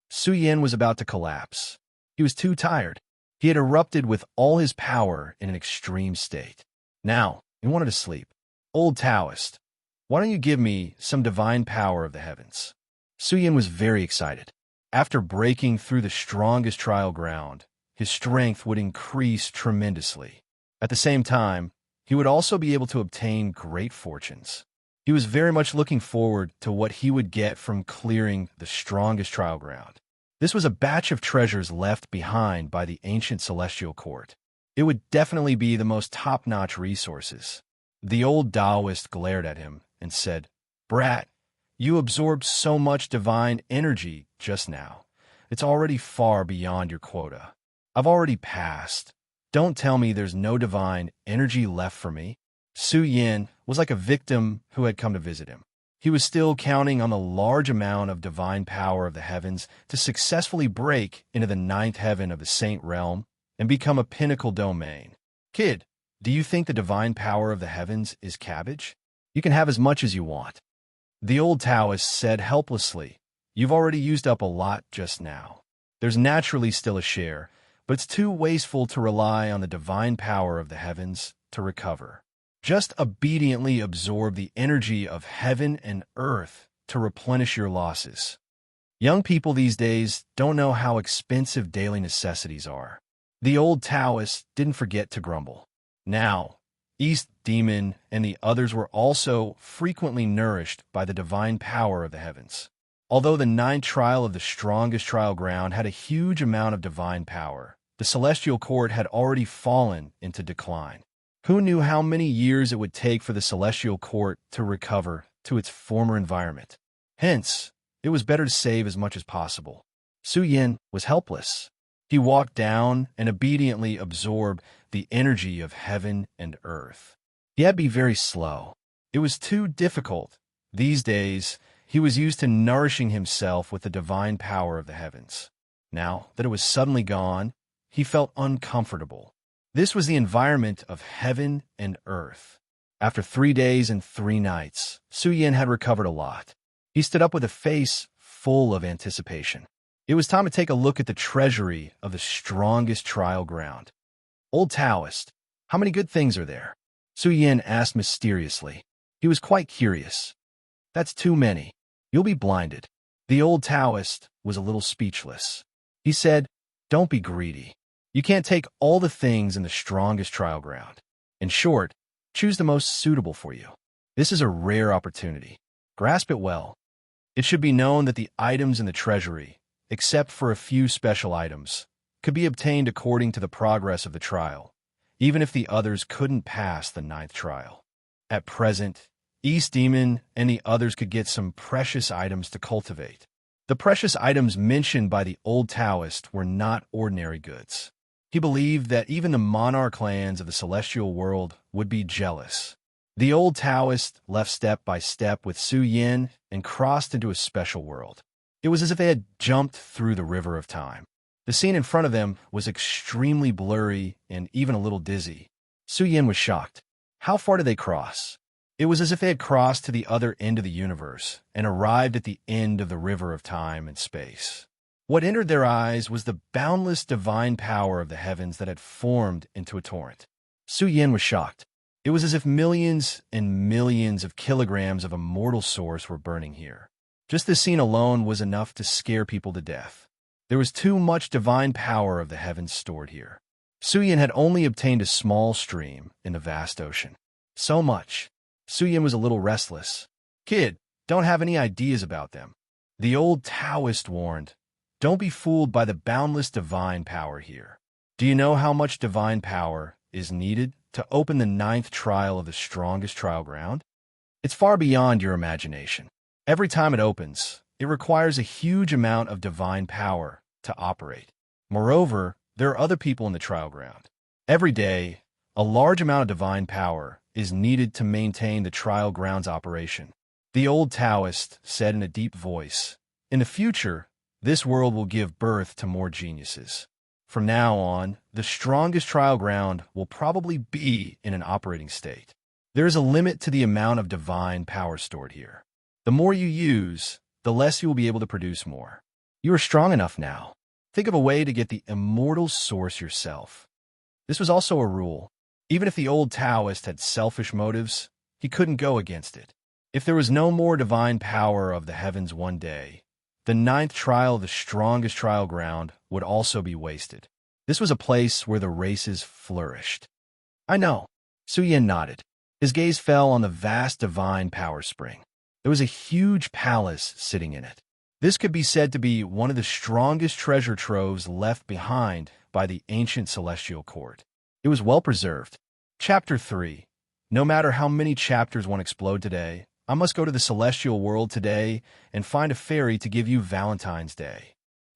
Su Yin was about to collapse. He was too tired. He had erupted with all his power in an extreme state. Now, he wanted to sleep. Old Taoist, why don't you give me some divine power of the heavens? Su Yin was very excited. After breaking through the strongest trial ground, his strength would increase tremendously. At the same time, he would also be able to obtain great fortunes. He was very much looking forward to what he would get from clearing the strongest trial ground. This was a batch of treasures left behind by the ancient celestial court. It would definitely be the most top-notch resources. The old Taoist glared at him and said, "Brat, you absorbed so much divine energy just now. It's already far beyond your quota. I've already passed. Don't tell me there's no divine energy left for me." Su Yin was like a victim who had come to visit him. He was still counting on the large amount of divine power of the heavens to successfully break into the ninth heaven of the saint realm and become a pinnacle domain. Kid, do you think the divine power of the heavens is cabbage? You can have as much as you want. The old Taoist said helplessly, "You've already used up a lot just now. There's naturally still a share, but it's too wasteful to rely on the divine power of the heavens to recover." Just obediently absorb the energy of heaven and earth to replenish your losses. Young people these days don't know how expensive daily necessities are. The old Taoists didn't forget to grumble. Now, East Demon and the others were also frequently nourished by the divine power of the heavens. Although the ninth trial of the strongest trial ground had a huge amount of divine power, the celestial court had already fallen into decline. Who knew how many years it would take for the celestial court to recover to its former environment? Hence, it was better to save as much as possible. Su Yin was helpless. He walked down and obediently absorbed the energy of heaven and earth. He had to be very slow. It was too difficult. These days, he was used to nourishing himself with the divine power of the heavens. Now that it was suddenly gone, he felt uncomfortable. This was the environment of heaven and earth. After 3 days and 3 nights, Su Yin had recovered a lot. He stood up with a face full of anticipation. It was time to take a look at the treasury of the strongest trial ground. Old Taoist, how many good things are there? Su Yin asked mysteriously. He was quite curious. That's too many. You'll be blinded. The old Taoist was a little speechless. He said, don't be greedy. You can't take all the things in the strongest trial ground. In short, choose the most suitable for you. This is a rare opportunity. Grasp it well. It should be known that the items in the treasury, except for a few special items, could be obtained according to the progress of the trial, even if the others couldn't pass the 9th trial. At present, East Demon and the others could get some precious items to cultivate. The precious items mentioned by the old Taoist were not ordinary goods. He believed that even the monarch clans of the celestial world would be jealous. The old Taoist left step by step with Su Yin and crossed into a special world. It was as if they had jumped through the river of time. The scene in front of them was extremely blurry and even a little dizzy. Su Yin was shocked. How far did they cross? It was as if they had crossed to the other end of the universe and arrived at the end of the river of time and space. What entered their eyes was the boundless divine power of the heavens that had formed into a torrent. Su Yin was shocked. It was as if millions and millions of kilograms of immortal source were burning here. Just this scene alone was enough to scare people to death. There was too much divine power of the heavens stored here. Su Yin had only obtained a small stream in the vast ocean. So much. Su Yin was a little restless. Kid, don't have any ideas about them. The old Taoist warned, don't be fooled by the boundless divine power here. Do you know how much divine power is needed to open the 9th trial of the strongest trial ground? It's far beyond your imagination. Every time it opens, it requires a huge amount of divine power to operate. Moreover, there are other people in the trial ground. Every day, a large amount of divine power is needed to maintain the trial ground's operation. The old Taoist said in a deep voice, in the future, this world will give birth to more geniuses. From now on, the strongest trial ground will probably be in an operating state. There is a limit to the amount of divine power stored here. The more you use, the less you will be able to produce more. You are strong enough now. Think of a way to get the immortal source yourself. This was also a rule. Even if the old Taoist had selfish motives, he couldn't go against it. If there was no more divine power of the heavens one day, the 9th trial of the strongest trial ground would also be wasted. This was a place where the races flourished. I know. Su Yin nodded. His gaze fell on the vast divine power spring. There was a huge palace sitting in it. This could be said to be one of the strongest treasure troves left behind by the ancient celestial court. It was well preserved. Chapter 3. No matter how many chapters one explode today, I must go to the celestial world today and find a fairy to give you Valentine's Day.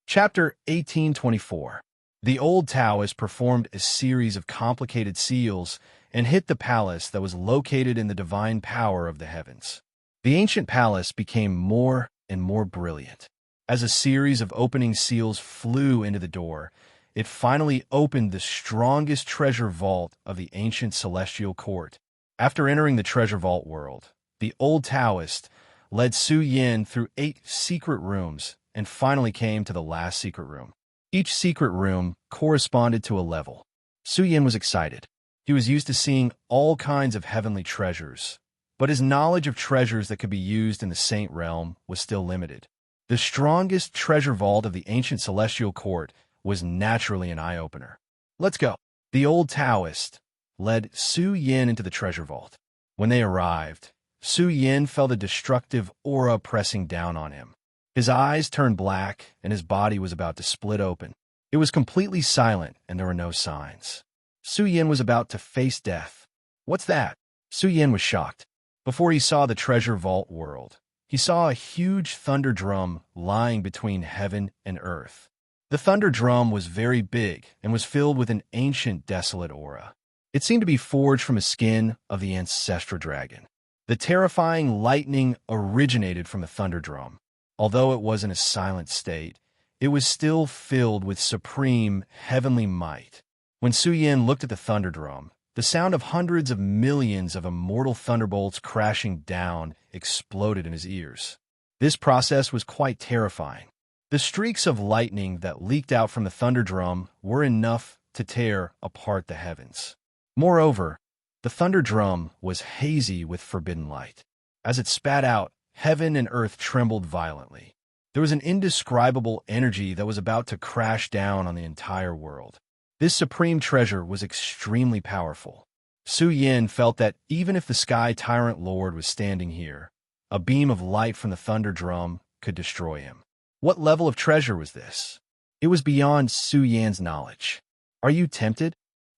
Chapter 1824. The old Taoist performed a series of complicated seals and hit the palace that was located in the divine power of the heavens. The ancient palace became more and more brilliant. As a series of opening seals flew into the door, it finally opened the strongest treasure vault of the ancient celestial court. After entering the treasure vault world, the old Taoist led Su Yin through 8 secret rooms and finally came to the last secret room. Each secret room corresponded to a level. Su Yin was excited. He He was used to seeing all kinds of heavenly treasures, but his knowledge of treasures that could be used in the Saint Realm was still limited. The strongest treasure vault of the ancient celestial court was naturally an eye-opener. Let's go. The old Taoist led Su Yin into the treasure vault. When they arrived, Su Yin felt a destructive aura pressing down on him. His eyes turned black, and his body was about to split open. It was completely silent, and there were no signs. Su Yin was about to face death. What's that? Su Yin was shocked. Before he saw the treasure vault world, he saw a huge thunder drum lying between heaven and earth. The thunder drum was very big and was filled with an ancient, desolate aura. It seemed to be forged from the skin of the ancestral dragon. The terrifying lightning originated from the thunder drum. Although it was in a silent state, it was still filled with supreme, heavenly might. When Su Yin looked at the thunder drum, the sound of hundreds of millions of immortal thunderbolts crashing down exploded in his ears. This process was quite terrifying. The streaks of lightning that leaked out from the thunder drum were enough to tear apart the heavens. Moreover, the thunder drum was hazy with forbidden light. As it spat out, heaven and earth trembled violently. There was an indescribable energy that was about to crash down on the entire world. This supreme treasure was extremely powerful. Su Yin felt that even if the Sky Tyrant Lord was standing here, a beam of light from the thunder drum could destroy him. What level of treasure was this? It was beyond Su Yin's knowledge. Are you tempted?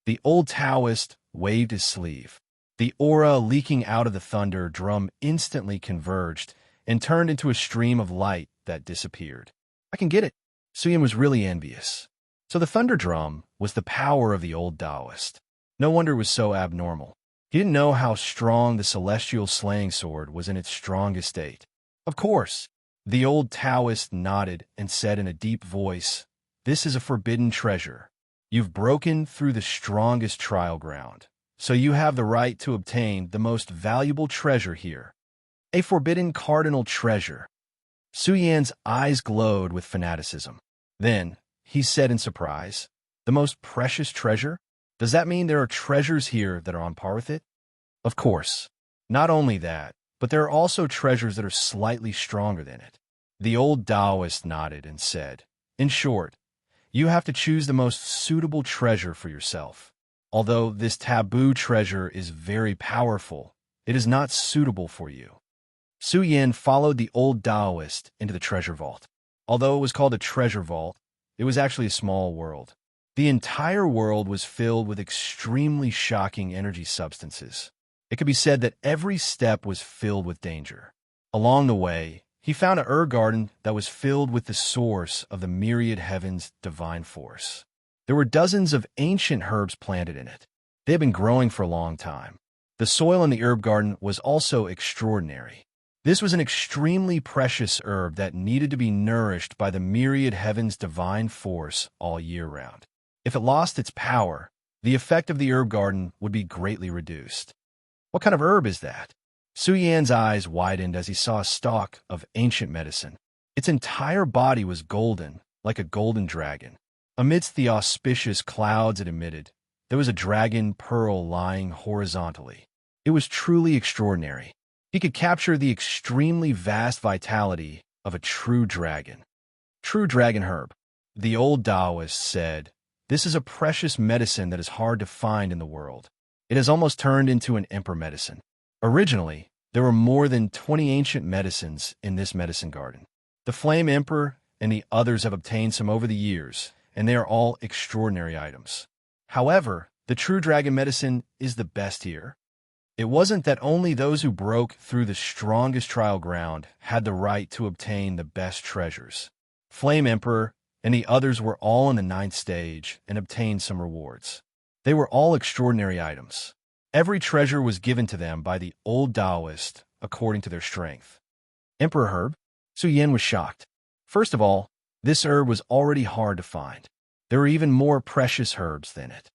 The old Taoist waved his sleeve. The aura leaking out of the thunder drum instantly converged and turned into a stream of light that disappeared. I can get it. Su Yin was really envious. So the thunder drum was the power of the old Taoist. No wonder it was so abnormal. He didn't know how strong the celestial slaying sword was in its strongest state. Of course, the old Taoist nodded and said in a deep voice, "This is a forbidden treasure. You've broken through the strongest trial ground, so you have the right to obtain the most valuable treasure here. A forbidden cardinal treasure." Su Yan's eyes glowed with fanaticism. Then, he said in surprise, "The most precious treasure? Does that mean there are treasures here that are on par with it?" Of course. Not only that, but there are also treasures that are slightly stronger than it. The old Taoist nodded and said, "In short, you have to choose the most suitable treasure for yourself. Although this taboo treasure is very powerful, it is not suitable for you." Su Yin followed the old Taoist into the treasure vault. Although it was called a treasure vault, it was actually a small world. The entire world was filled with extremely shocking energy substances. It could be said that every step was filled with danger. Along the way, he found a herb garden that was filled with the source of the myriad heaven's divine force. There were dozens of ancient herbs planted in it. They had been growing for a long time. The soil in the herb garden was also extraordinary. This was an extremely precious herb that needed to be nourished by the myriad heaven's divine force all year round. If it lost its power, the effect of the herb garden would be greatly reduced. What kind of herb is that? Su Yan's eyes widened as he saw a stalk of ancient medicine. Its entire body was golden, like a golden dragon. Amidst the auspicious clouds it emitted, there was a dragon pearl lying horizontally. It was truly extraordinary. He could capture the extremely vast vitality of a true dragon. True dragon herb. The old Taoist said, "This is a precious medicine that is hard to find in the world. It has almost turned into an emperor medicine." Originally, there were more than 20 ancient medicines in this medicine garden. The Flame Emperor and the others have obtained some over the years, and they are all extraordinary items. However, the true dragon medicine is the best here. It wasn't that only those who broke through the strongest trial ground had the right to obtain the best treasures. Flame Emperor and the others were all in the 9th stage and obtained some rewards. They were all extraordinary items. Every treasure was given to them by the old Taoist according to their strength. Emperor herb? Su Yin was shocked. First of all, this herb was already hard to find. There are even more precious herbs than it.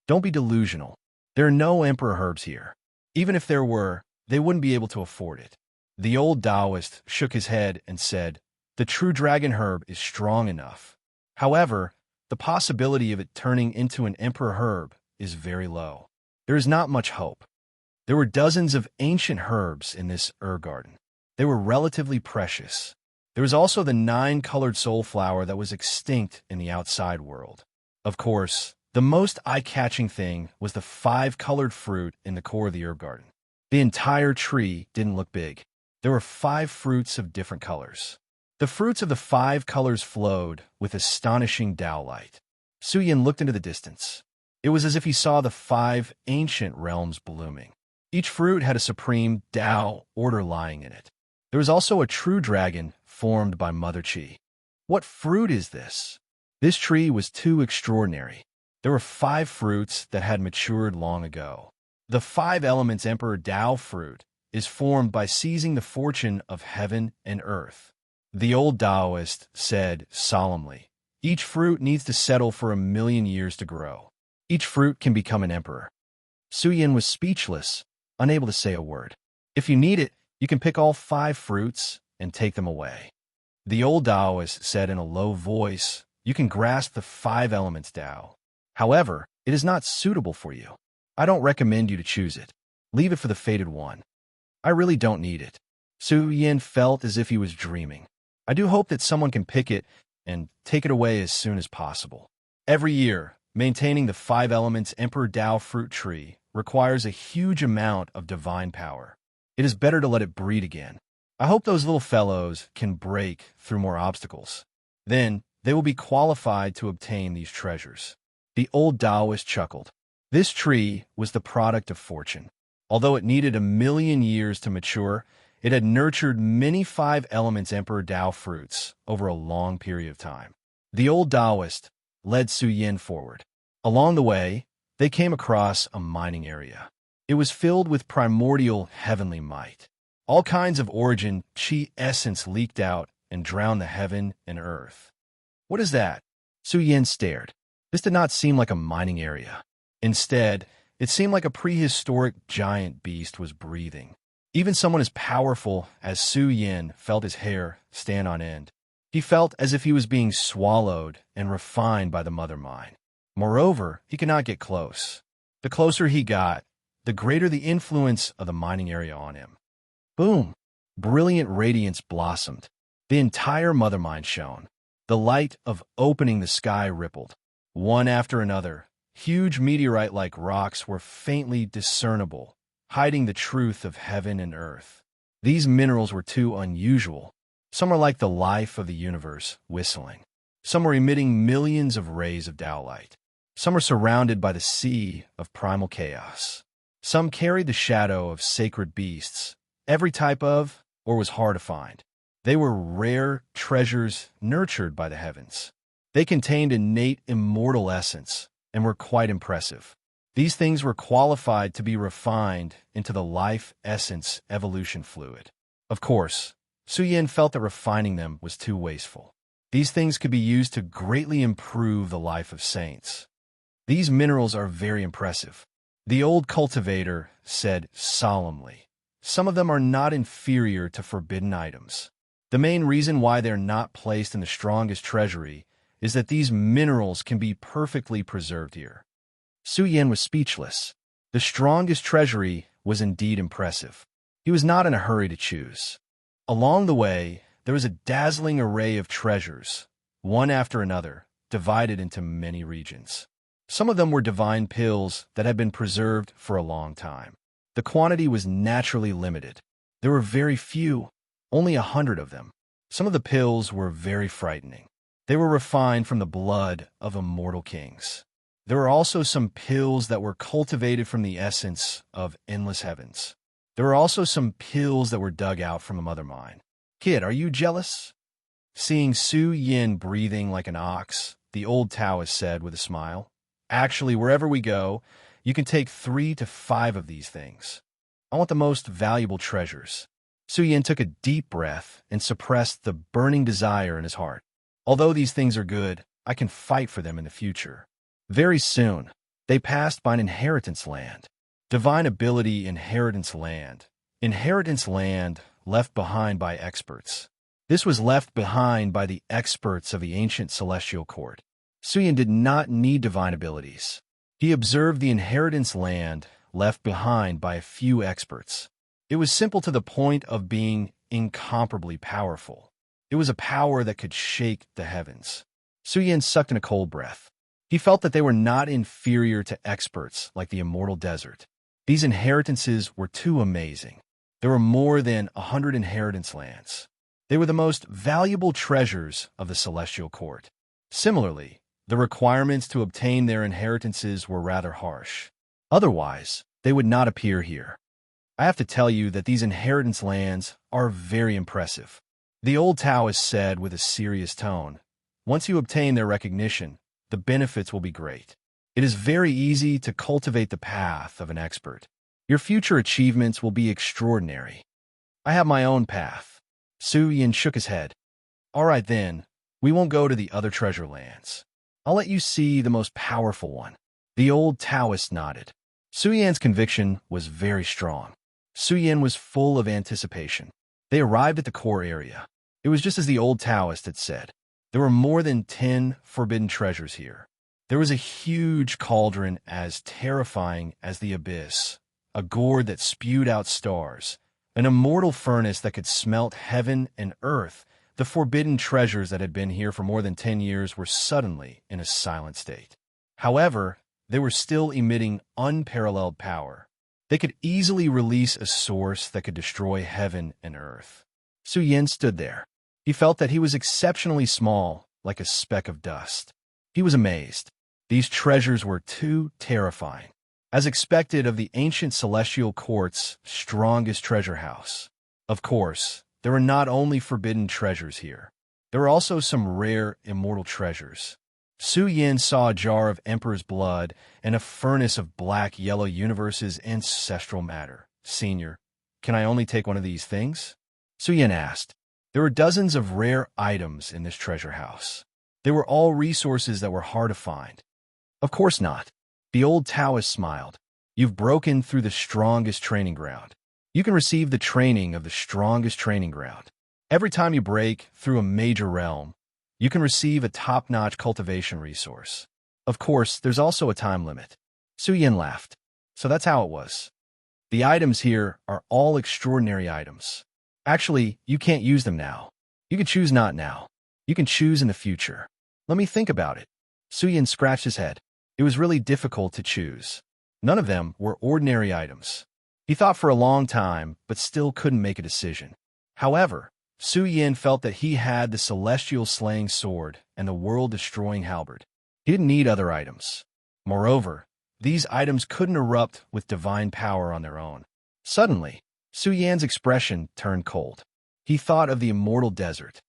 Don't be delusional. There are no emperor herbs here. Even if there were, they wouldn't be able to afford it. The old Taoist shook his head and said, "The true dragon herb is strong enough. However, the possibility of it turning into an emperor herb is very low. there is not much hope. There were dozens of ancient herbs in this garden. They were relatively precious. There was also the 9-colored soul flower that was extinct in the outside world. Of course, the most eye-catching thing was the 5-colored fruit in the core of the herb garden. The entire tree didn't look big. There were 5 fruits of different colors. The fruits of the 5 colors flowed with astonishing Tao light. Suyin looked into the distance. It was as if he saw the 5 ancient realms blooming. Each fruit had a supreme Tao order lying in it. There was also a true dragon formed by Mother Qi. What fruit is this? This tree was too extraordinary. There were 5 fruits that had matured long ago. The 5 elements Emperor Tao fruit is formed by seizing the fortune of heaven and earth. The old Taoist said solemnly, each fruit needs to settle for 1,000,000 years to grow. Each fruit can become an emperor. Suyin was speechless, unable to say a word. If you need it, you can pick all 5 fruits and take them away. The old Taoist said in a low voice, you can grasp the 5 elements Tao. However, it is not suitable for you. I don't recommend you to choose it. Leave it for the fated one. I really don't need it. Suyin felt as if he was dreaming. I do hope that someone can pick it and take it away as soon as possible. Every year, maintaining the 5 elements Emperor Tao fruit tree requires a huge amount of divine power. It is better to let it breed again. I hope those little fellows can break through more obstacles. Then, they will be qualified to obtain these treasures. The old Taoist chuckled. This tree was the product of fortune. Although it needed 1,000,000 years to mature, it had nurtured many 5 elements Emperor Tao fruits over a long period of time. The old Taoist led Suyin forward. Along the way, they came across a mining area. It was filled with primordial heavenly might. All kinds of origin Qi essence leaked out and drowned the heaven and earth. What is that? Suyin stared. This did not seem like a mining area. Instead, it seemed like a prehistoric giant beast was breathing. Even someone as powerful as Suyin felt his hair stand on end. He felt as if he was being swallowed and refined by the mother mind. Moreover, he could not get close. The closer he got, the greater the influence of the mining area on him. Boom! Brilliant radiance blossomed. The entire mother mind shone. The light of opening the sky rippled. One after another, huge meteorite-like rocks were faintly discernible, hiding the truth of heaven and earth. These minerals were too unusual. Some are like the life of the universe, whistling. Some are emitting millions of rays of Tao light. Some are surrounded by the sea of primal chaos. Some carried the shadow of sacred beasts, every type of, or was hard to find. They were rare treasures nurtured by the heavens. They contained innate immortal essence and were quite impressive. These things were qualified to be refined into the life essence evolution fluid. Of course, Suyin felt that refining them was too wasteful. These things could be used to greatly improve the life of saints. These minerals are very impressive. The old cultivator said solemnly, some of them are not inferior to forbidden items. The main reason why they're not placed in the strongest treasury is that these minerals can be perfectly preserved here. Suyin was speechless. The strongest treasury was indeed impressive. He was not in a hurry to choose. Along the way, there was a dazzling array of treasures, one after another, divided into many regions. Some of them were divine pills that had been preserved for a long time. The quantity was naturally limited. There were very few, only 100 of them. Some of the pills were very frightening. They were refined from the blood of immortal kings. There were also some pills that were cultivated from the essence of endless heavens. There were also some pills that were dug out from a mother mind. Kid, are you jealous? Seeing Suyin breathing like an ox, the old Taoist said with a smile, actually, wherever we go, you can take 3 to 5 of these things. I want the most valuable treasures. Suyin took a deep breath and suppressed the burning desire in his heart. Although these things are good, I can fight for them in the future. Very soon, they passed by an inheritance land. Divine ability inheritance land. Inheritance land left behind by experts. This was left behind by the experts of the ancient celestial court. Suyin did not need divine abilities. He observed the inheritance land left behind by a few experts. It was simple to the point of being incomparably powerful. It was a power that could shake the heavens. Suyin sucked in a cold breath. He felt that they were not inferior to experts like the immortal desert. These inheritances were too amazing. There were more than 100 inheritance lands. They were the most valuable treasures of the celestial court. Similarly, the requirements to obtain their inheritances were rather harsh. Otherwise, they would not appear here. I have to tell you that these inheritance lands are very impressive. The old Taoist said with a serious tone, once you obtain their recognition, the benefits will be great. It is very easy to cultivate the path of an expert. Your future achievements will be extraordinary. I have my own path. Suyin shook his head. All right then, we won't go to the other treasure lands. I'll let you see the most powerful one. The old Taoist nodded. Suyan's conviction was very strong. Suyin was full of anticipation. They arrived at the core area. It was just as the old Taoist had said. There were more than 10 forbidden treasures here. There was a huge cauldron as terrifying as the abyss, a gourd that spewed out stars, an immortal furnace that could smelt heaven and earth. The forbidden treasures that had been here for more than 10 years were suddenly in a silent state. However, they were still emitting unparalleled power. They could easily release a source that could destroy heaven and earth. Suyin stood there. He felt that he was exceptionally small, like a speck of dust. He was amazed. These treasures were too terrifying. As expected of the ancient celestial court's strongest treasure house. Of course, there were not only forbidden treasures here. There were also some rare immortal treasures. Suyin saw a jar of emperor's blood and a furnace of black-yellow universe's ancestral matter. Senior, can I only take one of these things? Suyin asked. There were dozens of rare items in this treasure house. They were all resources that were hard to find. Of course not. The old Taoist smiled. You've broken through the strongest training ground. You can receive the training of the strongest training ground. Every time you break through a major realm, you can receive a top-notch cultivation resource. Of course, there's also a time limit. Suyin laughed. So that's how it was. The items here are all extraordinary items. Actually, you can't use them now. You can choose not now. You can choose in the future. Let me think about it. Suyin scratched his head. It was really difficult to choose. None of them were ordinary items. He thought for a long time, but still couldn't make a decision. However, Suyin felt that he had the celestial slaying sword and the world-destroying halberd. He didn't need other items. Moreover, these items couldn't erupt with divine power on their own. Suddenly, Suyan's expression turned cold. He thought of the immortal desert.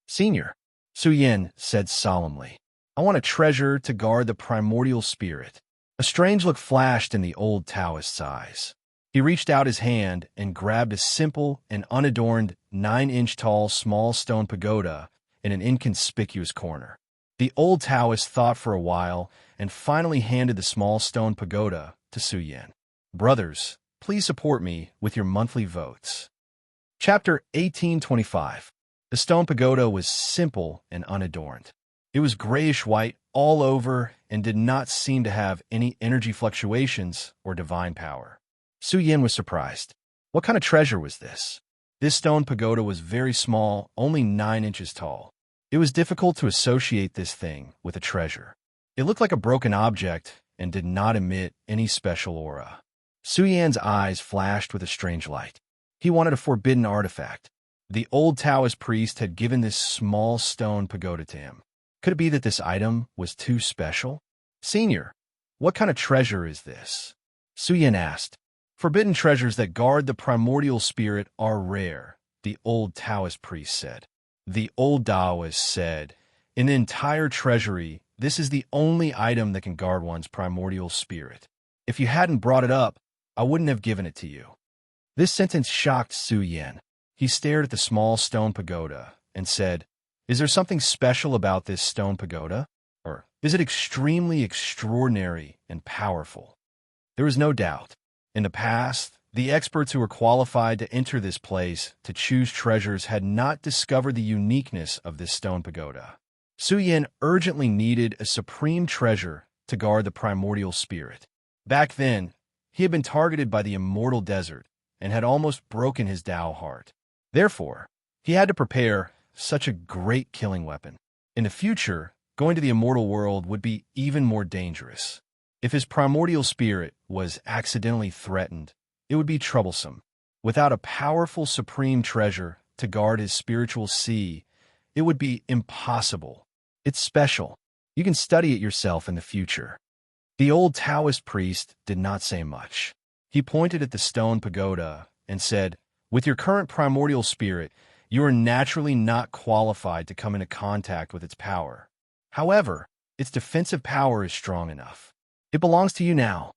Senior, Suyin said solemnly, I want a treasure to guard the primordial spirit. A strange look flashed in the old Taoist's eyes. He reached out his hand and grabbed a simple and unadorned 9-inch-tall small stone pagoda in an inconspicuous corner. The old Taoist thought for a while and finally handed the small stone pagoda to Suyin. Brothers, please support me with your monthly votes. Chapter 1825. The stone pagoda was simple and unadorned. It was grayish-white all over and did not seem to have any energy fluctuations or divine power. Suyin was surprised. What kind of treasure was this? This stone pagoda was very small, only 9 inches tall. It was difficult to associate this thing with a treasure. It looked like a broken object and did not emit any special aura. Suyan's eyes flashed with a strange light. He wanted a forbidden artifact. The old Taoist priest had given this small stone pagoda to him. Could it be that this item was too special? Senior, what kind of treasure is this? Suyin asked. Forbidden treasures that guard the primordial spirit are rare, the old Taoist priest said. The old Taoist said, in the entire treasury, this is the only item that can guard one's primordial spirit. If you hadn't brought it up, I wouldn't have given it to you. This sentence shocked Suyin. He stared at the small stone pagoda and said, Is there something special about this stone pagoda? Or is it extremely extraordinary and powerful? There was no doubt. In the past, the experts who were qualified to enter this place to choose treasures had not discovered the uniqueness of this stone pagoda. Suyin urgently needed a supreme treasure to guard the primordial spirit. Back then, He had been targeted by the immortal desert and had almost broken his Tao heart. Therefore, he had to prepare such a great killing weapon. In the future, going to the immortal world would be even more dangerous. If his primordial spirit was accidentally threatened, it would be troublesome. Without a powerful supreme treasure to guard his spiritual sea, it would be impossible. It's special. You can study it yourself in the future. The old Taoist priest did not say much. He pointed at the stone pagoda and said, "With your current primordial spirit, you are naturally not qualified to come into contact with its power. However, its defensive power is strong enough. It belongs to you now."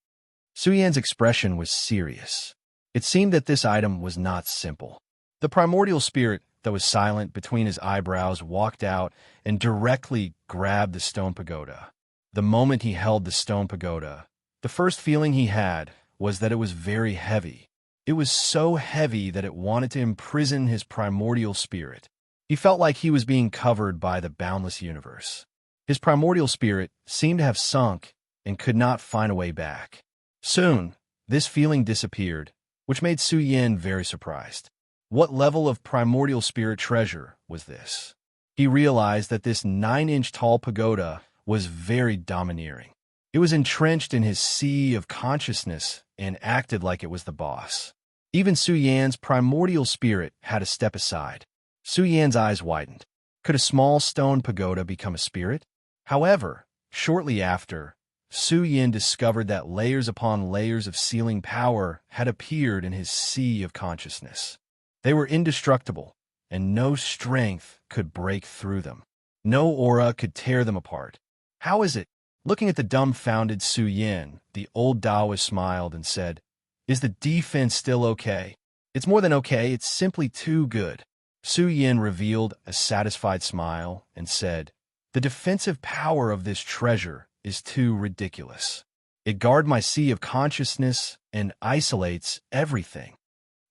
Su Yan's expression was serious. It seemed that this item was not simple. The primordial spirit that was silent between his eyebrows walked out and directly grabbed the stone pagoda. The moment he held the stone pagoda, the first feeling he had was that it was very heavy. It was so heavy that it wanted to imprison his primordial spirit. He felt like he was being covered by the boundless universe. His primordial spirit seemed to have sunk and could not find a way back. Soon, this feeling disappeared, which made Su Yan very surprised. What level of primordial spirit treasure was this? He realized that this 9-inch tall pagoda was very domineering. It was entrenched in his sea of consciousness and acted like it was the boss. Even Su Yan's primordial spirit had to step aside. Su Yan's eyes widened. Could a small stone pagoda become a spirit? However, shortly after, Su Yan discovered that layers upon layers of sealing power had appeared in his sea of consciousness. They were indestructible, and no strength could break through them. No aura could tear them apart. "How is it?" Looking at the dumbfounded Su Yan, the old Taoist smiled and said, "Is the defense still okay?" "It's more than okay, it's simply too good." Su Yan revealed a satisfied smile and said, "The defensive power of this treasure is too ridiculous. It guards my sea of consciousness and isolates everything.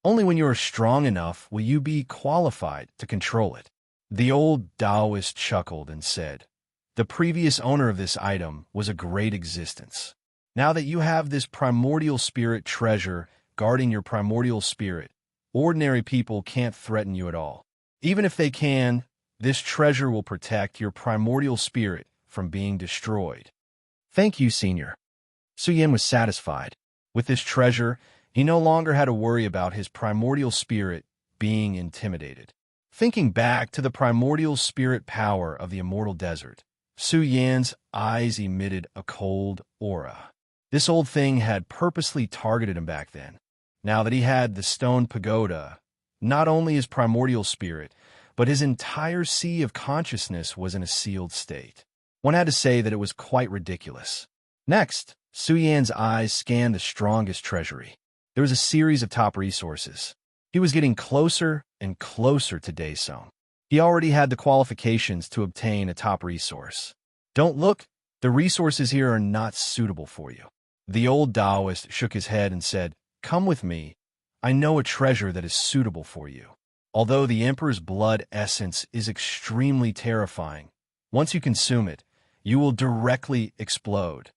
Only when you are strong enough will you be qualified to control it." The old Taoist chuckled and said, "The previous owner of this item was a great existence. Now that you have this primordial spirit treasure guarding your primordial spirit, ordinary people can't threaten you at all. Even if they can, this treasure will protect your primordial spirit from being destroyed." "Thank you, Senior." Su Yan was satisfied. With this treasure, he no longer had to worry about his primordial spirit being intimidated. Thinking back to the primordial spirit power of the immortal desert, Su Yan's eyes emitted a cold aura. This old thing had purposely targeted him back then. Now that he had the stone pagoda, not only his primordial spirit, but his entire sea of consciousness was in a sealed state. One had to say that it was quite ridiculous. Next, Su Yan's eyes scanned the strongest treasury. There was a series of top resources. He was getting closer and closer to Daesong. He already had the qualifications to obtain a top resource. "Don't look, the resources here are not suitable for you." The old Taoist shook his head and said, "Come with me. I know a treasure that is suitable for you. Although the Emperor's blood essence is extremely terrifying, once you consume it, you will directly explode."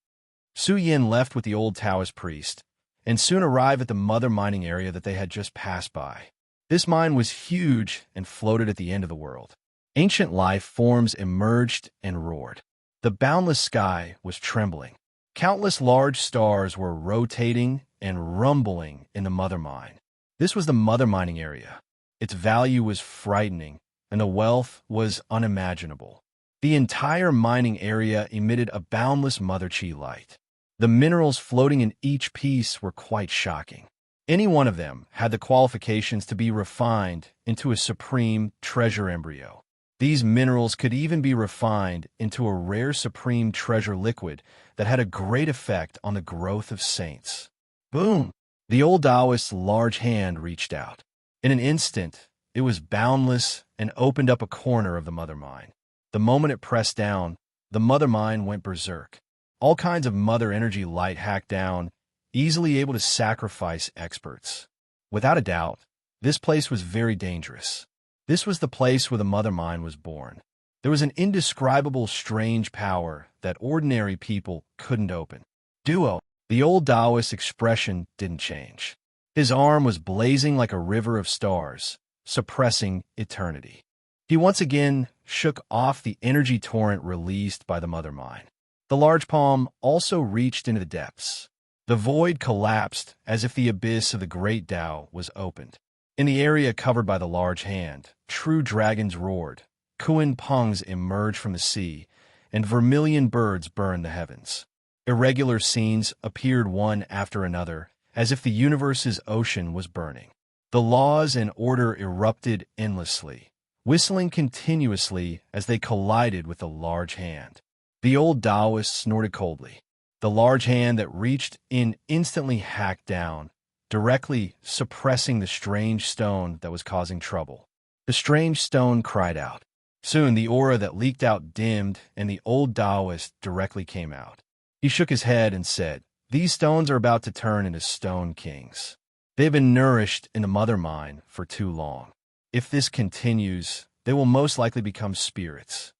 Su Yan left with the old Taoist priest, and soon arrived at the mother mining area that they had just passed by. This mine was huge and floated at the end of the world. Ancient life forms emerged and roared. The boundless sky was trembling. Countless large stars were rotating and rumbling in the mother mine. This was the mother mining area. Its value was frightening, and the wealth was unimaginable. The entire mining area emitted a boundless mother chi light. The minerals floating in each piece were quite shocking. Any one of them had the qualifications to be refined into a supreme treasure embryo. These minerals could even be refined into a rare supreme treasure liquid that had a great effect on the growth of saints. Boom! The old Taoist's large hand reached out. In an instant, it was boundless and opened up a corner of the mother mine. The moment it pressed down, the mother mine went berserk. All kinds of mother energy light hacked down, easily able to sacrifice experts. Without a doubt, this place was very dangerous. This was the place where the mother mine was born. There was an indescribable strange power that ordinary people couldn't open. Duo, The old Taoist's expression didn't change. His arm was blazing like a river of stars, suppressing eternity. He once again shook off the energy torrent released by the mother mind. The large palm also reached into the depths. The void collapsed as if the abyss of the great Tao was opened. In the area covered by the large hand, true dragons roared, Kuan Pungs emerged from the sea, and vermilion birds burned the heavens. Irregular scenes appeared one after another, as if the universe's ocean was burning. The laws and order erupted endlessly, whistling continuously as they collided with the large hand. The old Taoist snorted coldly. The large hand that reached in instantly hacked down, directly suppressing the strange stone that was causing trouble. The strange stone cried out. Soon the aura that leaked out dimmed, and the old Taoist directly came out. He shook his head and said, "These stones are about to turn into stone kings. They've been nourished in the mother mind for too long. If this continues, they will most likely become spirits."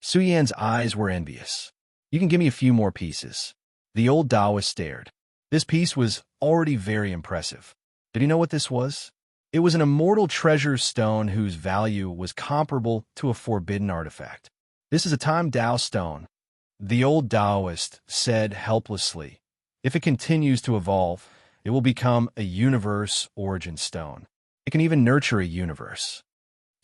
Su Yan's eyes were envious. "You can give me a few more pieces." The old Taoist stared. This piece was already very impressive. Did he know what this was? It was an immortal treasure stone whose value was comparable to a forbidden artifact. "This is a time Tao stone," the old Taoist said helplessly. "If it continues to evolve, it will become a universe origin stone. It can even nurture a universe."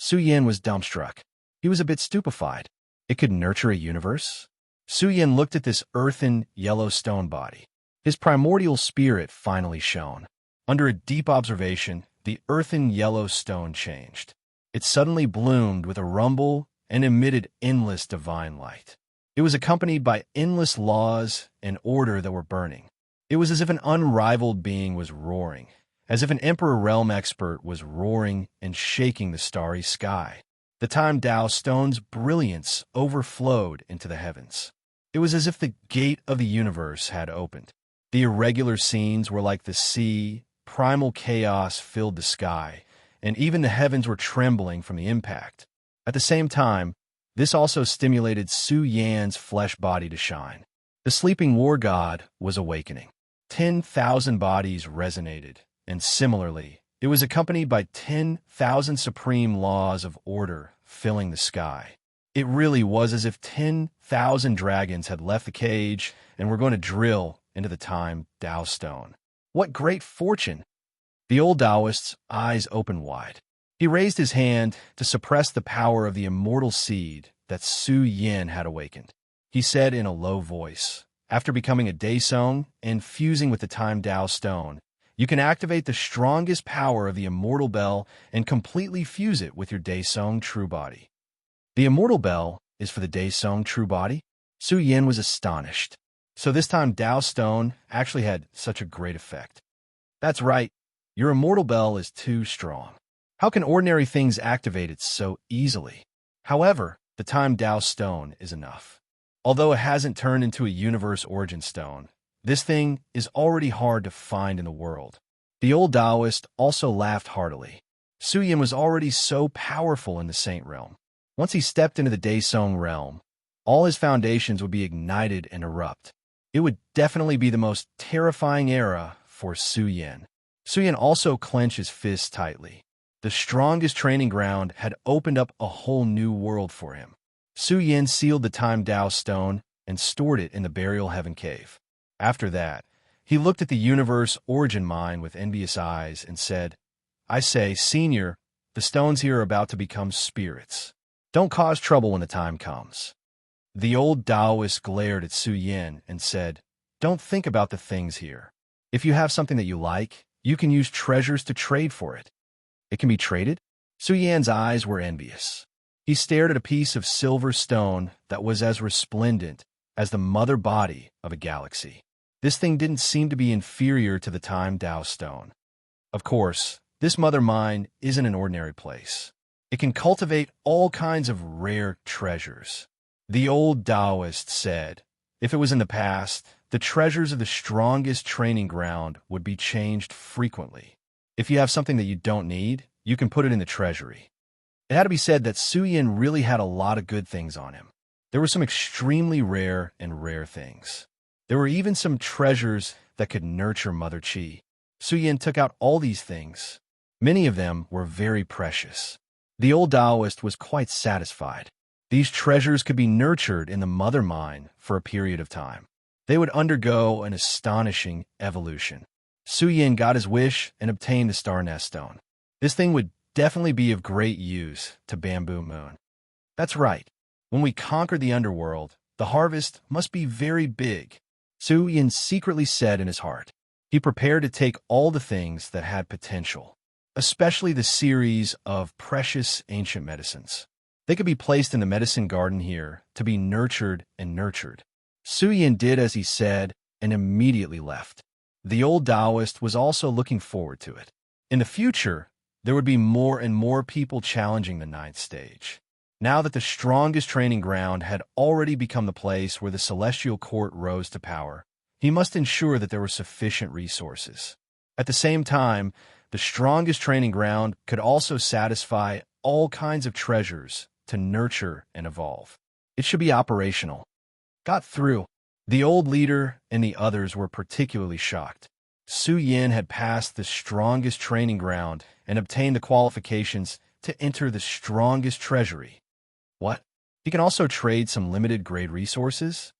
Su Yan was dumbstruck. He was a bit stupefied. It could nurture a universe? Su Yan looked at this earthen, yellow stone body. His primordial spirit finally shone. Under a deep observation, the earthen yellow stone changed. It suddenly bloomed with a rumble and emitted endless divine light. It was accompanied by endless laws and order that were burning. It was as if an unrivaled being was roaring, as if an Emperor Realm expert was roaring and shaking the starry sky. The time Tao stone's brilliance overflowed into the heavens. It was as if the gate of the universe had opened. The irregular scenes were like the sea, primal chaos filled the sky, and even the heavens were trembling from the impact. At the same time, this also stimulated Su Yan's flesh body to shine. The sleeping war god was awakening. 10,000 bodies resonated, and similarly, it was accompanied by 10,000 supreme laws of order filling the sky. It really was as if 10,000 dragons had left the cage and were going to drill into the time Tao stone. What great fortune! The old Taoist's eyes opened wide. He raised his hand to suppress the power of the immortal seed that Su Yan had awakened. He said in a low voice, "After becoming a Daesong and fusing with the time Tao stone, you can activate the strongest power of the immortal bell and completely fuse it with your Daesong true body." The immortal bell is for the Daesong true body? Su Yan was astonished. So this time Tao stone actually had such a great effect. "That's right. Your immortal bell is too strong. How can ordinary things activate it so easily? However, the time Tao stone is enough. Although it hasn't turned into a universe origin stone, this thing is already hard to find in the world." The old Taoist also laughed heartily. Su Yan was already so powerful in the Saint realm. Once he stepped into the Daesong realm, all his foundations would be ignited and erupt. It would definitely be the most terrifying era for Su Yan. Su Yan also clenched his fists tightly. The strongest training ground had opened up a whole new world for him. Su Yan sealed the time Tao stone and stored it in the burial heaven cave. After that, he looked at the universe origin mine with envious eyes and said, "I say, Senior, the stones here are about to become spirits. Don't cause trouble when the time comes." The old Taoist glared at Su Yan and said, "Don't think about the things here. If you have something that you like, you can use treasures to trade for it." "It can be traded?" Su Yan's eyes were envious. He stared at a piece of silver stone that was as resplendent as the mother body of a galaxy. This thing didn't seem to be inferior to the time Tao stone. Of course, this mother mine isn't an ordinary place. It can cultivate all kinds of rare treasures. The old Taoist said, if it was in the past, the treasures of the strongest training ground would be changed frequently. If you have something that you don't need, you can put it in the treasury. It had to be said that Su Yan really had a lot of good things on him. There were some extremely rare and rare things. There were even some treasures that could nurture Mother Qi. Su Yin took out all these things. Many of them were very precious. The old Taoist was quite satisfied. These treasures could be nurtured in the mother mind for a period of time. They would undergo an astonishing evolution. Su Yin got his wish and obtained the Star Nest Stone. This thing would definitely be of great use to Bamboo Moon. That's right. When we conquer the underworld, the harvest must be very big. Su Yin secretly said in his heart. He prepared to take all the things that had potential, especially the series of precious ancient medicines. They could be placed in the medicine garden here to be nurtured and nurtured. Su Yin did as he said and immediately left. The old Taoist was also looking forward to it. In the future, there would be more and more people challenging the ninth stage. Now that the strongest training ground had already become the place where the celestial court rose to power, he must ensure that there were sufficient resources. At the same time, the strongest training ground could also satisfy all kinds of treasures to nurture and evolve. It should be operational. Got through. The old leader and the others were particularly shocked. Su Yin had passed the strongest training ground and obtained the qualifications to enter the strongest treasury. What? He can also trade some limited-grade resources?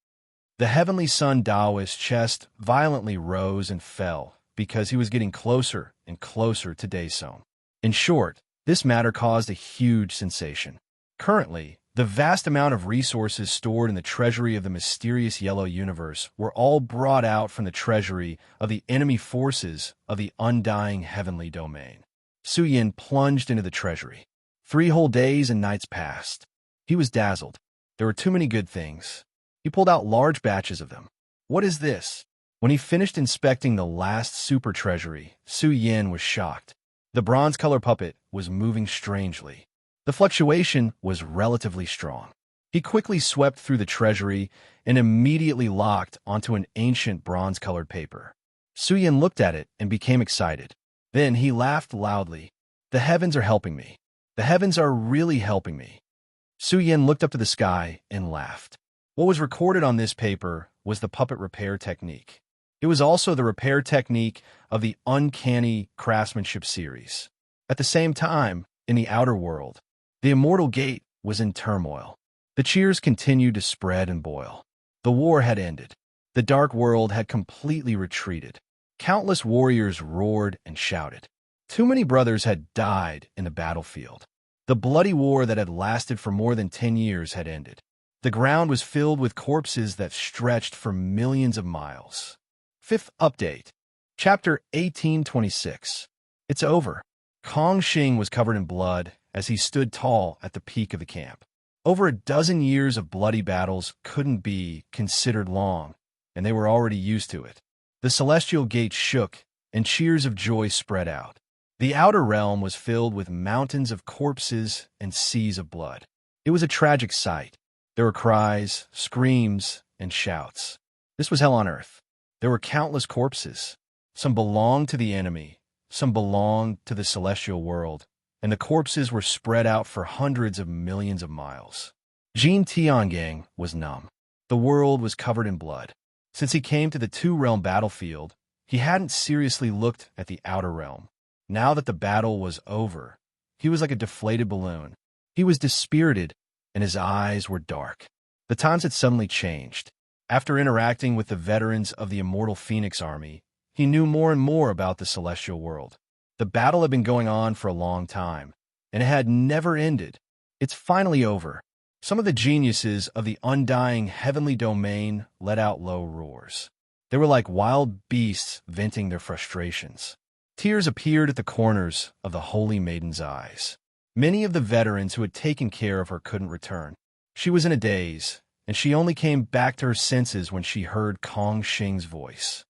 The Heavenly Sun Taoist's chest violently rose and fell because he was getting closer and closer to Daesong. In short, this matter caused a huge sensation. Currently, the vast amount of resources stored in the treasury of the mysterious yellow universe were all brought out from the treasury of the enemy forces of the undying heavenly domain. Su Yin plunged into the treasury. 3 whole days and nights passed. He was dazzled. There were too many good things. He pulled out large batches of them. What is this? When he finished inspecting the last super treasury, Su Yin was shocked. The bronze-color puppet was moving strangely. The fluctuation was relatively strong. He quickly swept through the treasury and immediately locked onto an ancient bronze-colored paper. Su Yin looked at it and became excited. Then he laughed loudly. The heavens are helping me. The heavens are really helping me. Su Yin looked up to the sky and laughed. What was recorded on this paper was the puppet repair technique. It was also the repair technique of the Uncanny Craftsmanship series. At the same time, in the outer world, the Immortal Gate was in turmoil. The cheers continued to spread and boil. The war had ended. The dark world had completely retreated. Countless warriors roared and shouted. Too many brothers had died in the battlefield. The bloody war that had lasted for more than 10 years had ended. The ground was filled with corpses that stretched for millions of miles. 5th update. Chapter 1826. It's over. Kong Xing was covered in blood as he stood tall at the peak of the camp. Over a dozen years of bloody battles couldn't be considered long, and they were already used to it. The celestial gate shook, and cheers of joy spread out. The outer realm was filled with mountains of corpses and seas of blood. It was a tragic sight. There were cries, screams, and shouts. This was hell on earth. There were countless corpses. Some belonged to the enemy, some belonged to the celestial world, and the corpses were spread out for hundreds of millions of miles. Jin Tiangang was numb. The world was covered in blood. Since he came to the two-realm battlefield, he hadn't seriously looked at the outer realm. Now that the battle was over, he was like a deflated balloon. He was dispirited, and his eyes were dark. The times had suddenly changed. After interacting with the veterans of the Immortal Phoenix Army, he knew more and more about the celestial world. The battle had been going on for a long time, and it had never ended. It's finally over. Some of the geniuses of the undying heavenly domain let out low roars. They were like wild beasts venting their frustrations. Tears appeared at the corners of the Holy Maiden's eyes. Many of the veterans who had taken care of her couldn't return. She was in a daze, and she only came back to her senses when she heard Kong Xing's voice.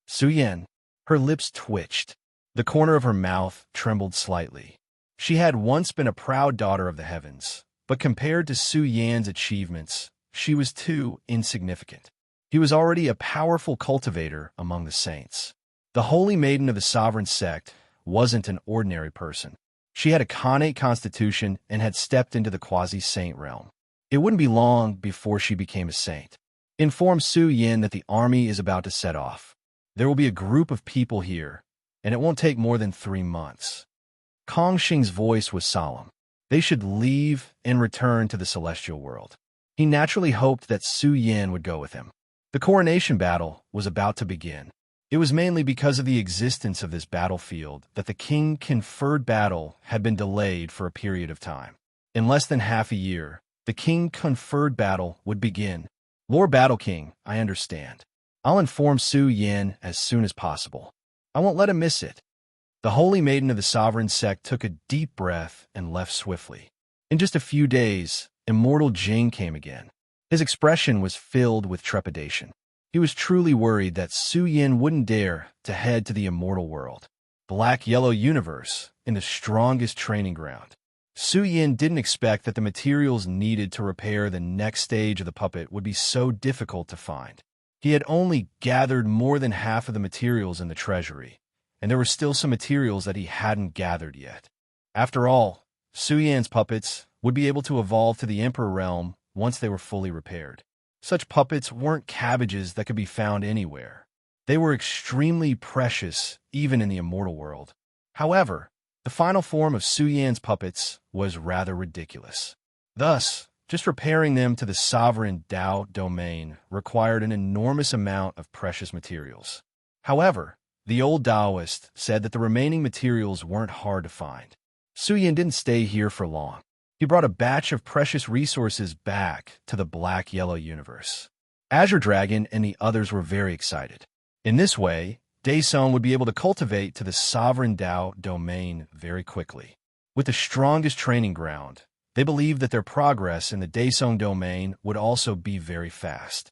Su Yin. Her lips twitched. The corner of her mouth trembled slightly. She had once been a proud daughter of the heavens, but compared to Su Yan's achievements, she was too insignificant. He was already a powerful cultivator among the saints. The Holy Maiden of the Sovereign Sect wasn't an ordinary person. She had a connate constitution and had stepped into the quasi-saint realm. It wouldn't be long before she became a saint. Inform Su Yin that the army is about to set off. There will be a group of people here, and it won't take more than 3 months. Kong Xing's voice was solemn. They should leave and return to the celestial world. He naturally hoped that Su Yin would go with him. The coronation battle was about to begin. It was mainly because of the existence of this battlefield that the king-conferred battle had been delayed for a period of time. In less than half a year, the king-conferred battle would begin. Lord Battle King, I understand. I'll inform Su Yin as soon as possible. I won't let him miss it. The holy maiden of the sovereign sect took a deep breath and left swiftly. In just a few days, Immortal Jing came again. His expression was filled with trepidation. He was truly worried that Su Yin wouldn't dare to head to the immortal world. Black-yellow universe, in the strongest training ground. Su Yin didn't expect that the materials needed to repair the next stage of the puppet would be so difficult to find. He had only gathered more than half of the materials in the treasury, and there were still some materials that he hadn't gathered yet. After all, Su Yin's puppets would be able to evolve to the Emperor realm once they were fully repaired. Such puppets weren't cabbages that could be found anywhere. They were extremely precious, even in the immortal world. However, the final form of Su Yan's puppets was rather ridiculous. Thus, just repairing them to the sovereign Dao domain required an enormous amount of precious materials. However, the old Taoist said that the remaining materials weren't hard to find. Su Yan didn't stay here for long. He brought a batch of precious resources back to the black-yellow universe. Azure Dragon and the others were very excited. In this way, Daesong would be able to cultivate to the sovereign Dao domain very quickly. With the strongest training ground, they believed that their progress in the Daesong domain would also be very fast.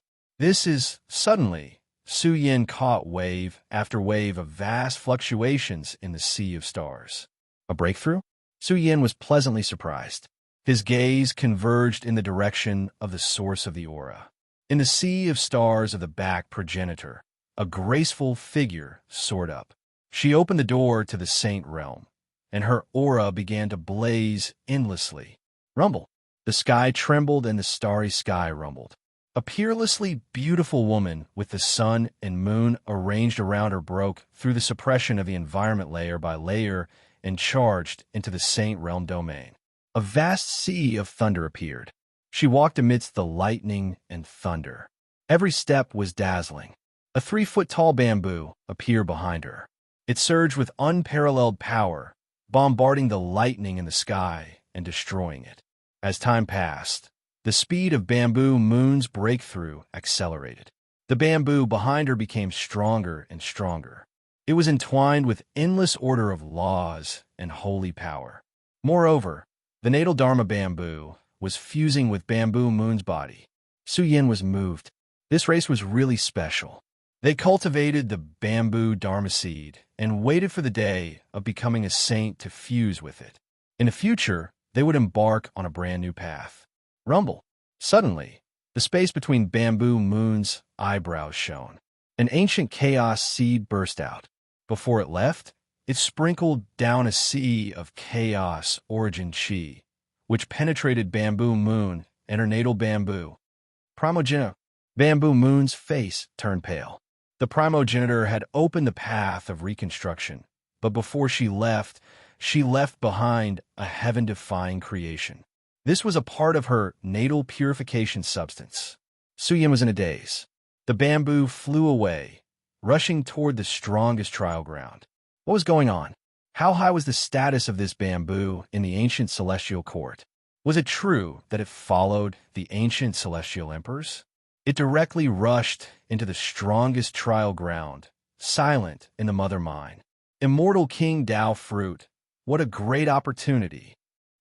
Suddenly, Su Yin caught wave after wave of vast fluctuations in the sea of stars. A breakthrough? Su Yin was pleasantly surprised. His gaze converged in the direction of the source of the aura. In the sea of stars of the back progenitor, a graceful figure soared up. She opened the door to the saint realm, and her aura began to blaze endlessly. Rumble. The sky trembled and the starry sky rumbled. A peerlessly beautiful woman with the sun and moon arranged around her broke through the suppression of the environment layer by layer and charged into the saint realm domain. A vast sea of thunder appeared. She walked amidst the lightning and thunder. Every step was dazzling. A 3-foot-tall bamboo appeared behind her. It surged with unparalleled power, bombarding the lightning in the sky and destroying it. As time passed, the speed of Bamboo Moon's breakthrough accelerated. The bamboo behind her became stronger and stronger. It was entwined with endless order of laws and holy power. Moreover, the natal Dharma bamboo was fusing with Bamboo Moon's body. Su Yin was moved. This race was really special. They cultivated the bamboo Dharma seed and waited for the day of becoming a saint to fuse with it. In the future, they would embark on a brand new path. Rumble. Suddenly, the space between Bamboo Moon's eyebrows shone. An ancient chaos seed burst out. Before it left, it sprinkled down a sea of chaos origin chi, which penetrated Bamboo Moon and her natal bamboo. Primogenitor. Bamboo Moon's face turned pale. The primogenitor had opened the path of reconstruction, but before she left behind a heaven-defying creation. This was a part of her natal purification substance. Su Yin was in a daze. The bamboo flew away, rushing toward the strongest trial ground. What was going on? How high was the status of this bamboo in the ancient celestial court? Was it true that it followed the ancient celestial emperors? It directly rushed into the strongest trial ground, silent in the mother mind. Immortal King Dao Fruit, what a great opportunity.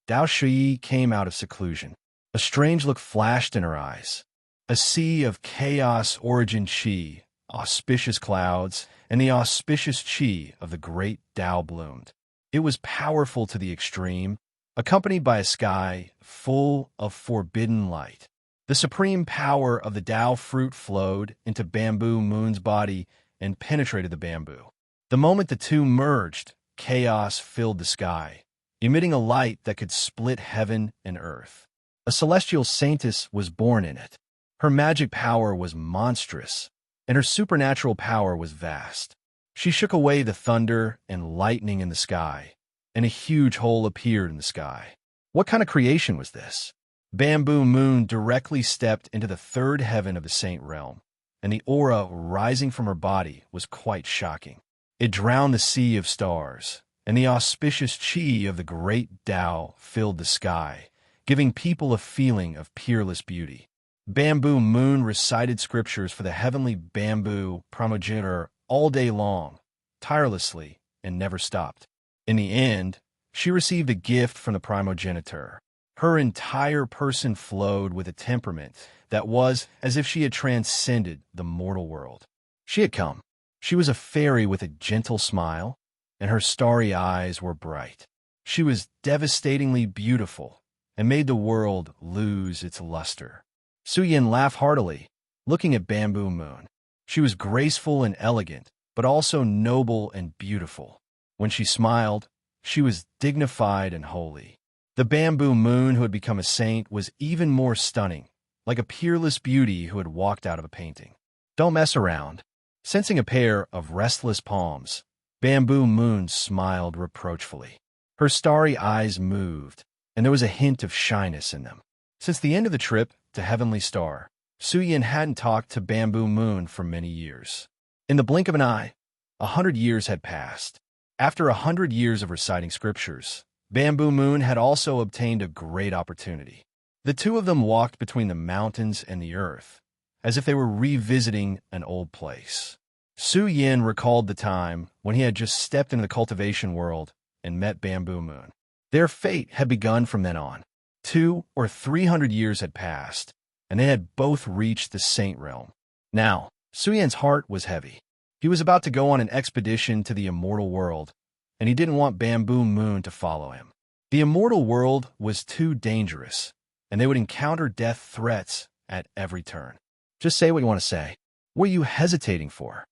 Dao Shui came out of seclusion. A strange look flashed in her eyes. A sea of chaos origin chi, auspicious clouds, and the auspicious chi of the great Dao bloomed. It was powerful to the extreme, accompanied by a sky full of forbidden light. The supreme power of the Dao fruit flowed into Bamboo Moon's body and penetrated the bamboo. The moment the two merged, chaos filled the sky, emitting a light that could split heaven and earth. A celestial saintess was born in it. Her magic power was monstrous, and her supernatural power was vast. She shook away the thunder and lightning in the sky, and a huge hole appeared in the sky. What kind of creation was this? Bamboo Moon directly stepped into the third heaven of the Saint Realm, and the aura rising from her body was quite shocking. It drowned the sea of stars, and the auspicious chi of the great Tao filled the sky, giving people a feeling of peerless beauty. Bamboo Moon recited scriptures for the heavenly bamboo primogenitor all day long, tirelessly, and never stopped. In the end, she received a gift from the primogenitor. Her entire person flowed with a temperament that was as if she had transcended the mortal world. She had come. She was a fairy with a gentle smile, and her starry eyes were bright. She was devastatingly beautiful and made the world lose its luster. Suyin laughed heartily, looking at Bamboo Moon. She was graceful and elegant, but also noble and beautiful. When she smiled, she was dignified and holy. The Bamboo Moon who had become a saint was even more stunning, like a peerless beauty who had walked out of a painting. Don't mess around. Sensing a pair of restless palms, Bamboo Moon smiled reproachfully. Her starry eyes moved, and there was a hint of shyness in them. Since the end of the trip to Heavenly Star, Suyin hadn't talked to Bamboo Moon for many years. In the blink of an eye, 100 years had passed. After 100 years of reciting scriptures, Bamboo Moon had also obtained a great opportunity. The two of them walked between the mountains and the earth, as if they were revisiting an old place. Suyin recalled the time when he had just stepped into the cultivation world and met Bamboo Moon. Their fate had begun from then on. 200 or 300 years had passed, and they had both reached the Saint Realm. Now, Suyin's heart was heavy. He was about to go on an expedition to the immortal world, and he didn't want Bamboo Moon to follow him. The immortal world was too dangerous, and they would encounter death threats at every turn. Just say what you want to say. What are you hesitating for?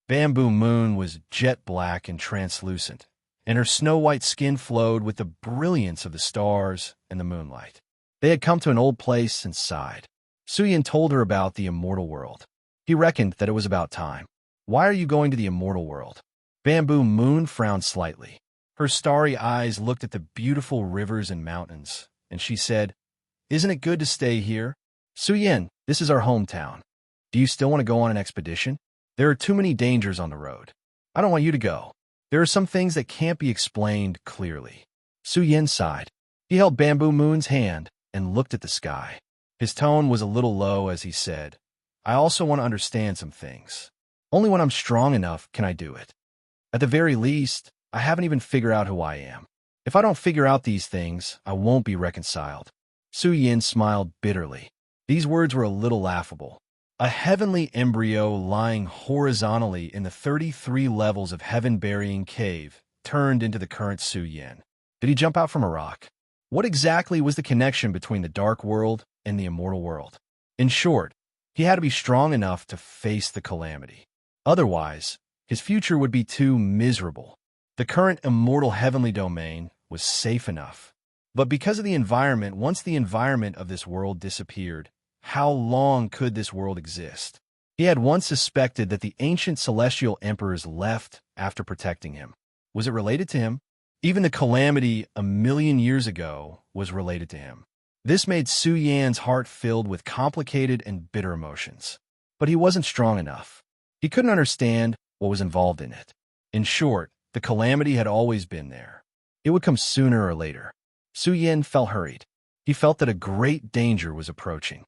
Bamboo Moon was jet black and translucent, and her snow-white skin flowed with the brilliance of the stars and the moonlight. They had come to an old place and sighed. Suyin told her about the immortal world. He reckoned that it was about time. Why are you going to the immortal world? Bamboo Moon frowned slightly. Her starry eyes looked at the beautiful rivers and mountains, and she said, "Isn't it good to stay here? Suyin, this is our hometown. Do you still want to go on an expedition? There are too many dangers on the road. I don't want you to go. There are some things that can't be explained clearly." Suyin sighed. He held Bamboo Moon's hand and looked at the sky. His tone was a little low as he said, "I also want to understand some things. Only when I'm strong enough can I do it. At the very least, I haven't even figured out who I am. If I don't figure out these things, I won't be reconciled." Suyin smiled bitterly. These words were a little laughable. A heavenly embryo lying horizontally in the 33 levels of heaven-burying cave turned into the current Suyin. Did he jump out from a rock? What exactly was the connection between the dark world and the immortal world? In short, he had to be strong enough to face the calamity. Otherwise, his future would be too miserable. The current immortal heavenly domain was safe enough. But because of the environment, once the environment of this world disappeared, how long could this world exist? He had once suspected that the ancient celestial emperors left after protecting him. Was it related to him? Even the calamity 1,000,000 years ago was related to him. This made Suyin's heart filled with complicated and bitter emotions. But he wasn't strong enough. He couldn't understand what was involved in it. In short, the calamity had always been there. It would come sooner or later. Suyin felt hurried. He felt that a great danger was approaching.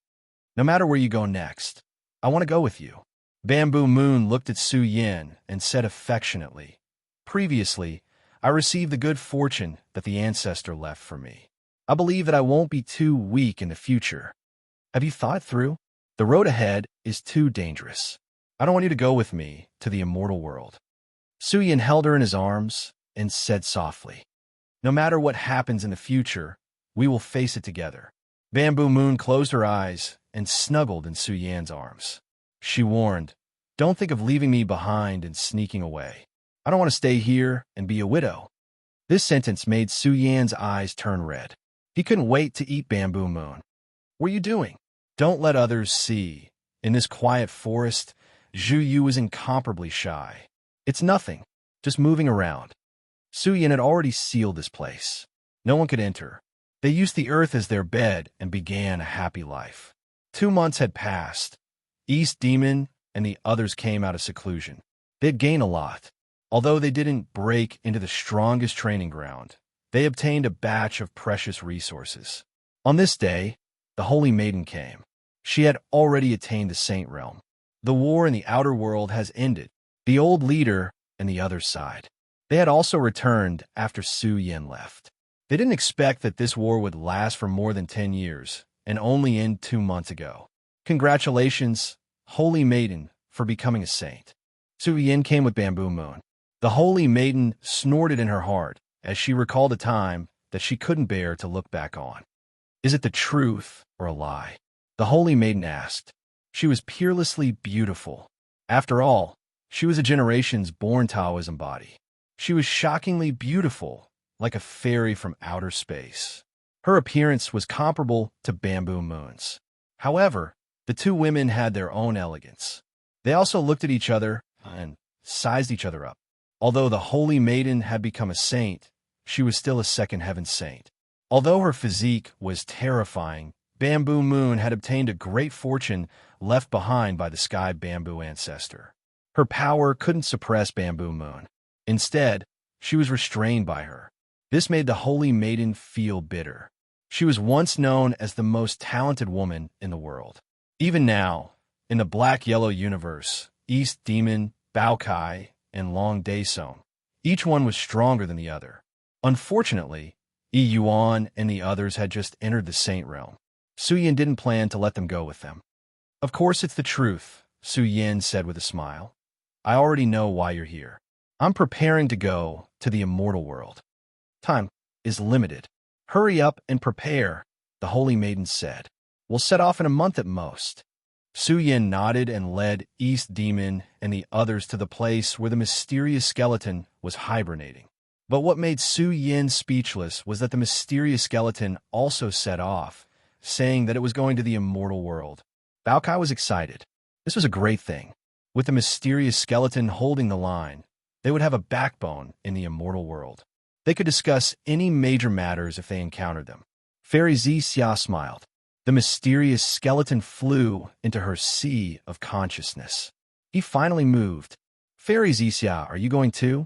"No matter where you go next, I want to go with you." Bamboo Moon looked at Suyin and said affectionately, "Previously, I received the good fortune that the ancestor left for me. I believe that I won't be too weak in the future. Have you thought it through? The road ahead is too dangerous. I don't want you to go with me to the immortal world." Suyin held her in his arms and said softly, "No matter what happens in the future, we will face it together." Bamboo Moon closed her eyes and snuggled in Suyin's arms. She warned, "Don't think of leaving me behind and sneaking away. I don't want to stay here and be a widow." This sentence made Suyin's eyes turn red. He couldn't wait to eat Bamboo Moon. "What are you doing? Don't let others see. In this quiet forest, Zhu Yu was incomparably shy. It's nothing, just moving around. Su Yin had already sealed this place. No one could enter. They used the earth as their bed and began a happy life. 2 months had passed. East Demon and the others came out of seclusion. They'd gained a lot. Although they didn't break into the strongest training ground, they obtained a batch of precious resources. On this day, the Holy Maiden came. She had already attained the Saint Realm. The war in the outer world has ended. The old leader and the other side. They had also returned after Su Yin left. They didn't expect that this war would last for more than 10 years, and only end 2 months ago. Congratulations, Holy Maiden, for becoming a saint. Su Yin came with Bamboo Moon. The Holy Maiden snorted in her heart as she recalled a time that she couldn't bear to look back on. Is it the truth or a lie? The Holy Maiden asked. She was peerlessly beautiful. After all, she was a generation's born Taoism body. She was shockingly beautiful, like a fairy from outer space. Her appearance was comparable to Bamboo Moon's. However, the two women had their own elegance. They also looked at each other and sized each other up. Although the Holy Maiden had become a saint, she was still a second heaven saint. Although her physique was terrifying, Bamboo Moon had obtained a great fortune left behind by the Sky Bamboo ancestor. Her power couldn't suppress Bamboo Moon. Instead, she was restrained by her. This made the Holy Maiden feel bitter. She was once known as the most talented woman in the world. Even now, in the black-yellow universe, East Demon, Bao Kai, and Long Day Song, each one was stronger than the other. Unfortunately, Yi Yuan and the others had just entered the Saint Realm. Su Yin didn't plan to let them go with them. Of course it's the truth, Su Yin said with a smile. I already know why you're here. I'm preparing to go to the immortal world. Time is limited. Hurry up and prepare, the Holy Maiden said. We'll set off in a month at most. Su Yin nodded and led East Demon and the others to the place where the mysterious skeleton was hibernating. But what made Su Yin speechless was that the mysterious skeleton also set off, saying that it was going to the immortal world. Bao Kai was excited. This was a great thing. With the mysterious skeleton holding the line, they would have a backbone in the immortal world. They could discuss any major matters if they encountered them. Fairy Xia smiled. The mysterious skeleton flew into her sea of consciousness. He finally moved. Fairy Xia, are you going too?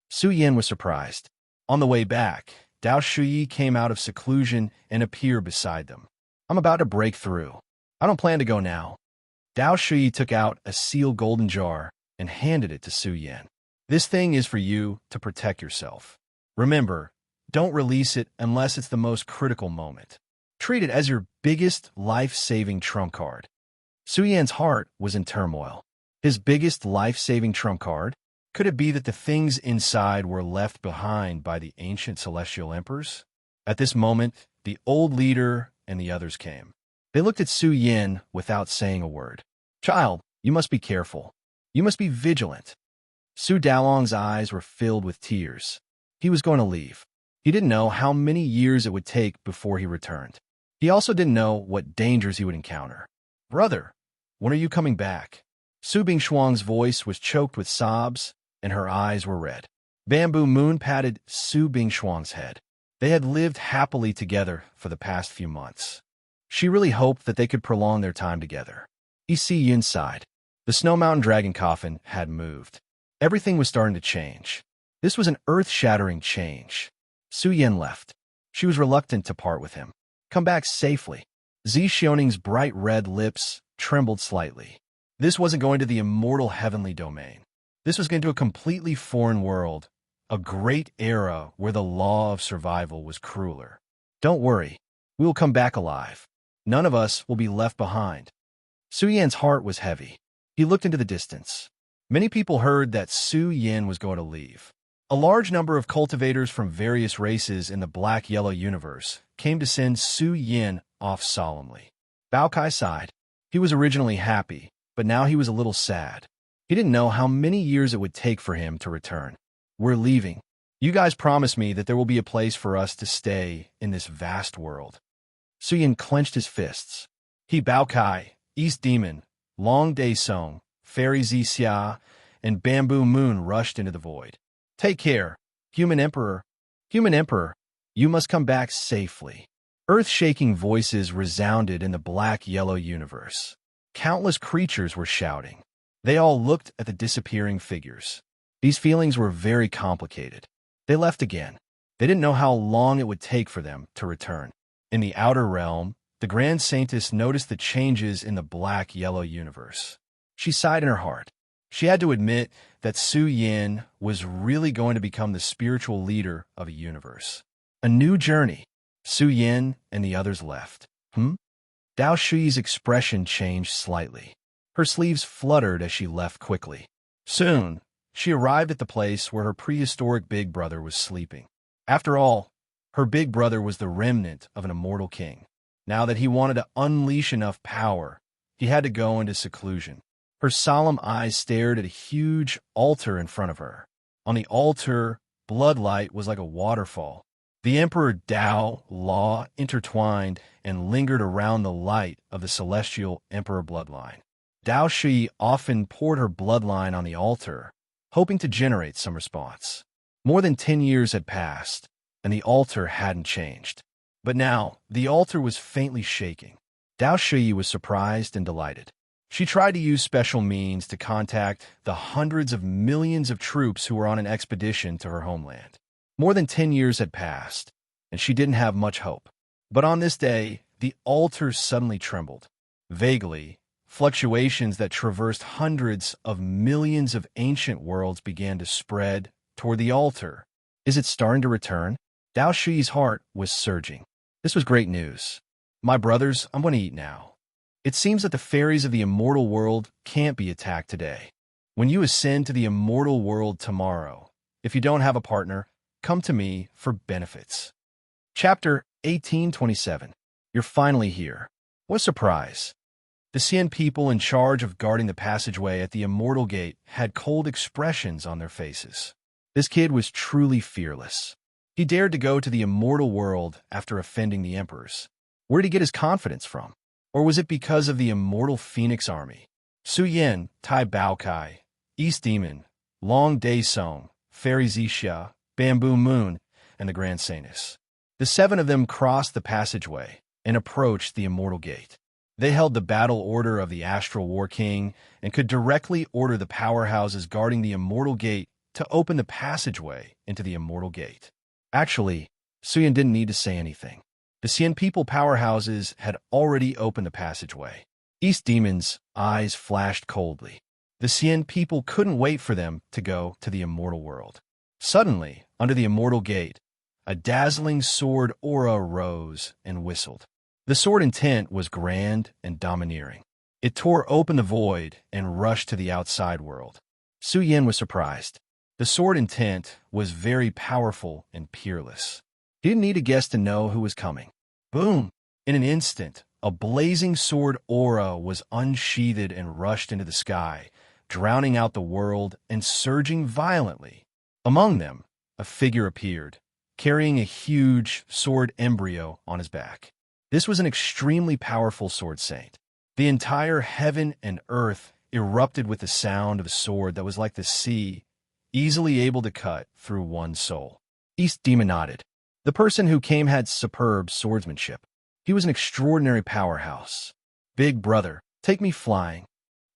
Su Yin was surprised. On the way back, Dao Shuyi came out of seclusion and appeared beside them. I'm about to break through. I don't plan to go now. Dao Shuyi took out a sealed golden jar and handed it to Su Yin. This thing is for you to protect yourself. Remember, don't release it unless it's the most critical moment. Treat it as your biggest life-saving trump card. Su Yin's heart was in turmoil. His biggest life-saving trump card? Could it be that the things inside were left behind by the ancient celestial emperors? At this moment, the old leader and the others came. They looked at Su Yin without saying a word. Child, you must be careful. You must be vigilant. Su Daolong's eyes were filled with tears. He was going to leave. He didn't know how many years it would take before he returned. He also didn't know what dangers he would encounter. Brother, when are you coming back? Su Bingshuang's voice was choked with sobs, and her eyes were red. Bamboo Moon patted Su Bingshuang's head. They had lived happily together for the past few months. She really hoped that they could prolong their time together. E.C. Yun sighed. The Snow Mountain Dragon coffin had moved. Everything was starting to change. This was an earth-shattering change. Su Yin left. She was reluctant to part with him. Come back safely. Zi Xioning's bright red lips trembled slightly. This wasn't going to the immortal heavenly domain. This was going to a completely foreign world, a great era where the law of survival was crueler. Don't worry, we will come back alive. None of us will be left behind. Su Yin's heart was heavy. He looked into the distance. Many people heard that Su Yin was going to leave. A large number of cultivators from various races in the black-yellow universe came to send Su Yin off solemnly. Bao Kai sighed. He was originally happy, but now he was a little sad. He didn't know how many years it would take for him to return. We're leaving. You guys promised me that there will be a place for us to stay in this vast world. Su Yin clenched his fists. He, Bao Kai, East Demon, Long Day Song, Fairy Xia, and Bamboo Moon rushed into the void. Take care, Human Emperor. Human Emperor, you must come back safely. Earth-shaking voices resounded in the black-yellow universe. Countless creatures were shouting. They all looked at the disappearing figures. These feelings were very complicated. They left again. They didn't know how long it would take for them to return. In the outer realm, the Grand Saintess noticed the changes in the black-yellow universe. She sighed in her heart. She had to admit that Su Yin was really going to become the spiritual leader of a universe. A new journey. Su Yin and the others left. Dao Shi's expression changed slightly. Her sleeves fluttered as she left quickly. Soon, she arrived at the place where her prehistoric big brother was sleeping. After all, her big brother was the remnant of an immortal king. Now that he wanted to unleash enough power, he had to go into seclusion. Her solemn eyes stared at a huge altar in front of her. On the altar, bloodlight was like a waterfall. The Emperor Dao law intertwined and lingered around the light of the celestial emperor bloodline. Dao Shi often poured her bloodline on the altar, hoping to generate some response. More than 10 years had passed, and the altar hadn't changed. But now, the altar was faintly shaking. Dao Shi was surprised and delighted. She tried to use special means to contact the hundreds of millions of troops who were on an expedition to her homeland. More than 10 years had passed, and she didn't have much hope. But on this day, the altar suddenly trembled. Vaguely, fluctuations that traversed hundreds of millions of ancient worlds began to spread toward the altar. Is it starting to return? Dao Shi's heart was surging. This was great news. My brothers, I'm going to eat now. It seems that the fairies of the immortal world can't be attacked today. When you ascend to the immortal world tomorrow, if you don't have a partner, come to me for benefits. Chapter 1827. You're finally here. What a surprise. The Xian people in charge of guarding the passageway at the immortal gate had cold expressions on their faces. This kid was truly fearless. He dared to go to the immortal world after offending the emperors. Where did he get his confidence from? Or was it because of the immortal Phoenix army? Su Yin, Tai Baokai, East Demon, Long Day Song, Fairy Xia, Bamboo Moon, and the Grand Saintess. The 7 of them crossed the passageway and approached the immortal gate. They held the battle order of the Astral War King and could directly order the powerhouses guarding the immortal gate to open the passageway into the immortal gate. Actually, Su Yin didn't need to say anything. The Xian people powerhouses had already opened the passageway. East Demon's eyes flashed coldly. The Xian people couldn't wait for them to go to the immortal world. Suddenly, under the immortal gate, a dazzling sword aura rose and whistled. The sword intent was grand and domineering. It tore open the void and rushed to the outside world. Su Yin was surprised. The sword intent was very powerful and peerless. He didn't need a guess to know who was coming. Boom! In an instant, a blazing sword aura was unsheathed and rushed into the sky, drowning out the world and surging violently. Among them, a figure appeared, carrying a huge sword embryo on his back. This was an extremely powerful sword saint. The entire heaven and earth erupted with the sound of a sword that was like the sea, easily able to cut through one's soul. East Demon nodded. The person who came had superb swordsmanship. He was an extraordinary powerhouse. Big brother, take me flying.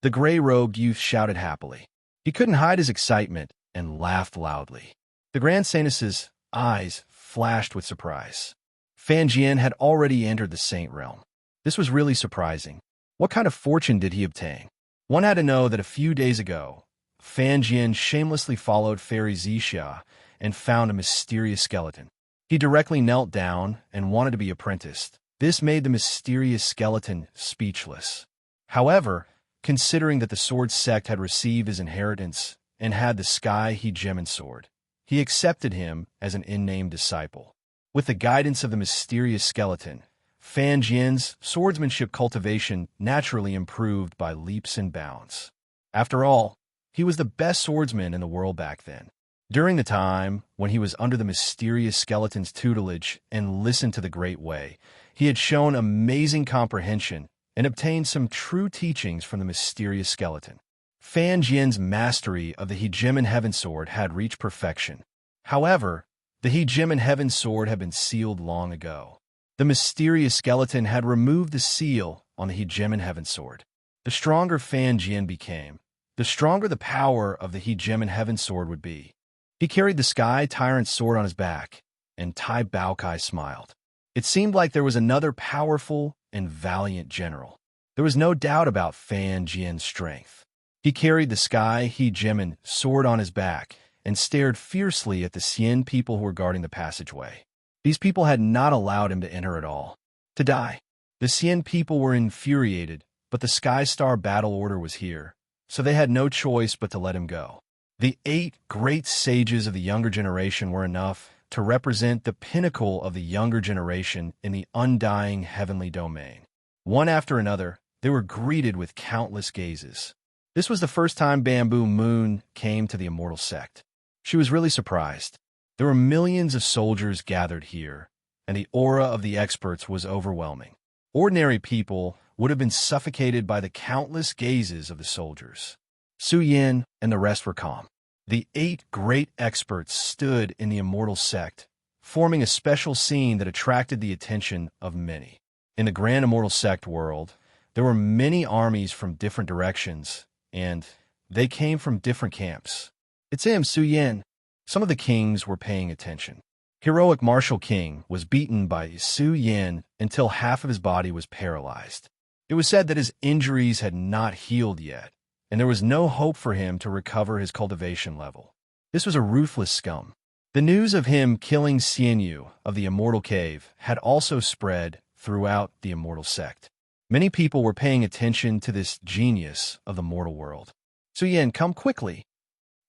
The gray-robed youth shouted happily. He couldn't hide his excitement and laughed loudly. The Grand Saintess's eyes flashed with surprise. Fan Jian had already entered the saint realm. This was really surprising. What kind of fortune did he obtain? One had to know that a few days ago, Fan Jian shamelessly followed Fairy Xia and found a mysterious skeleton. He directly knelt down and wanted to be apprenticed. This made the mysterious skeleton speechless. However, considering that the sword sect had received his inheritance and had the Sky He Gemin sword, he accepted him as an in-name disciple. With the guidance of the mysterious skeleton, Fan Jian's swordsmanship cultivation naturally improved by leaps and bounds. After all, he was the best swordsman in the world back then. During the time when he was under the mysterious skeleton's tutelage and listened to the Great Way, he had shown amazing comprehension and obtained some true teachings from the mysterious skeleton. Fan Jian's mastery of the Hegemon Heaven Sword had reached perfection. However, the Hegemon Heaven Sword had been sealed long ago. The mysterious skeleton had removed the seal on the Hegemon Heaven Sword. The stronger Fan Jian became, the stronger the power of the Hegemon Heaven Sword would be. He carried the Sky Tyrant's sword on his back, and Tai Baokai smiled. It seemed like there was another powerful and valiant general. There was no doubt about Fan Jian's strength. He carried the Sky Hegemon sword on his back and stared fiercely at the Xian people who were guarding the passageway. These people had not allowed him to enter at all, to die. The Xian people were infuriated, but the Sky Star battle order was here, so they had no choice but to let him go. The 8 great sages of the younger generation were enough to represent the pinnacle of the younger generation in the undying heavenly domain. One after another, they were greeted with countless gazes. This was the first time Bamboo Moon came to the immortal sect. She was really surprised. There were millions of soldiers gathered here, and the aura of the experts was overwhelming. Ordinary people would have been suffocated by the countless gazes of the soldiers. Su Yin and the rest were calm. The 8 great experts stood in the immortal sect, forming a special scene that attracted the attention of many. In the grand immortal sect world, there were many armies from different directions, and they came from different camps. It's him, Su Yin. Some of the kings were paying attention. Heroic Martial King was beaten by Su Yin until half of his body was paralyzed. It was said that his injuries had not healed yet, and there was no hope for him to recover his cultivation level. This was a ruthless scum. The news of him killing Xianyu of the Immortal Cave had also spread throughout the immortal sect. Many people were paying attention to this genius of the mortal world. Su Yin, come quickly.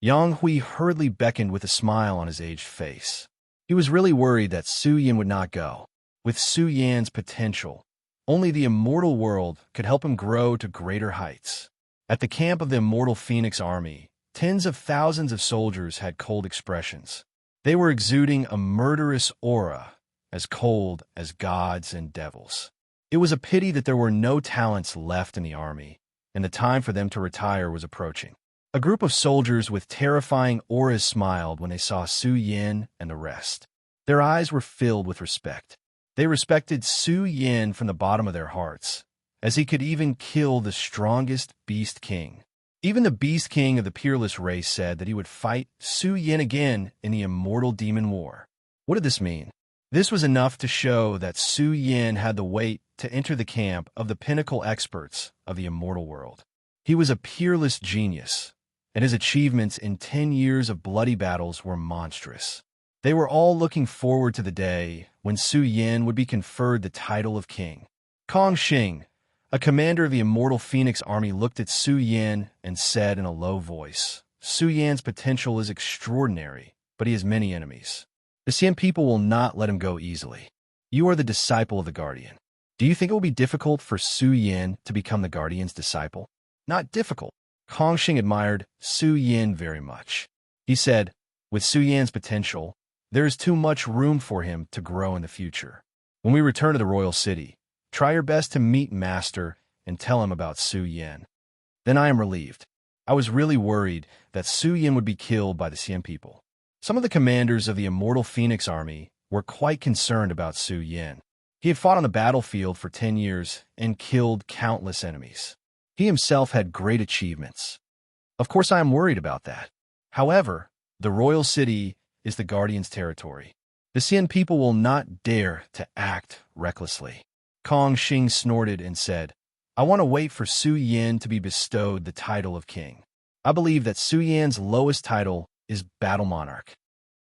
Yang Hui hurriedly beckoned with a smile on his aged face. He was really worried that Su Yin would not go. With Su Yan's potential, only the immortal world could help him grow to greater heights. At the camp of the Immortal Phoenix Army, tens of thousands of soldiers had cold expressions. They were exuding a murderous aura, as cold as gods and devils. It was a pity that there were no talents left in the army, and the time for them to retire was approaching. A group of soldiers with terrifying auras smiled when they saw Su Yin and the rest. Their eyes were filled with respect. They respected Su Yin from the bottom of their hearts, as he could even kill the strongest Beast King. Even the Beast King of the Peerless race said that he would fight Su Yin again in the Immortal Demon War. What did this mean? This was enough to show that Su Yin had the weight to enter the camp of the pinnacle experts of the immortal world. He was a peerless genius, and his achievements in 10 years of bloody battles were monstrous. They were all looking forward to the day when Su Yin would be conferred the title of king. Kong Xing, a commander of the Immortal Phoenix Army, looked at Su Yin and said in a low voice, Su Yan's potential is extraordinary, but he has many enemies. The Xian people will not let him go easily. You are the disciple of the Guardian. Do you think it will be difficult for Su Yin to become the Guardian's disciple? Not difficult. Kong Xing admired Su Yin very much. He said, with Su Yan's potential, there is too much room for him to grow in the future. When we return to the royal city, try your best to meet Master and tell him about Su Yin. Then I am relieved. I was really worried that Su Yin would be killed by the Xian people. Some of the commanders of the Immortal Phoenix Army were quite concerned about Su Yin. He had fought on the battlefield for 10 years and killed countless enemies. He himself had great achievements. Of course, I am worried about that. However, the royal city is the Guardian's territory. The Xian people will not dare to act recklessly. Kong Xing snorted and said, I want to wait for Su Yin to be bestowed the title of king. I believe that Su Yan's lowest title is Battle Monarch.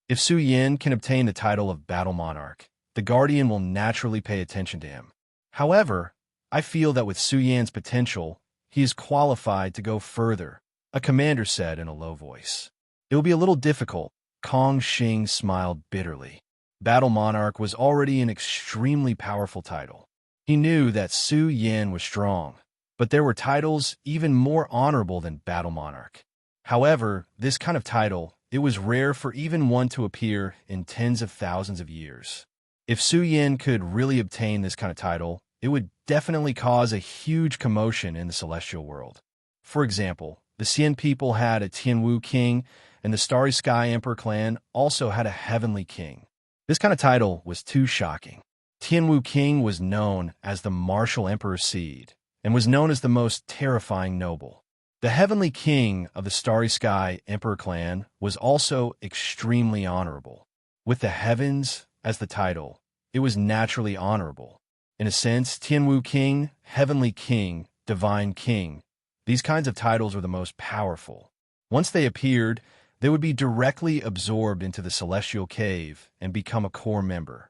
If Su Yin can obtain the title of Battle Monarch, the Guardian will naturally pay attention to him. However, I feel that with Su Yan's potential, he is qualified to go further, a commander said in a low voice. It will be a little difficult. Kong Xing smiled bitterly. Battle Monarch was already an extremely powerful title. He knew that Su Yin was strong, but there were titles even more honorable than Battle Monarch. However, this kind of title, it was rare for even one to appear in tens of thousands of years. If Su Yin could really obtain this kind of title, it would definitely cause a huge commotion in the celestial world. For example, The Xian people had a Tianwu king, and the Starry Sky Emperor clan also had a heavenly king. This kind of title was too shocking. Tianwu king was known as the martial emperor seed, and was known as the most terrifying noble. The heavenly king of the Starry Sky Emperor clan was also extremely honorable. With the heavens as the title, it was naturally honorable. In a sense, Tianwu king, heavenly king, divine king, these kinds of titles were the most powerful. Once they appeared, they would be directly absorbed into the celestial cave and become a core member.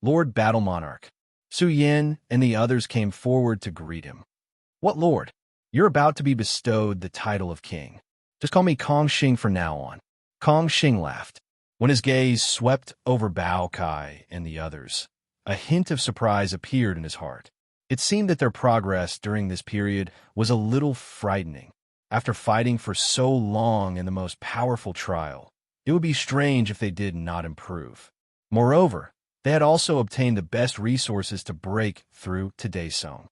Lord Battle Monarch. Su Yin and the others came forward to greet him. What lord? You're about to be bestowed the title of king. Just call me Kong Xing from now on. Kong Xing laughed. When his gaze swept over Bao Kai and the others, a hint of surprise appeared in his heart. It seemed that their progress during this period was a little frightening. After fighting for so long in the most powerful trial, it would be strange if they did not improve. Moreover, they had also obtained the best resources to break through today's song.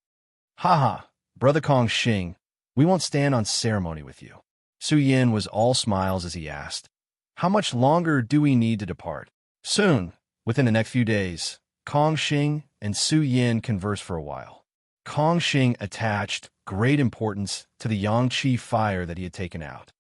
Haha, Brother Kong Xing, we won't stand on ceremony with you. Su Yin was all smiles as he asked, how much longer do we need to depart? Soon, within the next few days, Kong Xing and Su Yin conversed for a while. Kong Xing attached great importance to the Yangqi fire that he had taken out.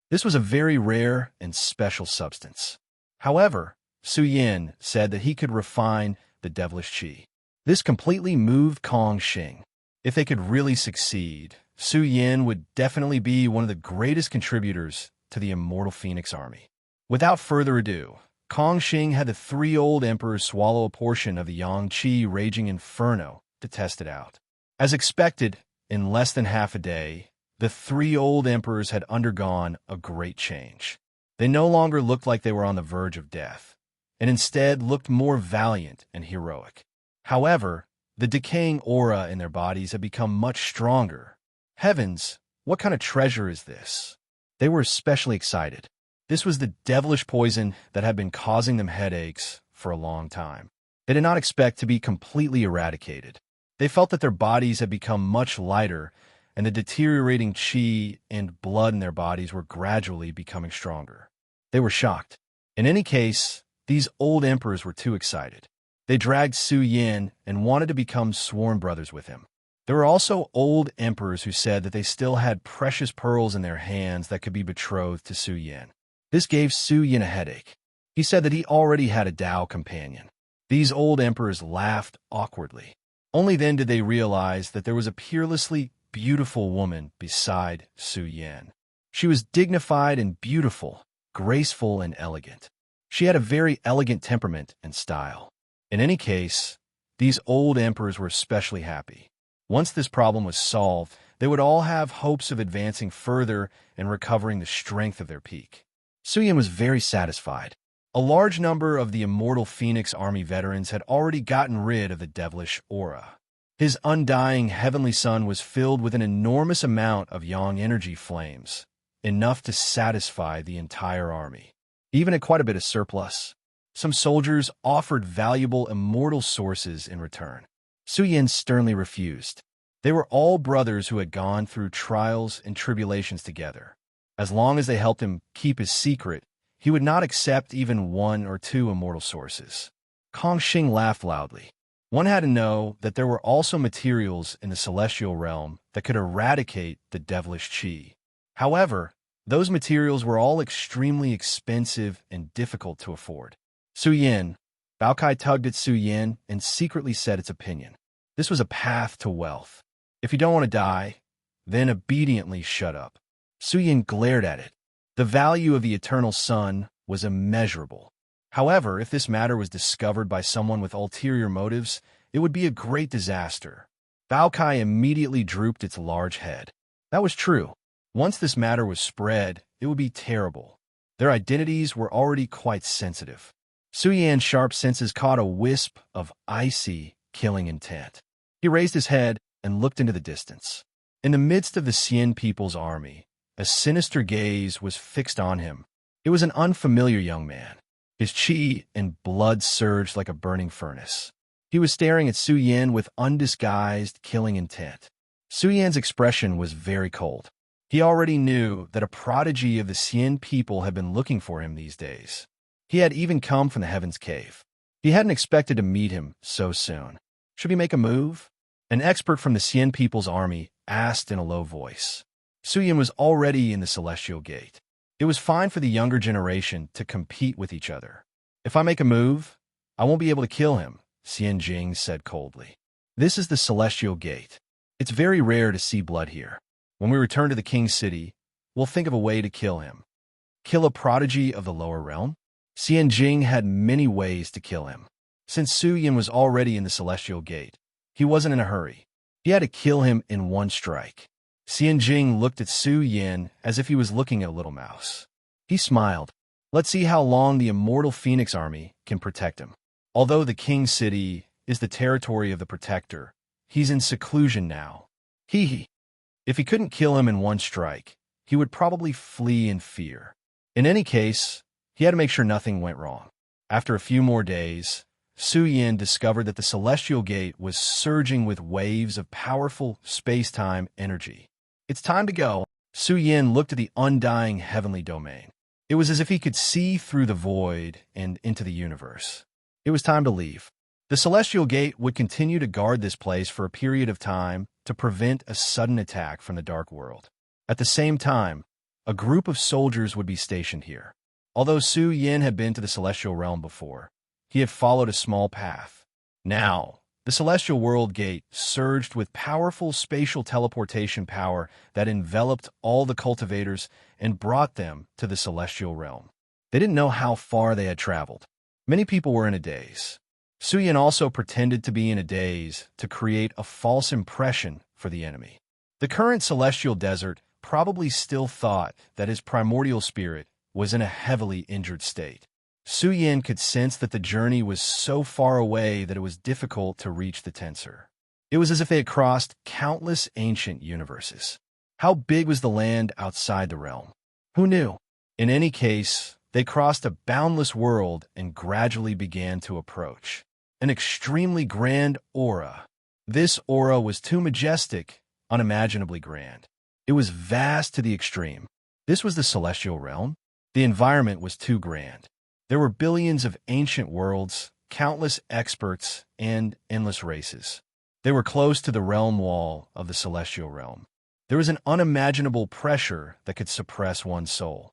This was a very rare and special substance. However, Su Yin said that he could refine the devilish qi. This completely moved Kong Xing. If they could really succeed, Su Yin would definitely be one of the greatest contributors to the Immortal Phoenix army. Without further ado, Kong Xing had the three old emperors swallow a portion of the Yangqi raging inferno to test it out. As expected, in less than half a day, the three old emperors had undergone a great change. They no longer looked like they were on the verge of death, and instead looked more valiant and heroic. However, the decaying aura in their bodies had become much stronger. Heavens, what kind of treasure is this? They were especially excited. This was the devilish poison that had been causing them headaches for a long time. They did not expect to be completely eradicated. They felt that their bodies had become much lighter, and the deteriorating qi and blood in their bodies were gradually becoming stronger. They were shocked. In any case, these old emperors were too excited. They dragged Su Yin and wanted to become sworn brothers with him. There were also old emperors who said that they still had precious pearls in their hands that could be betrothed to Su Yin. This gave Su Yin a headache. He said that he already had a Tao companion. These old emperors laughed awkwardly. Only then did they realize that there was a peerlessly beautiful woman beside Su Yin. She was dignified and beautiful, graceful and elegant. She had a very elegant temperament and style. In any case, these old emperors were especially happy. Once this problem was solved, they would all have hopes of advancing further and recovering the strength of their peak. Su Yin was very satisfied. A large number of the Immortal Phoenix Army veterans had already gotten rid of the devilish aura. His undying heavenly sun was filled with an enormous amount of yang energy flames, enough to satisfy the entire army, even at quite a bit of surplus. Some soldiers offered valuable immortal sources in return. Su Yin sternly refused. They were all brothers who had gone through trials and tribulations together. As long as they helped him keep his secret, he would not accept even one or two immortal sources. Kong Xing laughed loudly. One had to know that there were also materials in the celestial realm that could eradicate the devilish qi. However, those materials were all extremely expensive and difficult to afford. Su Yin. Bao Kai tugged at Su Yin and secretly said its opinion. This was a path to wealth. If you don't want to die, then obediently shut up. Su Yin glared at it. The value of the eternal sun was immeasurable. However, if this matter was discovered by someone with ulterior motives, it would be a great disaster. Bao Kai immediately drooped its large head. That was true. Once this matter was spread, it would be terrible. Their identities were already quite sensitive. Su Yan's sharp senses caught a wisp of icy, killing intent. He raised his head and looked into the distance. In the midst of the Xian people's army, a sinister gaze was fixed on him. It was an unfamiliar young man. His qi and blood surged like a burning furnace. He was staring at Su Yin with undisguised, killing intent. Su Yan's expression was very cold. He already knew that a prodigy of the Xian people had been looking for him these days. He had even come from the Heaven's Cave. He hadn't expected to meet him so soon. Should he make a move? An expert from the Xian people's army asked in a low voice. Su Yin was already in the Celestial Gate. It was fine for the younger generation to compete with each other. If I make a move, I won't be able to kill him, Xian Jing said coldly. This is the Celestial Gate. It's very rare to see blood here. When we return to the King's City, we'll think of a way to kill him. Kill a prodigy of the lower realm? Xian Jing had many ways to kill him. Since Su Yin was already in the Celestial Gate, he wasn't in a hurry. He had to kill him in one strike. Xian Jing looked at Su Yin as if he was looking at a little mouse. He smiled. Let's see how long the immortal Phoenix Army can protect him. Although the King's City is the territory of the Protector, he's in seclusion now. If he couldn't kill him in one strike, he would probably flee in fear. In any case, he had to make sure nothing went wrong. After a few more days, Su Yin discovered that the Celestial Gate was surging with waves of powerful space-time energy. It's time to go. Su Yin looked at the undying heavenly domain. It was as if he could see through the void and into the universe. It was time to leave. The Celestial Gate would continue to guard this place for a period of time to prevent a sudden attack from the Dark World. At the same time, a group of soldiers would be stationed here. Although Su Yin had been to the Celestial Realm before, he had followed a small path. Now, the Celestial World Gate surged with powerful spatial teleportation power that enveloped all the cultivators and brought them to the Celestial Realm. They didn't know how far they had traveled. Many people were in a daze. Su Yin also pretended to be in a daze to create a false impression for the enemy. The current Celestial Desert probably still thought that his primordial spirit was in a heavily injured state. Su Yin could sense that the journey was so far away that it was difficult to reach the Tensor. It was as if they had crossed countless ancient universes. How big was the land outside the realm? Who knew? In any case, they crossed a boundless world and gradually began to approach. An extremely grand aura. This aura was too majestic, unimaginably grand. It was vast to the extreme. This was the Celestial Realm. The environment was too grand. There were billions of ancient worlds, countless experts, and endless races. They were close to the realm wall of the Celestial Realm. There was an unimaginable pressure that could suppress one's soul.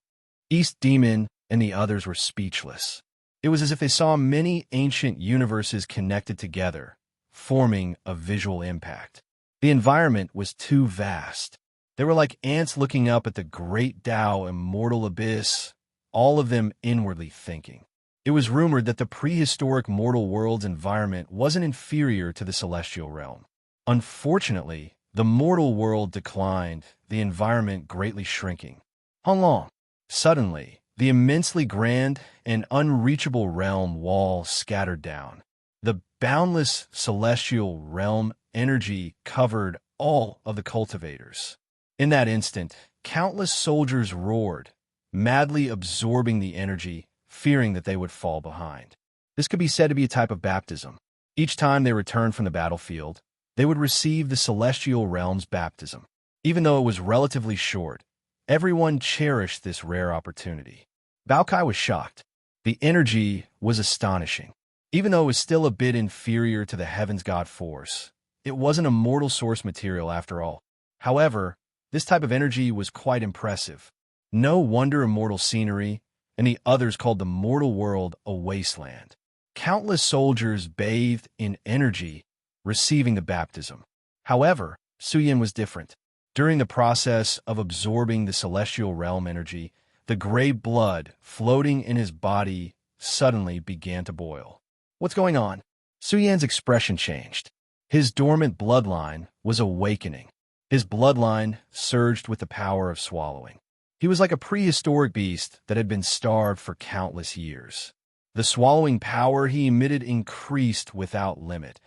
East Demon and the others were speechless. It was as if they saw many ancient universes connected together, forming a visual impact. The environment was too vast. They were like ants looking up at the great Tao immortal abyss, all of them inwardly thinking. It was rumored that the prehistoric mortal world's environment wasn't inferior to the Celestial Realm. Unfortunately, the mortal world declined, the environment greatly shrinking. How long? Suddenly, the immensely grand and unreachable realm wall scattered down. The boundless Celestial Realm energy covered all of the cultivators. In that instant, countless soldiers roared, madly absorbing the energy, fearing that they would fall behind. This could be said to be a type of baptism. Each time they returned from the battlefield, they would receive the Celestial Realm's baptism. Even though it was relatively short, everyone cherished this rare opportunity. Bao Kai was shocked. The energy was astonishing. Even though it was still a bit inferior to the Heaven's God Force, it wasn't a mortal source material after all. However, this type of energy was quite impressive. No wonder immortal scenery, and the others called the mortal world a wasteland. Countless soldiers bathed in energy, receiving the baptism. However, Su Yin was different. During the process of absorbing the Celestial Realm energy, the gray blood floating in his body suddenly began to boil. What's going on? Su Yan's expression changed. His dormant bloodline was awakening. His bloodline surged with the power of swallowing. He was like a prehistoric beast that had been starved for countless years. The swallowing power he emitted increased without limit,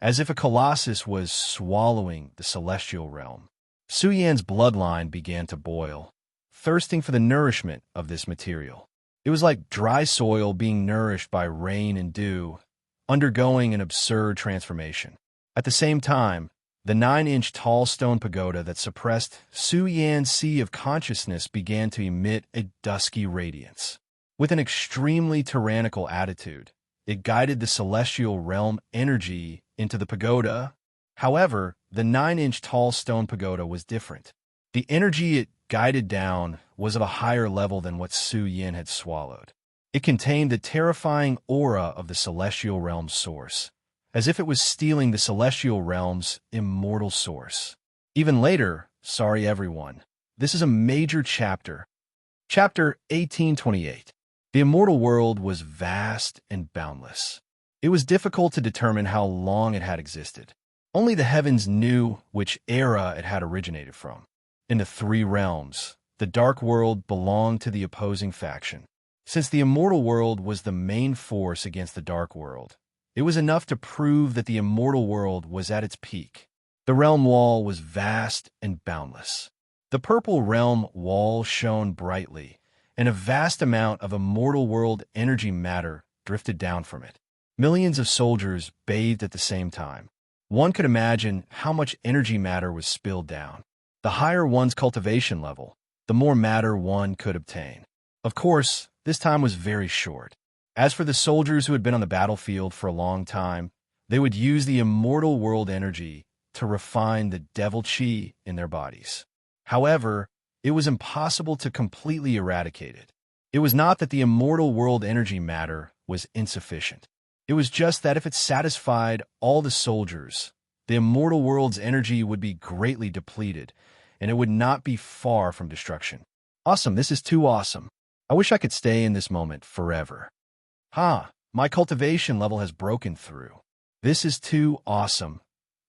as if a colossus was swallowing the Celestial Realm. Su Yan's bloodline began to boil, thirsting for the nourishment of this material. It was like dry soil being nourished by rain and dew, undergoing an absurd transformation. At the same time, The 9-inch tall stone pagoda that suppressed Su Yan's sea of consciousness began to emit a dusky radiance. With an extremely tyrannical attitude, it guided the celestial realm energy into the pagoda. However, the 9-inch tall stone pagoda was different. The energy it guided down was of a higher level than what Su Yan had swallowed. It contained the terrifying aura of the celestial realm's source, as if it was stealing the celestial realm's immortal source. Even later, sorry everyone, this is a major chapter. Chapter 1828. The immortal world was vast and boundless. It was difficult to determine how long it had existed. Only the heavens knew which era it had originated from. In the three realms, the dark world belonged to the opposing faction. Since the immortal world was the main force against the dark world, it was enough to prove that the immortal world was at its peak. The realm wall was vast and boundless. The purple realm wall shone brightly, and a vast amount of immortal world energy matter drifted down from it. Millions of soldiers bathed at the same time. One could imagine how much energy matter was spilled down. The higher one's cultivation level, the more matter one could obtain. Of course, this time was very short. As for the soldiers who had been on the battlefield for a long time, they would use the immortal world energy to refine the devil chi in their bodies. However, it was impossible to completely eradicate it. It was not that the immortal world energy matter was insufficient. It was just that if it satisfied all the soldiers, the immortal world's energy would be greatly depleted, and it would not be far from destruction. Awesome, this is too awesome. I wish I could stay in this moment forever. My cultivation level has broken through. This is too awesome.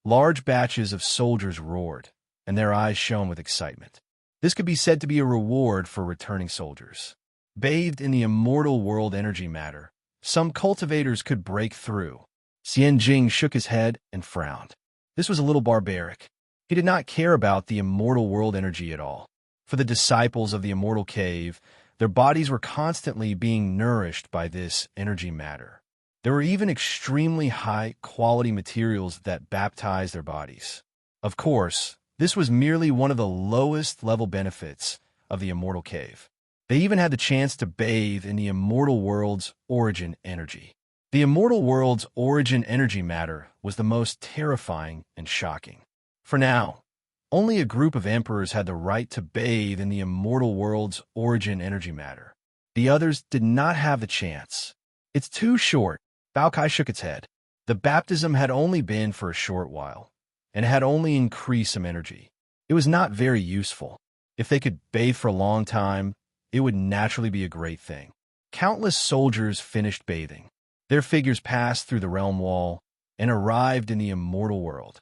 Large batches of soldiers roared, and their eyes shone with excitement. This could be said to be a reward for returning soldiers. Bathed in the immortal world energy matter, some cultivators could break through. Xian Jing shook his head and frowned. This was a little barbaric. He did not care about the immortal world energy at all. For the disciples of the immortal cave, their bodies were constantly being nourished by this energy matter. There were even extremely high-quality materials that baptized their bodies. Of course, this was merely one of the lowest-level benefits of the immortal cave. They even had the chance to bathe in the immortal world's origin energy. The immortal world's origin energy matter was the most terrifying and shocking. For now, only a group of emperors had the right to bathe in the immortal world's origin energy matter. The others did not have the chance. It's too short. Bao Kai shook its head. The baptism had only been for a short while, and had only increased some energy. It was not very useful. If they could bathe for a long time, it would naturally be a great thing. Countless soldiers finished bathing. Their figures passed through the realm wall and arrived in the immortal world.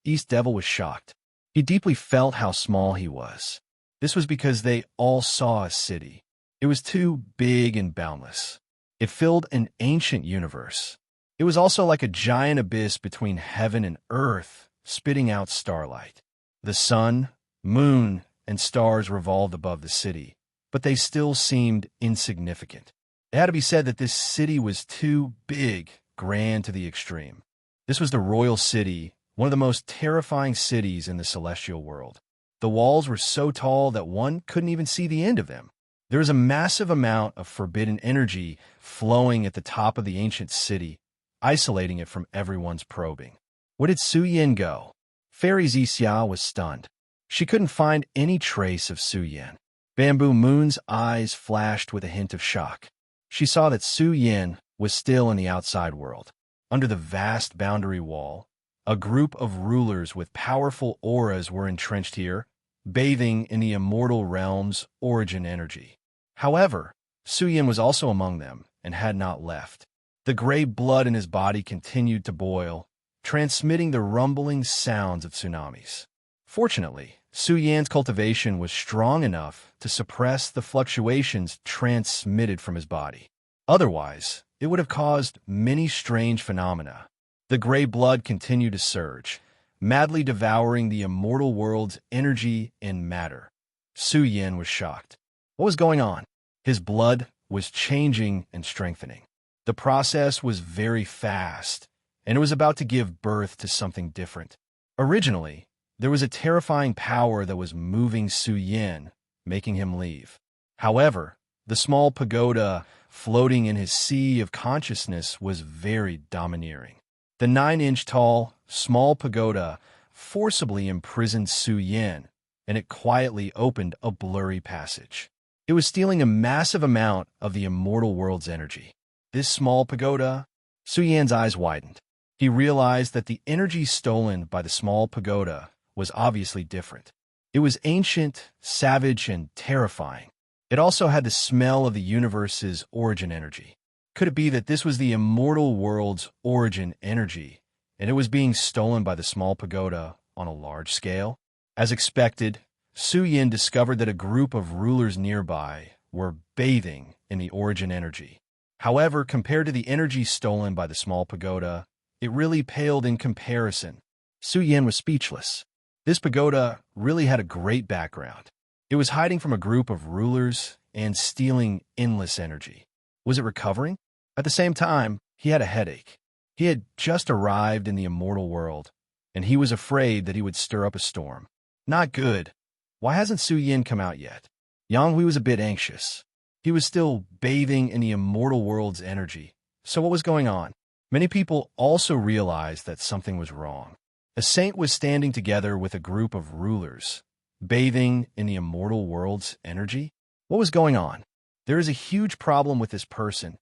East Devil was shocked. He deeply felt how small he was. This was because they all saw a city. It was too big and boundless. It filled an ancient universe. It was also like a giant abyss between heaven and earth, spitting out starlight. The sun, moon, and stars revolved above the city, but they still seemed insignificant. It had to be said that this city was too big, grand to the extreme. This was the royal city, one of the most terrifying cities in the celestial world. The walls were so tall that one couldn't even see the end of them. There was a massive amount of forbidden energy flowing at the top of the ancient city, isolating it from everyone's probing. Where did Su Yan go? Fairy Xixia was stunned. She couldn't find any trace of Su Yan. Bamboo Moon's eyes flashed with a hint of shock. She saw that Su Yan was still in the outside world. Under the vast boundary wall, a group of rulers with powerful auras were entrenched here, bathing in the immortal realm's origin energy. However, Su Yan was also among them and had not left. The gray blood in his body continued to boil, transmitting the rumbling sounds of tsunamis. Fortunately, Su Yan's cultivation was strong enough to suppress the fluctuations transmitted from his body. Otherwise, it would have caused many strange phenomena. The gray blood continued to surge, madly devouring the immortal world's energy and matter. Su Yan was shocked. What was going on? His blood was changing and strengthening. The process was very fast, and it was about to give birth to something different. Originally, there was a terrifying power that was moving Su Yin, making him leave. However, the small pagoda floating in his sea of consciousness was very domineering. The 9-inch tall, small pagoda forcibly imprisoned Su Yin, and it quietly opened a blurry passage. It was stealing a massive amount of the immortal world's energy. This small pagoda, Su Yin's eyes widened. He realized that the energy stolen by the small pagoda was obviously different. It was ancient, savage, and terrifying. It also had the smell of the universe's origin energy. Could it be that this was the immortal world's origin energy, and it was being stolen by the small pagoda on a large scale? As expected, Su Yin discovered that a group of rulers nearby were bathing in the origin energy. However, compared to the energy stolen by the small pagoda, it really paled in comparison. Su Yin was speechless. This pagoda really had a great background. It was hiding from a group of rulers and stealing endless energy. Was it recovering? At the same time, he had a headache. He had just arrived in the immortal world, and he was afraid that he would stir up a storm. Not good. Why hasn't Su Yin come out yet? Yang Hui was a bit anxious. He was still bathing in the immortal world's energy. So what was going on? Many people also realized that something was wrong. A saint was standing together with a group of rulers, bathing in the immortal world's energy. What was going on? There is a huge problem with this person.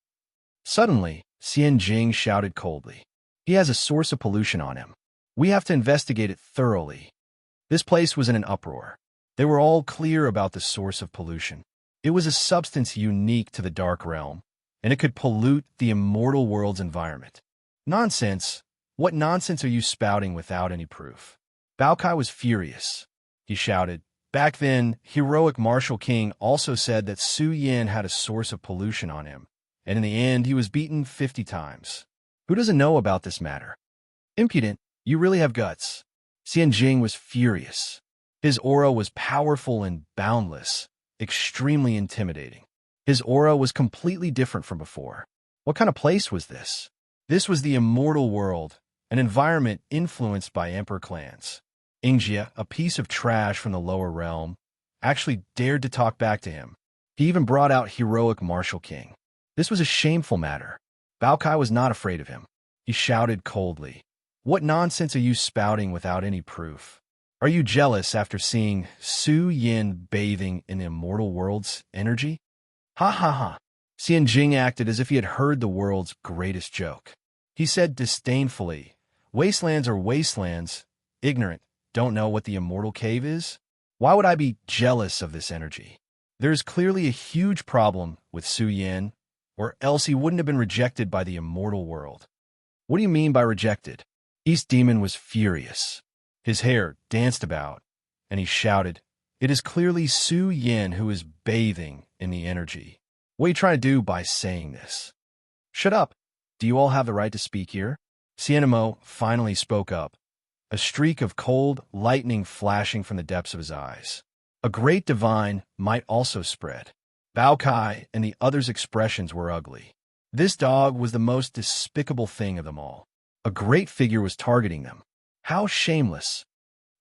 Suddenly, Xian Jing shouted coldly. He has a source of pollution on him. We have to investigate it thoroughly. This place was in an uproar. They were all clear about the source of pollution. It was a substance unique to the Dark Realm, and it could pollute the immortal world's environment. Nonsense! What nonsense are you spouting without any proof? Bao Kai was furious. He shouted. Back then, heroic Martial King also said that Su Yin had a source of pollution on him, and in the end he was beaten 50 times. Who doesn't know about this matter? Impudent, you really have guts. Xian Jing was furious. His aura was powerful and boundless, extremely intimidating. His aura was completely different from before. What kind of place was this? This was the immortal world, an environment influenced by emperor clans. Ingjia, a piece of trash from the lower realm, actually dared to talk back to him. He even brought out heroic Martial King. This was a shameful matter. Bao Kai was not afraid of him. He shouted coldly. What nonsense are you spouting without any proof? Are you jealous after seeing Su Yin bathing in the immortal world's energy? Ha ha ha. Xian Jing acted as if he had heard the world's greatest joke. He said disdainfully, Wastelands are wastelands. Ignorant, don't know what the immortal cave is? Why would I be jealous of this energy? There is clearly a huge problem with Su Yin, or else he wouldn't have been rejected by the immortal world. What do you mean by rejected? East Demon was furious. His hair danced about, and he shouted, It is clearly Su Yin who is bathing in the energy. What are you trying to do by saying this? Shut up. Do you all have the right to speak here? Cianemo finally spoke up, a streak of cold lightning flashing from the depths of his eyes. A great divine might also spread. Bao Kai and the others' expressions were ugly. This dog was the most despicable thing of them all. A great figure was targeting them. How shameless.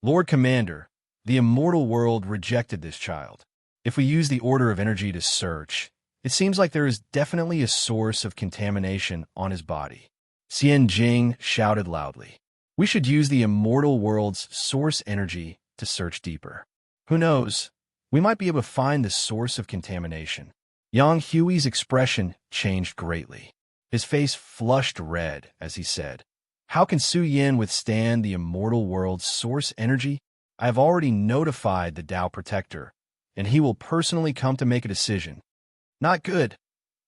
Lord Commander, the immortal world rejected this child. If we use the order of energy to search, it seems like there is definitely a source of contamination on his body. Xian Jing shouted loudly. We should use the immortal world's source energy to search deeper. Who knows? We might be able to find the source of contamination. Yang Hui's expression changed greatly. His face flushed red as he said, How can Su Yin withstand the immortal world's source energy? I have already notified the Tao Protector, and he will personally come to make a decision. Not good.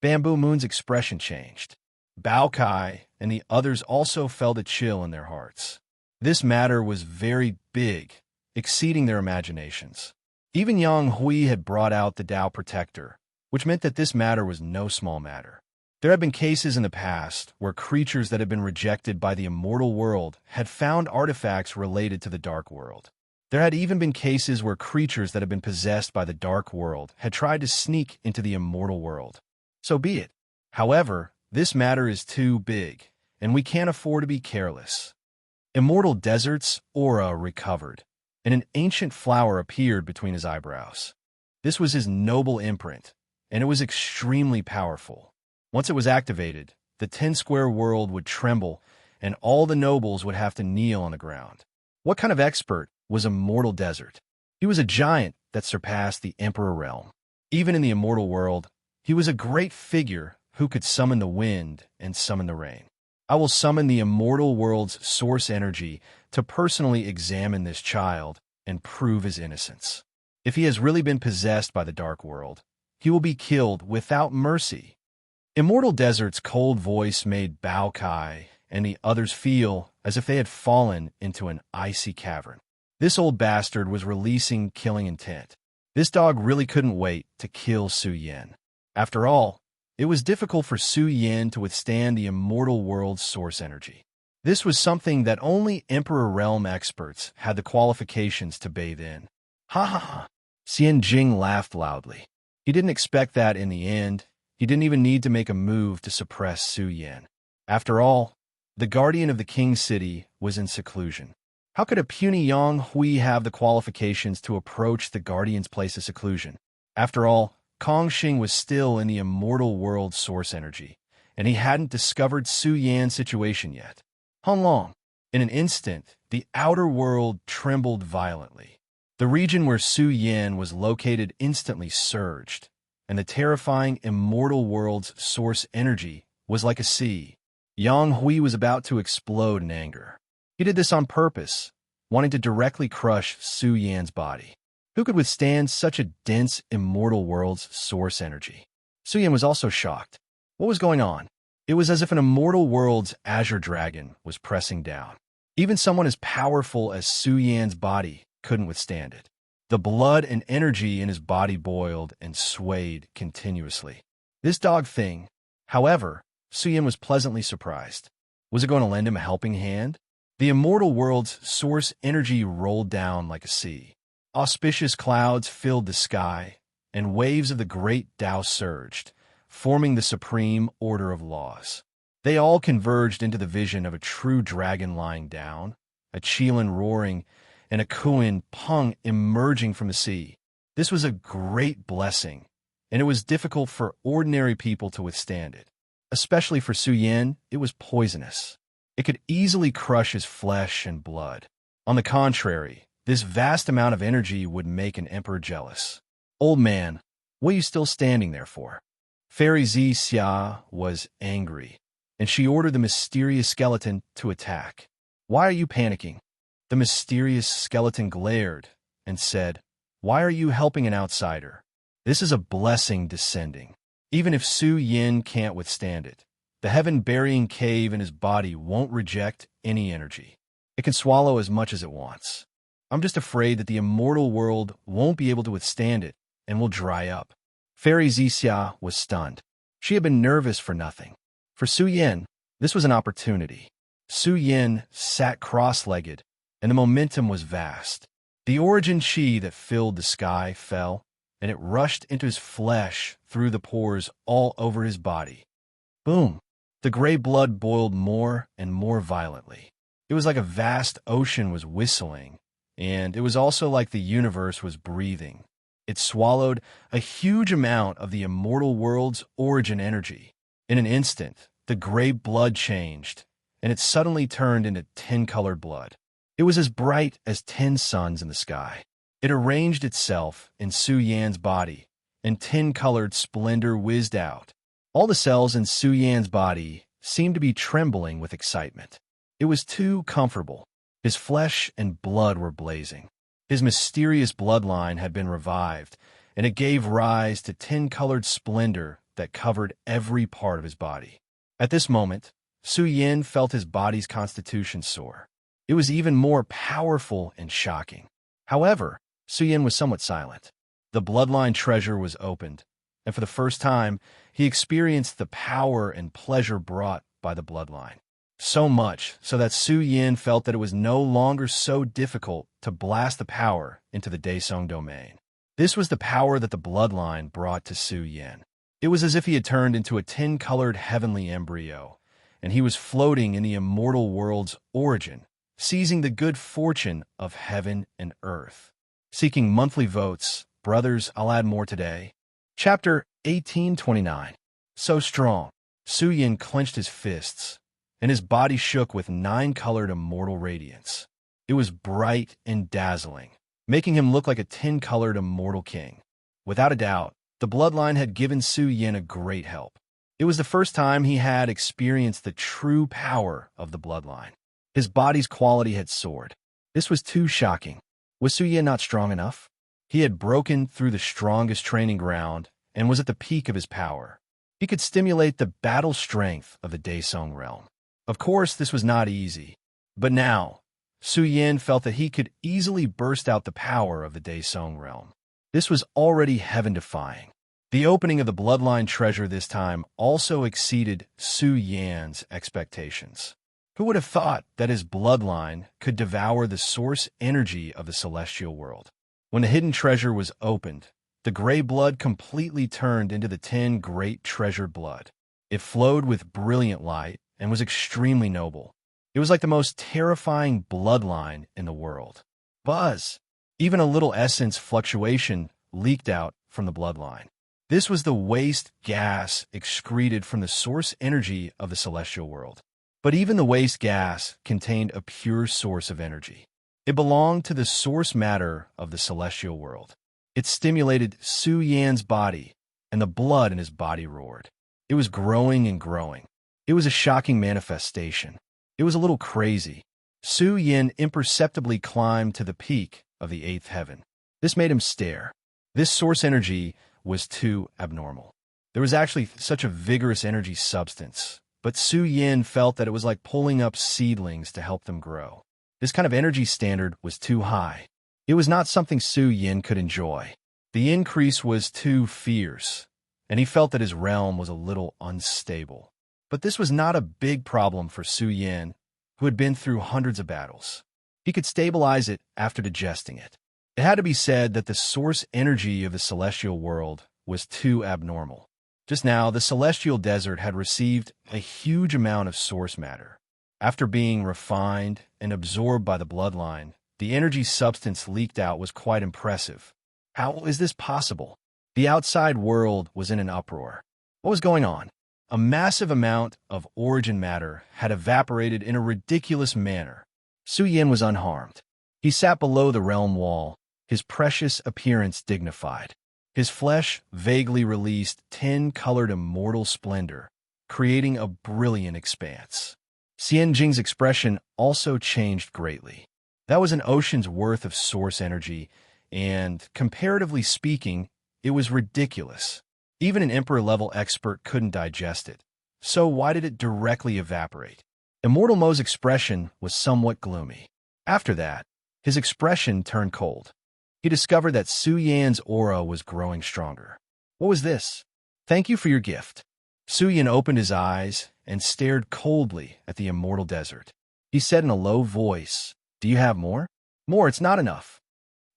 Bamboo Moon's expression changed. Bao Kai and the others also felt a chill in their hearts. This matter was very big, exceeding their imaginations. Even Yang Hui had brought out the Tao Protector, which meant that this matter was no small matter. There had been cases in the past where creatures that had been rejected by the immortal world had found artifacts related to the dark world. There had even been cases where creatures that had been possessed by the dark world had tried to sneak into the immortal world. So be it. However, this matter is too big, and we can't afford to be careless. Immortal Desert's aura recovered, and an ancient flower appeared between his eyebrows. This was his noble imprint, and it was extremely powerful. Once it was activated, the 10-square world would tremble, and all the nobles would have to kneel on the ground. What kind of expert was Immortal Desert? He was a giant that surpassed the Emperor realm. Even in the immortal world, he was a great figure who could summon the wind and summon the rain. I will summon the immortal world's source energy to personally examine this child and prove his innocence. If he has really been possessed by the dark world, he will be killed without mercy. Immortal Desert's cold voice made Bao Kai and the others feel as if they had fallen into an icy cavern. This old bastard was releasing killing intent. This dog really couldn't wait to kill Su Yin. After all, it was difficult for Su Yin to withstand the immortal world's source energy. This was something that only Emperor Realm experts had the qualifications to bathe in. Ha ha ha! Xian Jing laughed loudly. He didn't expect that in the end. He didn't even need to make a move to suppress Su Yin. After all, the guardian of the king's city was in seclusion. How could a puny Yang Hui have the qualifications to approach the guardian's place of seclusion? After all, Kong Xing was still in the immortal world's source energy, and he hadn't discovered Su Yan's situation yet. Hong Long. In an instant, the outer world trembled violently. The region where Su Yin was located instantly surged, and the terrifying immortal world's source energy was like a sea. Yang Hui was about to explode in anger. He did this on purpose, wanting to directly crush Su Yan's body. Who could withstand such a dense immortal world's source energy? Su Yan was also shocked. What was going on? It was as if an immortal world's azure dragon was pressing down. Even someone as powerful as Su Yan's body couldn't withstand it. The blood and energy in his body boiled and swayed continuously. This dog thing, however, Su Yan was pleasantly surprised. Was it going to lend him a helping hand? The immortal world's source energy rolled down like a sea. Auspicious clouds filled the sky, and waves of the great Tao surged, forming the supreme order of laws. They all converged into the vision of a true dragon lying down, a Qilin roaring, and a Kuin Peng emerging from the sea. This was a great blessing, and it was difficult for ordinary people to withstand it. Especially for Su Yin, it was poisonous. It could easily crush his flesh and blood. On the contrary, this vast amount of energy would make an emperor jealous. Old man, what are you still standing there for? Fairy Xia was angry, and she ordered the mysterious skeleton to attack. Why are you panicking? The mysterious skeleton glared and said, Why are you helping an outsider? This is a blessing descending. Even if Su Yin can't withstand it, the heaven-burying cave in his body won't reject any energy. It can swallow as much as it wants. I'm just afraid that the immortal world won't be able to withstand it and will dry up. Fairy Xia was stunned. She had been nervous for nothing. For Su Yin, this was an opportunity. Su Yin sat cross-legged, and the momentum was vast. The origin chi that filled the sky fell, and it rushed into his flesh through the pores all over his body. Boom! The gray blood boiled more and more violently. It was like a vast ocean was whistling, and it was also like the universe was breathing. It swallowed a huge amount of the immortal world's origin energy. In an instant, the gray blood changed, and it suddenly turned into 10-colored blood. It was as bright as 10 suns in the sky. It arranged itself in Su Yan's body, and 10-colored splendor whizzed out. All the cells in Su Yan's body seemed to be trembling with excitement. It was too comfortable. His flesh and blood were blazing. His mysterious bloodline had been revived, and it gave rise to 10-colored splendor that covered every part of his body. At this moment, Su Yin felt his body's constitution soar. It was even more powerful and shocking. However, Su Yin was somewhat silent. The bloodline treasure was opened, and for the first time, he experienced the power and pleasure brought by the bloodline. So much so that Su Yin felt that it was no longer so difficult to blast the power into the Daesong domain. This was the power that the bloodline brought to Su Yin. It was as if he had turned into a 10-colored heavenly embryo, and he was floating in the immortal world's origin, seizing the good fortune of heaven and earth. Seeking monthly votes, brothers, I'll add more today. Chapter 1829. So strong, Su Yin clenched his fists, and his body shook with nine-colored immortal radiance. It was bright and dazzling, making him look like a 10-colored immortal king. Without a doubt, the bloodline had given Su Yin a great help. It was the first time he had experienced the true power of the bloodline. His body's quality had soared. This was too shocking. Was Su Yin not strong enough? He had broken through the strongest training ground and was at the peak of his power. He could stimulate the battle strength of the Daesung realm. Of course, this was not easy. But now, Su Yin felt that he could easily burst out the power of the Daesung realm. This was already heaven-defying. The opening of the bloodline treasure this time also exceeded Su Yin's expectations. Who would have thought that his bloodline could devour the source energy of the celestial world? When the hidden treasure was opened, the gray blood completely turned into the 10 great treasured blood. It flowed with brilliant light and was extremely noble. It was like the most terrifying bloodline in the world. Buzz! Even a little essence fluctuation leaked out from the bloodline. This was the waste gas excreted from the source energy of the celestial world. But even the waste gas contained a pure source of energy. It belonged to the source matter of the celestial world. It stimulated Su Yan's body, and the blood in his body roared. It was growing and growing. It was a shocking manifestation. It was a little crazy. Su Yin imperceptibly climbed to the peak of the 8th heaven. This made him stare. This source energy was too abnormal. There was actually such a vigorous energy substance, but Su Yin felt that it was like pulling up seedlings to help them grow. This kind of energy standard was too high. It was not something Su Yin could enjoy. The increase was too fierce, and he felt that his realm was a little unstable. But this was not a big problem for Su Yin, who had been through hundreds of battles. He could stabilize it after digesting it. It had to be said that the source energy of the celestial world was too abnormal. Just now, the celestial desert had received a huge amount of source matter. After being refined and absorbed by the bloodline, the energy substance leaked out was quite impressive. How is this possible? The outside world was in an uproar. What was going on? A massive amount of origin matter had evaporated in a ridiculous manner. Su Yin was unharmed. He sat below the realm wall, his precious appearance dignified. His flesh vaguely released 10-colored immortal splendor, creating a brilliant expanse. Xian Jing's expression also changed greatly. That was an ocean's worth of source energy, and, comparatively speaking, it was ridiculous. Even an emperor-level expert couldn't digest it. So why did it directly evaporate? Immortal Mo's expression was somewhat gloomy. After that, his expression turned cold. He discovered that Su Yan's aura was growing stronger. What was this? Thank you for your gift. Su Yan opened his eyes and stared coldly at the immortal desert. He said in a low voice, "Do you have more?" "More, it's not enough."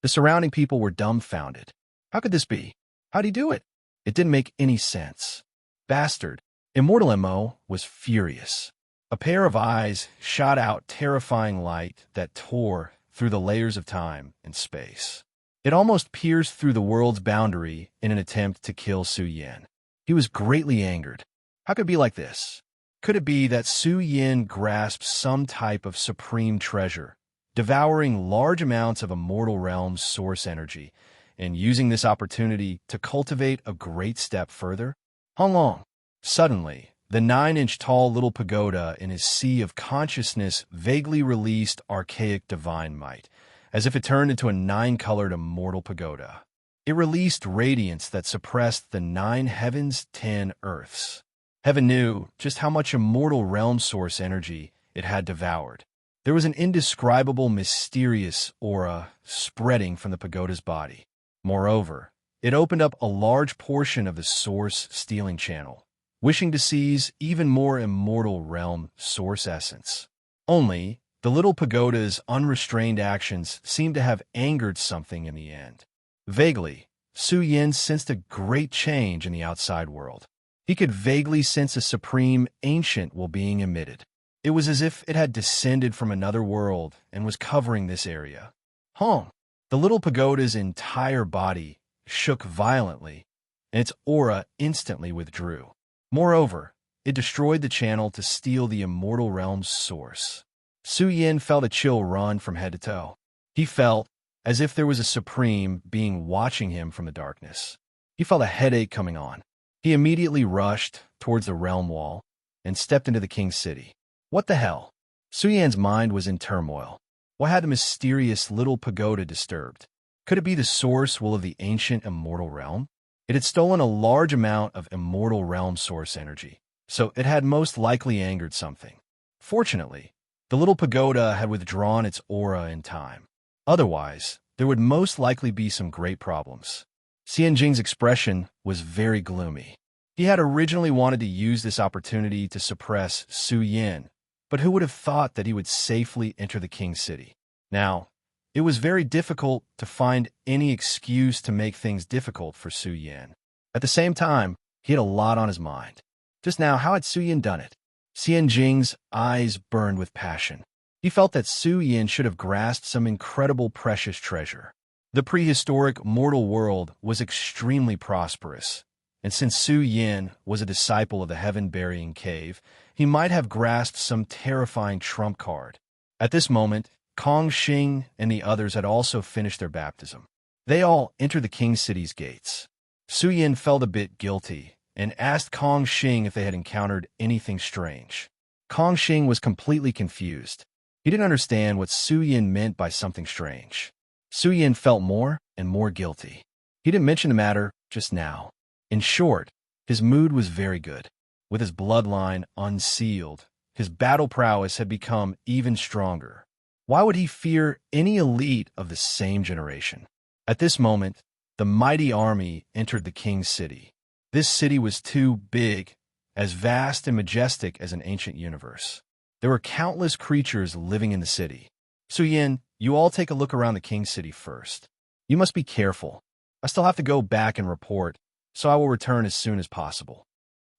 The surrounding people were dumbfounded. How could this be? How'd he do it? It didn't make any sense. Bastard. Immortal Mo was furious. A pair of eyes shot out terrifying light that tore through the layers of time and space. It almost pierced through the world's boundary in an attempt to kill Su Yin. He was greatly angered. How could it be like this? Could it be that Su Yin grasped some type of supreme treasure, devouring large amounts of immortal realm's source energy, and using this opportunity to cultivate a great step further? How long? Suddenly, the 9-inch tall little pagoda in his sea of consciousness vaguely released archaic divine might, as if it turned into a 9-colored immortal pagoda. It released radiance that suppressed the 9 heavens, 10 earths. Heaven knew just how much immortal realm source energy it had devoured. There was an indescribable, mysterious aura spreading from the pagoda's body. Moreover, it opened up a large portion of the source stealing channel, wishing to seize even more immortal realm source essence. Only, the little pagoda's unrestrained actions seemed to have angered something in the end. Vaguely, Su Yin sensed a great change in the outside world. He could vaguely sense a supreme, ancient well-being emitted. It was as if it had descended from another world and was covering this area. Home. The little pagoda's entire body shook violently, and its aura instantly withdrew. Moreover, it destroyed the channel to steal the immortal realm's source. Su Yin felt a chill run from head to toe. He felt as if there was a supreme being watching him from the darkness. He felt a headache coming on. He immediately rushed towards the realm wall and stepped into the king's city. What the hell? Su Yan's mind was in turmoil. Why had the mysterious little pagoda disturbed? Could it be the source will of the ancient immortal realm? It had stolen a large amount of immortal realm source energy, so it had most likely angered something. Fortunately, the little pagoda had withdrawn its aura in time. Otherwise, there would most likely be some great problems. Xianjing's expression was very gloomy. He had originally wanted to use this opportunity to suppress Su Yin, but who would have thought that he would safely enter the king's city? Now, it was very difficult to find any excuse to make things difficult for Su Yin. At the same time, he had a lot on his mind. Just now, how had Su Yin done it? Xianjing's eyes burned with passion. He felt that Su Yin should have grasped some incredible precious treasure. The prehistoric mortal world was extremely prosperous, and since Su Yin was a disciple of the heaven-burying cave, he might have grasped some terrifying trump card. At this moment, Kong Xing and the others had also finished their baptism. They all entered the king's city's gates. Su Yin felt a bit guilty and asked Kong Xing if they had encountered anything strange. Kong Xing was completely confused. He didn't understand what Su Yin meant by something strange. Su Yin felt more and more guilty. He didn't mention the matter just now. In short, his mood was very good. With his bloodline unsealed, his battle prowess had become even stronger. Why would he fear any elite of the same generation? At this moment, the mighty army entered the king's city. This city was too big, as vast and majestic as an ancient universe. There were countless creatures living in the city. Su Yin, you all take a look around the king's city first. You must be careful. I still have to go back and report, so I will return as soon as possible.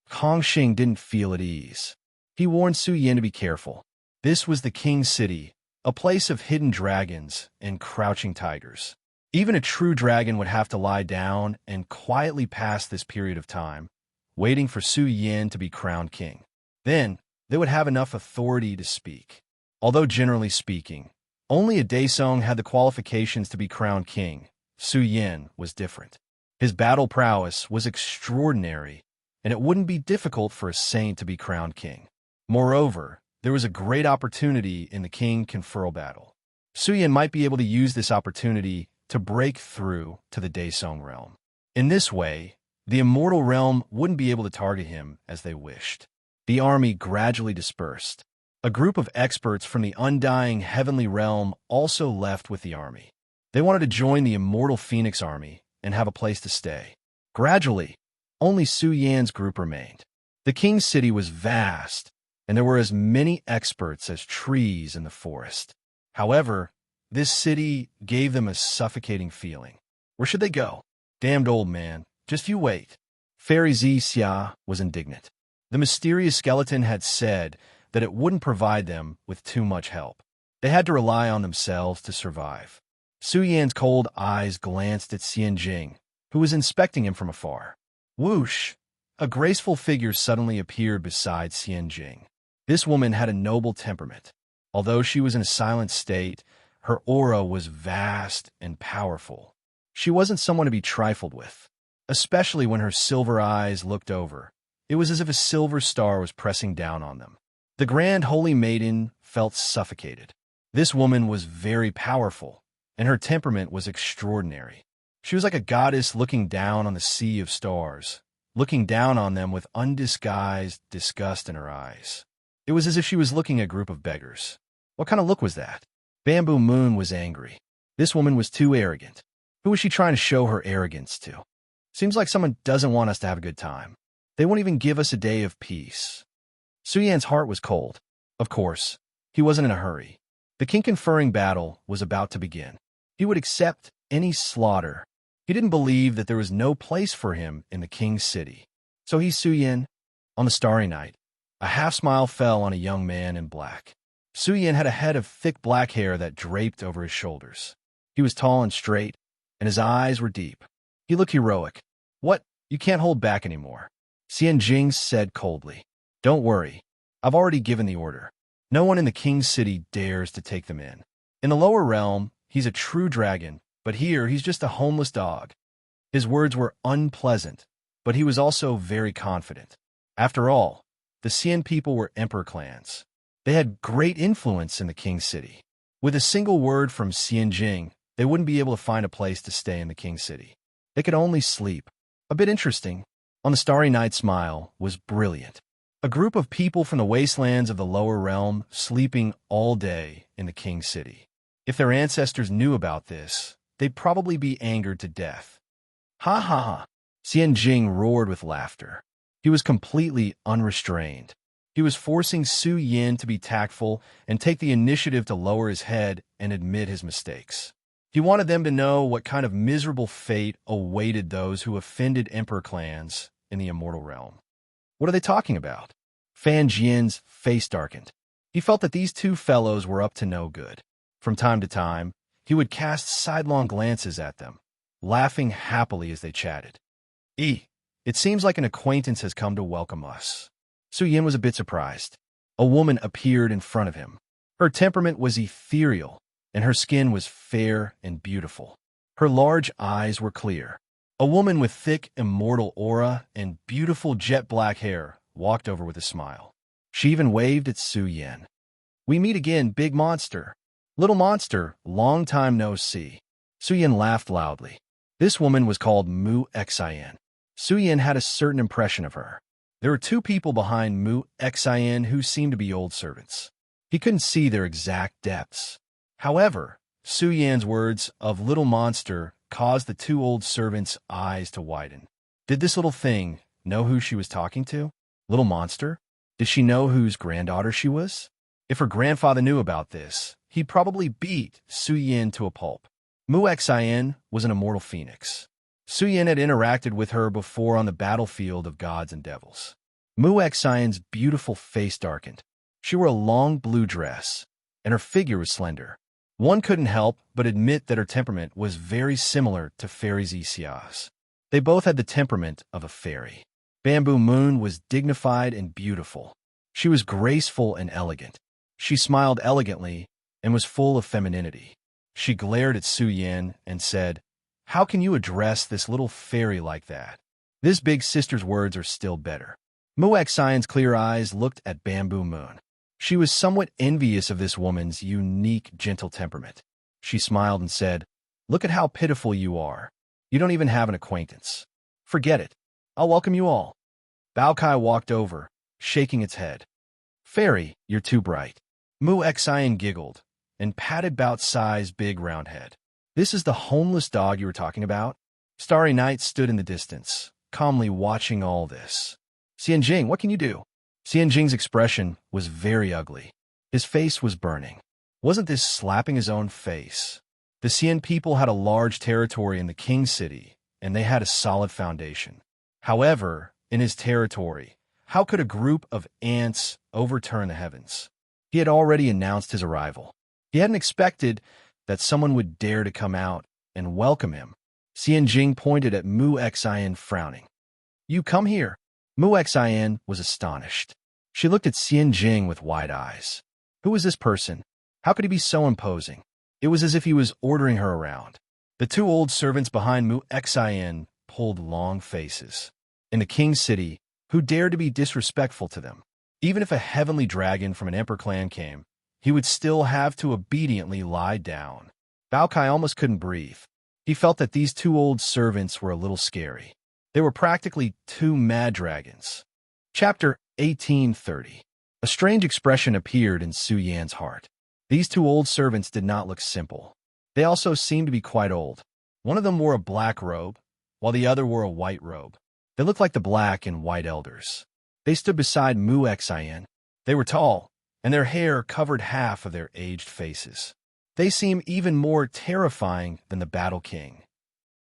Kong Xing didn't feel at ease. He warned Su Yin to be careful. This was the king's city, a place of hidden dragons and crouching tigers. Even a true dragon would have to lie down and quietly pass this period of time, waiting for Su Yin to be crowned king. Then, they would have enough authority to speak. Although generally speaking, only a Daesong had the qualifications to be crowned king, Su Yin was different. His battle prowess was extraordinary, and it wouldn't be difficult for a saint to be crowned king. Moreover, there was a great opportunity in the king-conferral battle. Su Yin might be able to use this opportunity to break through to the Daesong realm. In this way, the immortal realm wouldn't be able to target him as they wished. The army gradually dispersed. A group of experts from the undying heavenly realm also left with the army. They wanted to join the immortal Phoenix army and have a place to stay. Gradually, only Su Yan's group remained. The king's city was vast, and there were as many experts as trees in the forest. However, this city gave them a suffocating feeling. Where should they go? Damned old man, just you wait. Fairy Xia was indignant. The mysterious skeleton had said that it wouldn't provide them with too much help. They had to rely on themselves to survive. Su Yan's cold eyes glanced at Xianjing, who was inspecting him from afar. Whoosh! A graceful figure suddenly appeared beside Xianjing. This woman had a noble temperament. Although she was in a silent state, her aura was vast and powerful. She wasn't someone to be trifled with, especially when her silver eyes looked over. It was as if a silver star was pressing down on them. The grand holy maiden felt suffocated. This woman was very powerful, and her temperament was extraordinary. She was like a goddess looking down on the sea of stars, looking down on them with undisguised disgust in her eyes. It was as if she was looking at a group of beggars. What kind of look was that? Bamboo Moon was angry. This woman was too arrogant. Who was she trying to show her arrogance to? Seems like someone doesn't want us to have a good time. They won't even give us a day of peace. Su Yan's heart was cold. Of course, he wasn't in a hurry. The king-conferring battle was about to begin. He would accept any slaughter. He didn't believe that there was no place for him in the king's city. So he, Su Yan, on the starry night, A half-smile fell on a young man in black. Su Yin had a head of thick black hair that draped over his shoulders. He was tall and straight, and his eyes were deep. He looked heroic. "What? You can't hold back anymore," Xian Jing said coldly. "Don't worry. I've already given the order. No one in the king's city dares to take them in. In the lower realm, he's a true dragon, but here he's just a homeless dog." His words were unpleasant, but he was also very confident. After all, the Xian people were emperor clans. They had great influence in the king's city. With a single word from Xian Jing, they wouldn't be able to find a place to stay in the king's city. They could only sleep. A bit interesting. On the Starry Night's smile was brilliant. A group of people from the wastelands of the lower realm sleeping all day in the king's city. If their ancestors knew about this, they'd probably be angered to death. Ha ha ha! Xian Jing roared with laughter. He was completely unrestrained. He was forcing Su Yin to be tactful and take the initiative to lower his head and admit his mistakes. He wanted them to know what kind of miserable fate awaited those who offended emperor clans in the immortal realm. What are they talking about? Fan Jian's face darkened. He felt that these two fellows were up to no good. From time to time, he would cast sidelong glances at them, laughing happily as they chatted. It seems like an acquaintance has come to welcome us." Su Yin was a bit surprised. A woman appeared in front of him. Her temperament was ethereal, and her skin was fair and beautiful. Her large eyes were clear. A woman with thick, immortal aura and beautiful jet-black hair walked over with a smile. She even waved at Su Yin. "We meet again, big monster. Little monster, long time no see." Su Yin laughed loudly. This woman was called Mu Xian. Su Yin had a certain impression of her. There were two people behind Mu Xian who seemed to be old servants. He couldn't see their exact depths. However, Su Yan's words of little monster caused the two old servants' eyes to widen. Did this little thing know who she was talking to? Little monster? Did she know whose granddaughter she was? If her grandfather knew about this, he'd probably beat Su Yin to a pulp. Mu Xian was an immortal phoenix. Su Yin had interacted with her before on the battlefield of gods and devils. Mu Xian's beautiful face darkened. She wore a long blue dress, and her figure was slender. One couldn't help but admit that her temperament was very similar to Fairy Xia's. They both had the temperament of a fairy. Bamboo Moon was dignified and beautiful. She was graceful and elegant. She smiled elegantly and was full of femininity. She glared at Su Yin and said, "How can you address this little fairy like that?" This big sister's words are still better. Mu Xian's clear eyes looked at Bamboo Moon. She was somewhat envious of this woman's unique, gentle temperament. She smiled and said, "Look at how pitiful you are. You don't even have an acquaintance. Forget it. I'll welcome you all." Bao Kai walked over, shaking its head. "Fairy, you're too bright." Mu Xian giggled and patted Bao Cai's big round head. "This is the homeless dog you were talking about?" Starry Night stood in the distance, calmly watching all this. "Xian Jing, what can you do?" Xian Jing's expression was very ugly. His face was burning. Wasn't this slapping his own face? The Xian people had a large territory in the king's city, and they had a solid foundation. However, in his territory, how could a group of ants overturn the heavens? He had already announced his arrival. He hadn't expected that someone would dare to come out and welcome him. Xian Jing pointed at Mu Xian, frowning. "You come here." Mu Xian was astonished. She looked at Xian Jing with wide eyes. Who was this person? How could he be so imposing? It was as if he was ordering her around. The two old servants behind Mu Xian pulled long faces. In the king's city, who dared to be disrespectful to them? Even if a heavenly dragon from an emperor clan came, he would still have to obediently lie down. Bao Kai almost couldn't breathe. He felt that these two old servants were a little scary. They were practically two mad dragons. Chapter 1830. A strange expression appeared in Su Yan's heart. These two old servants did not look simple. They also seemed to be quite old. One of them wore a black robe, while the other wore a white robe. They looked like the black and white elders. They stood beside Mu Xian. They were tall, and their hair covered half of their aged faces. They seemed even more terrifying than the Battle King.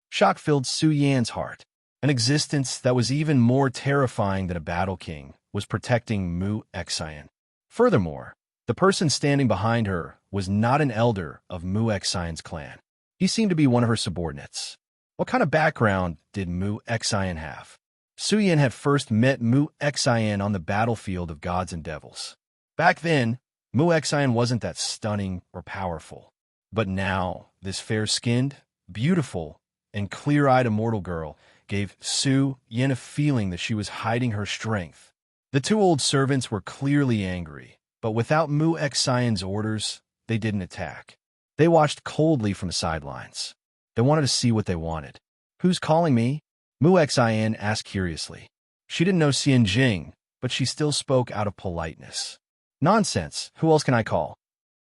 Shock filled Su Yan's heart. An existence that was even more terrifying than a Battle King was protecting Mu Xian. Furthermore, the person standing behind her was not an elder of Mu Xian's clan. He seemed to be one of her subordinates. What kind of background did Mu Xian have? Su Yin had first met Mu Xian on the battlefield of gods and devils. Back then, Mu Xian wasn't that stunning or powerful. But now, this fair-skinned, beautiful, and clear-eyed immortal girl gave Su Yin a feeling that she was hiding her strength. The two old servants were clearly angry, but without Mu Xian's orders, they didn't attack. They watched coldly from the sidelines. They wanted to see what they wanted. "Who's calling me?" Mu Xian asked curiously. She didn't know Xian Jing, but she still spoke out of politeness. "Nonsense, who else can I call?"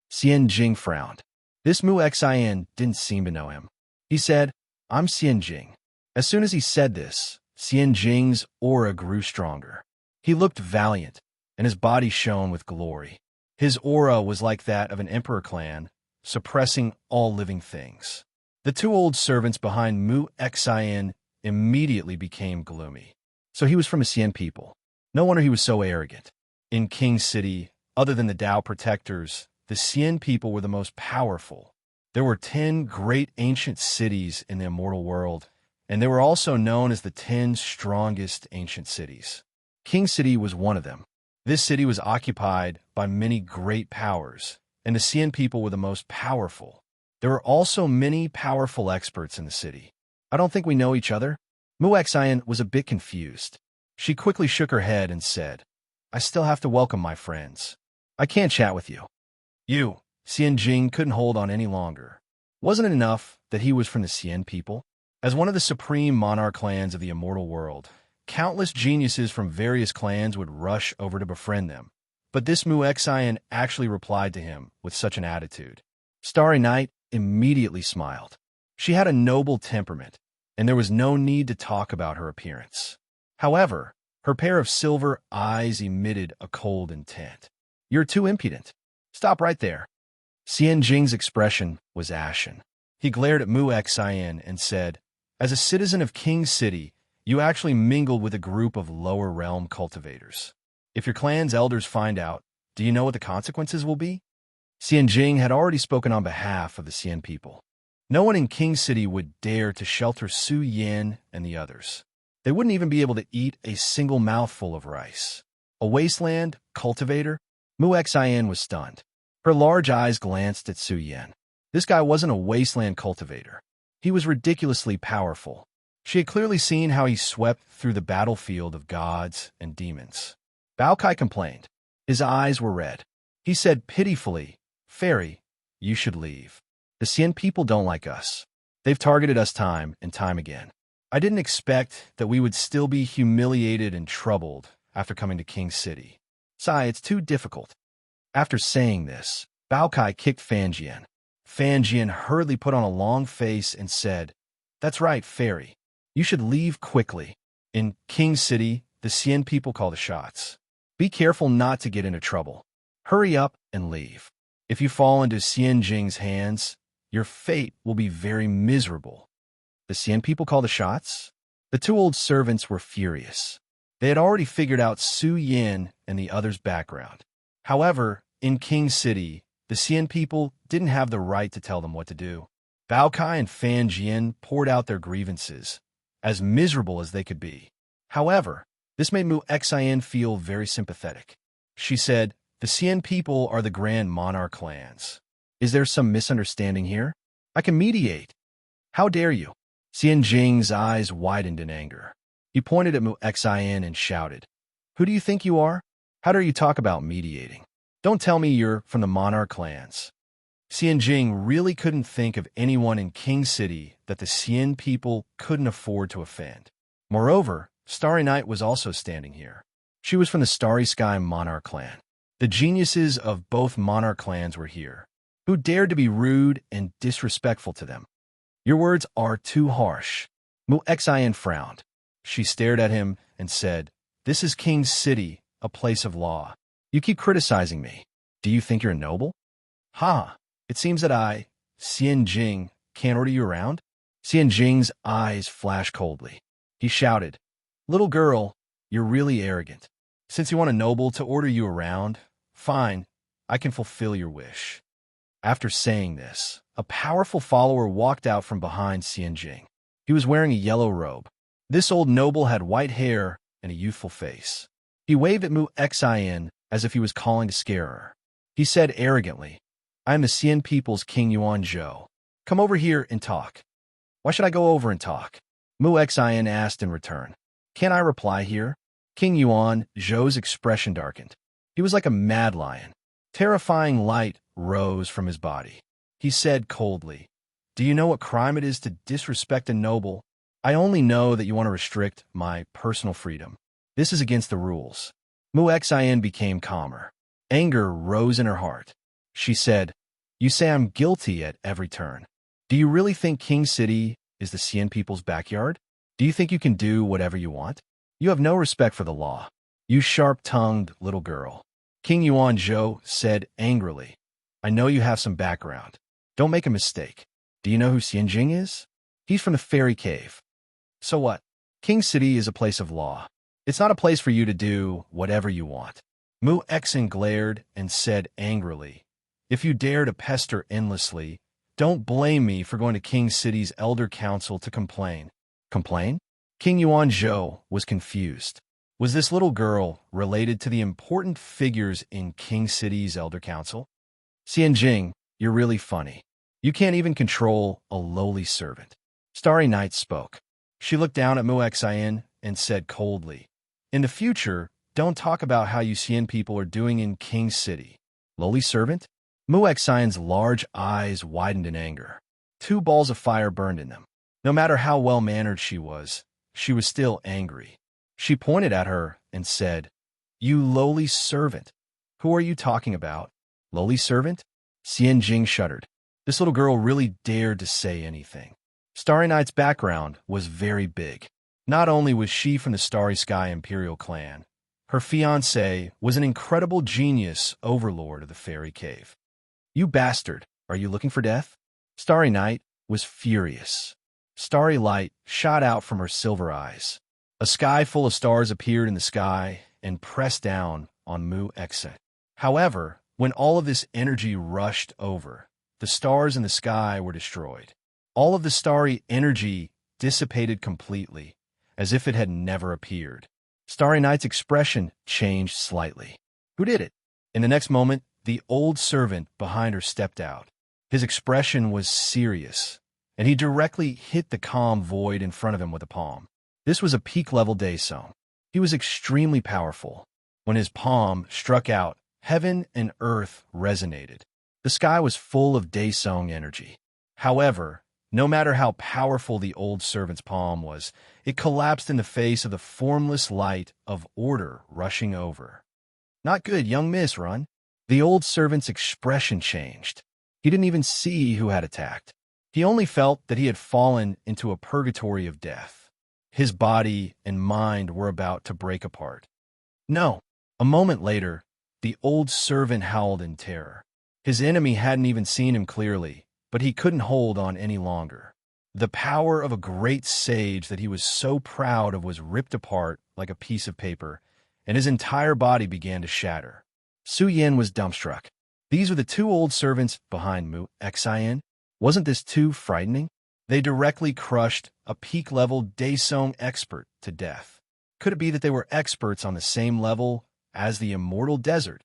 Xian Jing frowned. This Mu Xian didn't seem to know him. He said, "I'm Xian Jing." As soon as he said this, Xian Jing's aura grew stronger. He looked valiant, and his body shone with glory. His aura was like that of an emperor clan, suppressing all living things. The two old servants behind Mu Xian immediately became gloomy. So he was from a Xian people. No wonder he was so arrogant. In King City, other than the Dao protectors, the Xian people were the most powerful. There were 10 great ancient cities in the immortal world, and they were also known as the 10 strongest ancient cities. King City was one of them. This city was occupied by many great powers, and the Xian people were the most powerful. There were also many powerful experts in the city. "I don't think we know each other." Mu Xian was a bit confused. She quickly shook her head and said, "I still have to welcome my friends. I can't chat with you." Xian Jing couldn't hold on any longer. Wasn't it enough that he was from the Xian people? As one of the supreme monarch clans of the immortal world, countless geniuses from various clans would rush over to befriend them. But this Mu Xian actually replied to him with such an attitude. Starry Night immediately smiled. She had a noble temperament, and there was no need to talk about her appearance. However, her pair of silver eyes emitted a cold intent. "You're too impudent. Stop right there." Xian Jing's expression was ashen. He glared at Mu Xian and said, "As a citizen of King City, you actually mingled with a group of lower realm cultivators. If your clan's elders find out, do you know what the consequences will be?" Xian Jing had already spoken on behalf of the Xian people. No one in King City would dare to shelter Su Yin and the others. They wouldn't even be able to eat a single mouthful of rice. A wasteland cultivator? Mu Xian was stunned. Her large eyes glanced at Su Yin. This guy wasn't a wasteland cultivator. He was ridiculously powerful. She had clearly seen how he swept through the battlefield of gods and demons. Bao Kai complained. His eyes were red. He said pitifully, "Fairy, you should leave. The Xian people don't like us. They've targeted us time and time again. I didn't expect that we would still be humiliated and troubled after coming to King City. Sai, it's too difficult." After saying this, Bao Kai kicked Fan Jian. Fan Jian hurriedly put on a long face and said, "That's right, Fairy. You should leave quickly. In King City, the Xian people call the shots. Be careful not to get into trouble. Hurry up and leave. If you fall into Xian Jing's hands, your fate will be very miserable." The Xian people call the shots? The two old servants were furious. They had already figured out Su Yin and the others' background. However, in King City, the Xian people didn't have the right to tell them what to do. Bao Kai and Fan Jian poured out their grievances, as miserable as they could be. However, this made Mu Xian feel very sympathetic. She said, "The Xian people are the grand monarch clans. Is there some misunderstanding here? I can mediate." "How dare you?" Xian Jing's eyes widened in anger. He pointed at Mu Xian and shouted, "Who do you think you are? How dare you talk about mediating? Don't tell me you're from the monarch clans." Xian Jing really couldn't think of anyone in King City that the Xian people couldn't afford to offend. Moreover, Starry Night was also standing here. She was from the Starry Sky monarch clan. The geniuses of both monarch clans were here. Who dared to be rude and disrespectful to them? "Your words are too harsh." Mu Xian frowned. She stared at him and said, "This is King City, a place of law. You keep criticizing me. Do you think you're a noble?" "Ha! It seems that I, Xian Jing, can't order you around?" Xian Jing's eyes flashed coldly. He shouted, "Little girl, you're really arrogant." Since you want a noble to order you around, fine, I can fulfill your wish. After saying this, a powerful follower walked out from behind Xianjing. He was wearing a yellow robe. This old noble had white hair and a youthful face. He waved at Mu Xin as if he was calling to scare her. He said arrogantly, "I am the Xian people's King Yuan Zhou. Come over here and talk." "Why should I go over and talk?" Mu Xin asked in return. "Can't I reply here?" King Yuan Zhou's expression darkened. He was like a mad lion. Terrifying light rose from his body. He said coldly, "Do you know what crime it is to disrespect a noble? I only know that you want to restrict my personal freedom. This is against the rules." Mu Xin became calmer. Anger rose in her heart. She said, "You say I'm guilty at every turn. Do you really think King City is the Xian people's backyard? Do you think you can do whatever you want? You have no respect for the law. You sharp-tongued little girl." King Yuan Zhou said angrily, "I know you have some background. Don't make a mistake. Do you know who Xianjing is? He's from the fairy cave. So what? King City is a place of law. It's not a place for you to do whatever you want." Mu Xin glared and said angrily, "If you dare to pester endlessly, don't blame me for going to King City's Elder Council to complain." Complain? King Yuan Zhou was confused. Was this little girl related to the important figures in King City's Elder Council? "Xianjing, you're really funny. You can't even control a lowly servant." Starry Night spoke. She looked down at Mu Xin and said coldly, "In the future, don't talk about how you Xian people are doing in King City." Lowly servant? Mu Xion's large eyes widened in anger. 2 balls of fire burned in them. No matter how well-mannered she was still angry. She pointed at her and said, "You lowly servant. Who are you talking about? Lowly servant?" Xianjing shuddered. This little girl really dared to say anything. Starry Night's background was very big. Not only was she from the Starry Sky Imperial clan, her fiancé was an incredible genius overlord of the fairy cave. "You bastard, are you looking for death?" Starry Night was furious. Starry light shot out from her silver eyes. A sky full of stars appeared in the sky and pressed down on Mu Xin. However, when all of this energy rushed over, the stars in the sky were destroyed. All of the starry energy dissipated completely, as if it had never appeared. Starry Night's expression changed slightly. Who did it? In the next moment, the old servant behind her stepped out. His expression was serious, and he directly hit the calm void in front of him with a palm. This was a peak-level Daesong. He was extremely powerful. When his palm struck out, heaven and earth resonated. The sky was full of Daesong energy. However, no matter how powerful the old servant's palm was, it collapsed in the face of the formless light of order rushing over. "Not good, young miss, run." The old servant's expression changed. He didn't even see who had attacked. He only felt that he had fallen into a purgatory of death. His body and mind were about to break apart. "No!" A moment later, the old servant howled in terror. His enemy hadn't even seen him clearly, but he couldn't hold on any longer. The power of a great sage that he was so proud of was ripped apart like a piece of paper, and his entire body began to shatter. Su Yin was dumbstruck. These were the 2 old servants behind Mu Xin. Wasn't this too frightening? They directly crushed a peak-level Daesong expert to death. Could it be that they were experts on the same level as the immortal desert?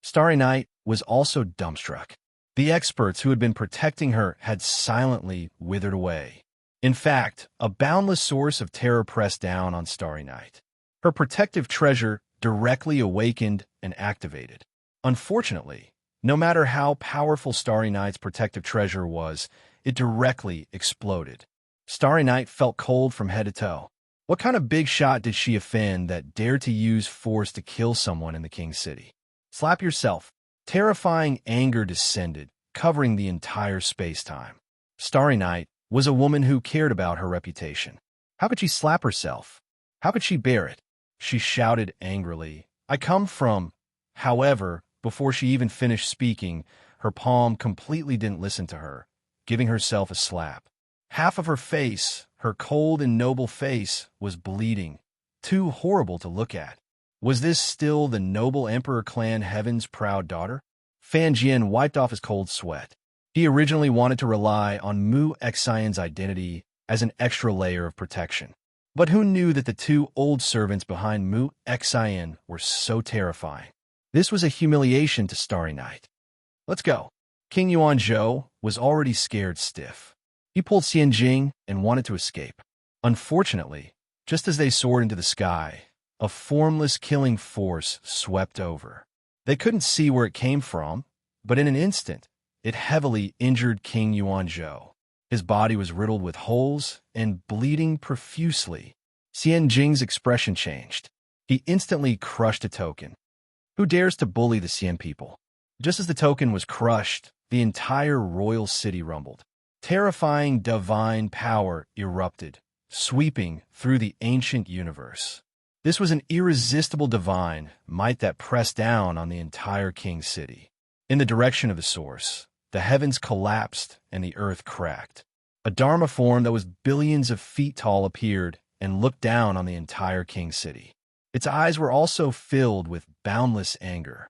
Starry Night was also dumbstruck. The experts who had been protecting her had silently withered away. In fact, a boundless source of terror pressed down on Starry Night. Her protective treasure directly awakened and activated. Unfortunately, no matter how powerful Starry Night's protective treasure was, it directly exploded. Starry Night felt cold from head to toe. What kind of big shot did she offend that dared to use force to kill someone in the King City? Slap yourself. Terrifying anger descended, covering the entire space-time. Starry Night was a woman who cared about her reputation. How could she slap herself? How could she bear it? She shouted angrily, "I come from..." However, before she even finished speaking, her palm completely didn't listen to her, giving herself a slap. Half of her face, her cold and noble face, was bleeding, too horrible to look at. Was this still the noble Emperor Clan Heaven's proud daughter? Fan Jian wiped off his cold sweat. He originally wanted to rely on Mu Xian's identity as an extra layer of protection. But who knew that the two old servants behind Mu Xian were so terrifying? This was a humiliation to Starry Night. Let's go. King Yuanzhou was already scared stiff. He pulled Xianjing and wanted to escape. Unfortunately, just as they soared into the sky, a formless killing force swept over. They couldn't see where it came from, but in an instant, it heavily injured King Yuanzhou. His body was riddled with holes and bleeding profusely. Xianjing's expression changed. He instantly crushed a token. Who dares to bully the Xian people? Just as the token was crushed, the entire royal city rumbled. Terrifying divine power erupted, sweeping through the ancient universe. This was an irresistible divine might that pressed down on the entire king city. In the direction of the source, the heavens collapsed and the earth cracked. A Dharma form that was billions of feet tall appeared and looked down on the entire king city. Its eyes were also filled with boundless anger.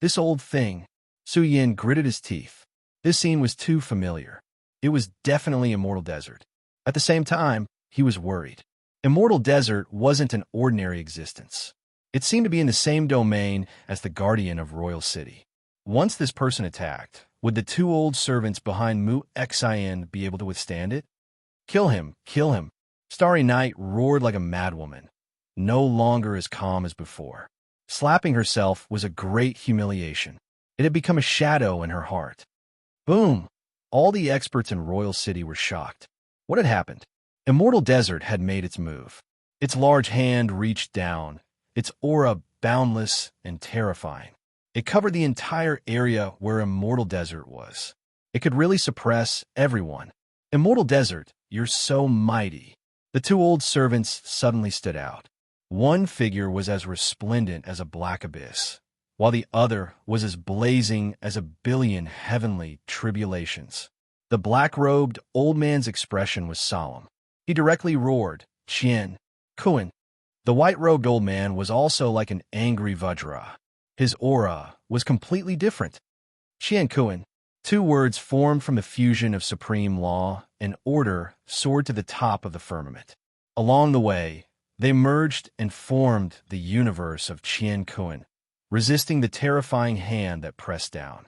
This old thing, Su Yin gritted his teeth. This scene was too familiar. It was definitely Immortal Desert. At the same time, he was worried. Immortal Desert wasn't an ordinary existence. It seemed to be in the same domain as the Guardian of Royal City. Once this person attacked, would the two old servants behind Mu Xian be able to withstand it? Kill him, kill him. Starry Night roared like a madwoman, no longer as calm as before. Slapping herself was a great humiliation. It had become a shadow in her heart. Boom! All the experts in Royal City were shocked. What had happened? Immortal Desert had made its move. Its large hand reached down, its aura boundless and terrifying. It covered the entire area where Immortal Desert was. It could really suppress everyone. Immortal Desert, you're so mighty. The two old servants suddenly stood out. One figure was as resplendent as a black abyss, while the other was as blazing as a billion heavenly tribulations. The black-robed old man's expression was solemn. He directly roared, "Qian, Kuan." The white-robed old man was also like an angry Vajra. His aura was completely different. Qian Kuan. Two words formed from the fusion of supreme law and order soared to the top of the firmament. Along the way, they merged and formed the universe of Qian Kuan, resisting the terrifying hand that pressed down.